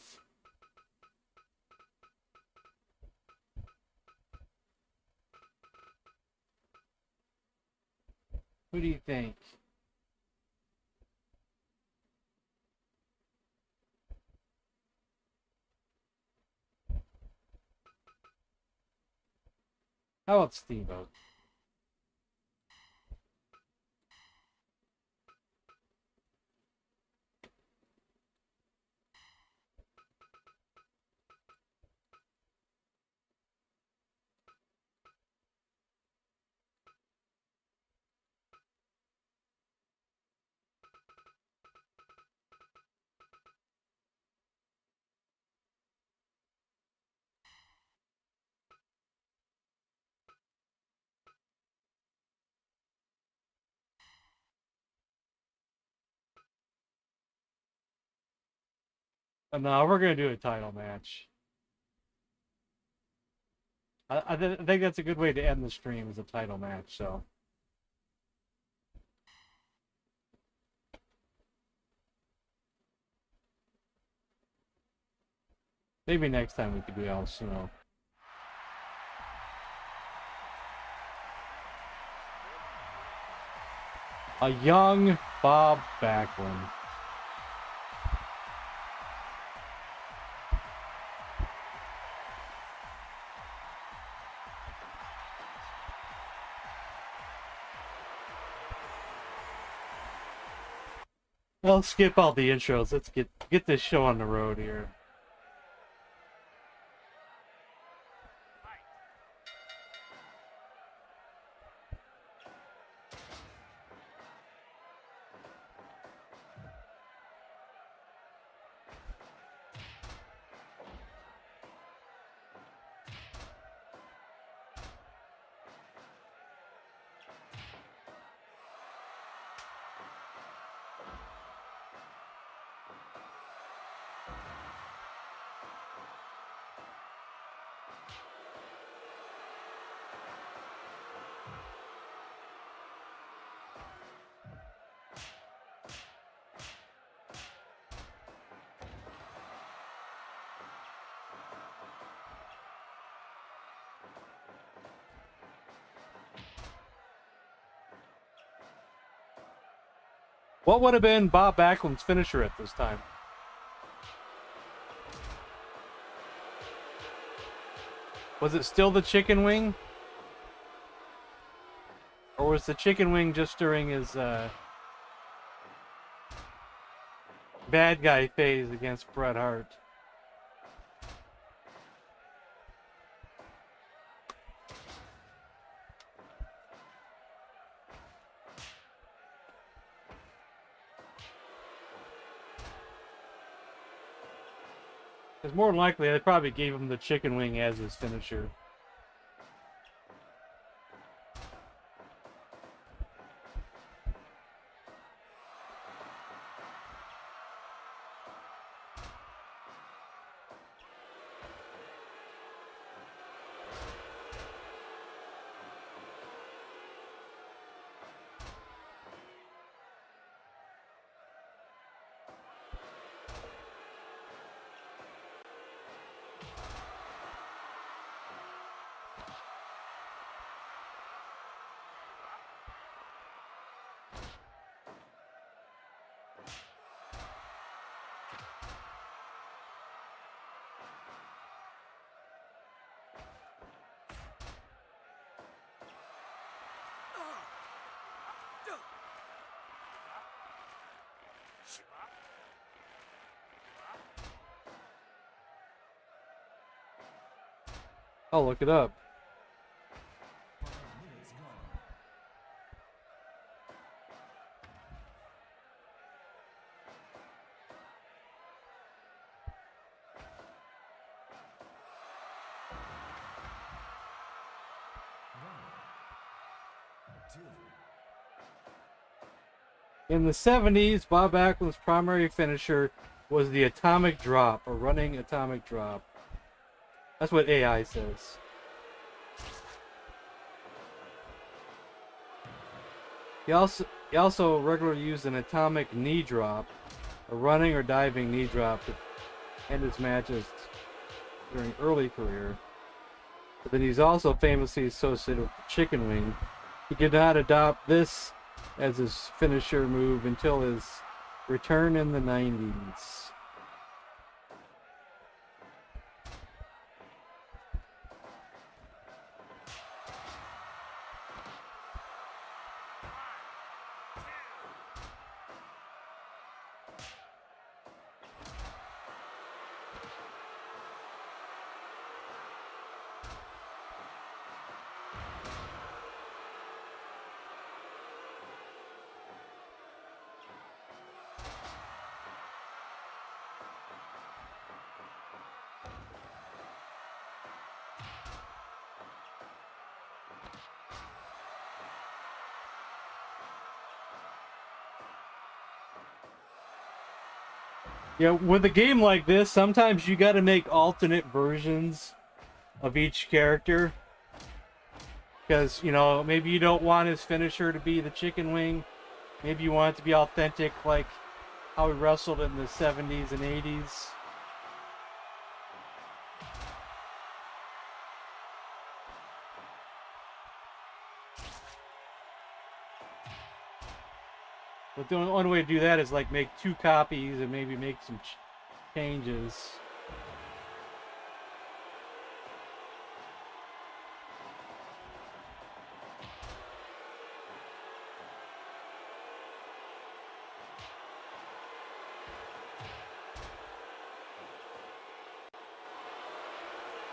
Who do you think? How about Steamboat? No, we're gonna do a title match. I think that's a good way to end the stream, is a title match. So maybe next time we could do else. You know. A young Bob Backlund. I'll skip all the intros. Let's get this show on the road here. What would have been Bob Backlund's finisher at this time? Was it still the chicken wing? Or was the chicken wing just during his bad guy phase against Bret Hart? Because more than likely, they probably gave him the chicken wing as his finisher. I'll look it up. 5 minutes gone. One, two, In the 70s, Bob Backlund's primary finisher was the atomic drop, a running atomic drop. That's what AI says. He also regularly used an atomic knee drop, a running or diving knee drop to end his matches during early career. But then he's also famously associated with the chicken wing. He did not adopt this as his finisher move until his return in the 90s. Yeah, with a game like this, sometimes you got to make alternate versions of each character. Because, you know, maybe you don't want his finisher to be the chicken wing. Maybe you want it to be authentic, like how he wrestled in the 70s and 80s. But the only way to do that is like make 2 copies and maybe make some changes.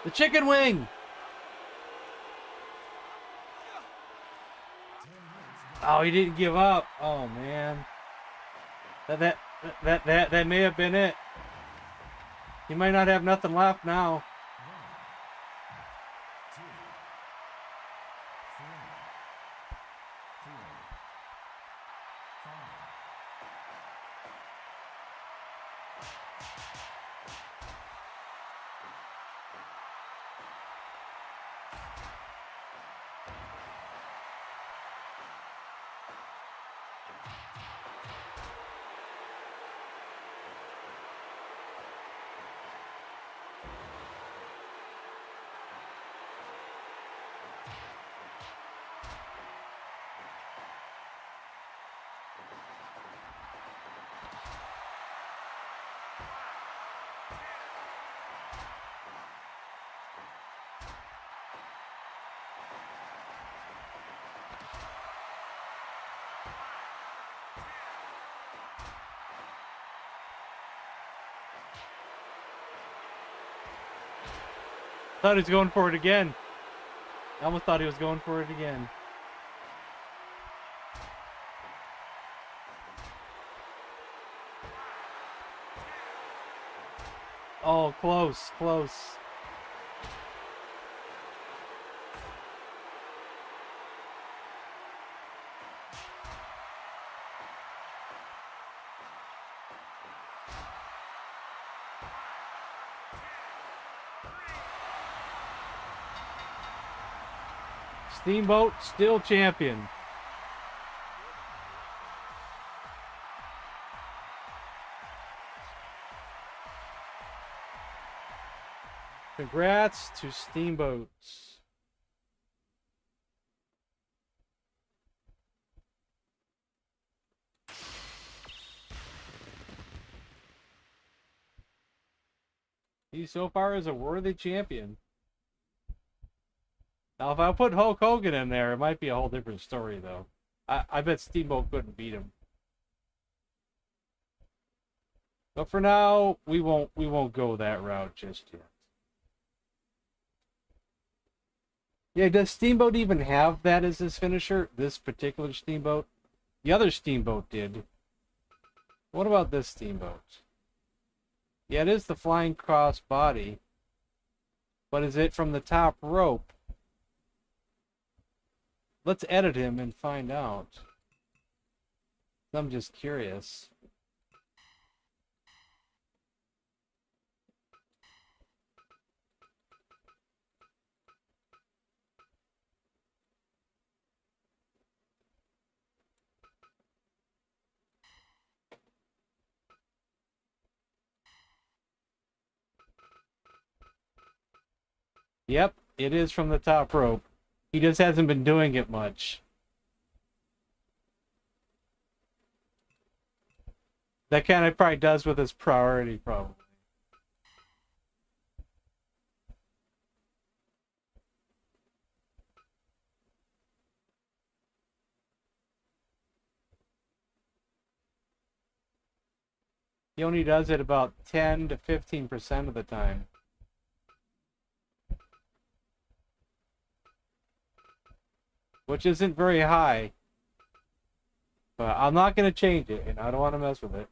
The chicken wing! Oh, he didn't give up. Oh man. That may have been it. He might not have nothing left now. 2, 3, 4, 5. Thought he was going for it again. I almost thought he was going for it again. Oh, close, close. Steamboat still champion. Congrats to Steamboats. He so far is a worthy champion. Now, if I put Hulk Hogan in there, it might be a whole different story, though. I bet Steamboat couldn't beat him. But for now, we won't go that route just yet. Yeah, does Steamboat even have that as his finisher? This particular Steamboat? The other Steamboat did. What about this Steamboat? Yeah, it is the flying cross body. But is it from the top rope? Let's edit him and find out. I'm just curious. Yep, it is from the top rope. He just hasn't been doing it much. That kind of probably does with his priority, probably. He only does it about 10 to 15% of the time. Which isn't very high. But I'm not going to change it, and I don't want to mess with it.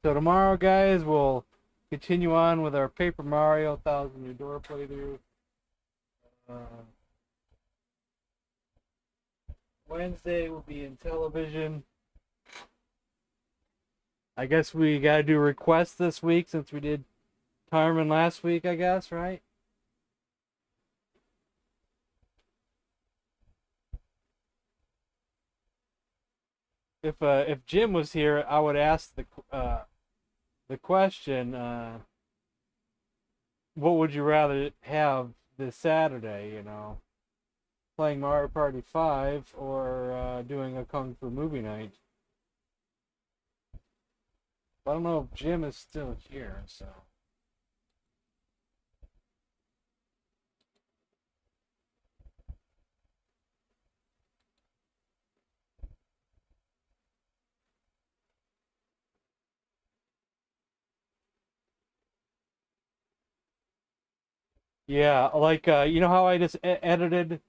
So tomorrow, guys, we'll continue on with our Paper Mario 1000 New Door playthrough. Wednesday will be in television. I guess we gotta do requests this week since we did Tarman last week, I guess, right? If Jim was here, I would ask the question, what would you rather have this Saturday, you know? Playing Mario Party 5 or doing a Kung Fu movie night? I don't know if Jim is still here, so. Yeah, like, you know how I just edited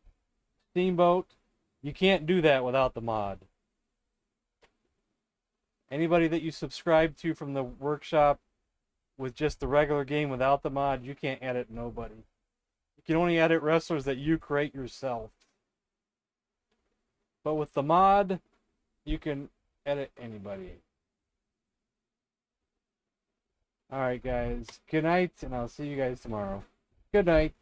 Steamboat? You can't do that without the mod. Anybody that you subscribe to from the workshop with just the regular game without the mod, you can't edit nobody. You can only edit wrestlers that you create yourself. But with the mod, you can edit anybody. Alright guys, good night, and I'll see you guys tomorrow. Good night.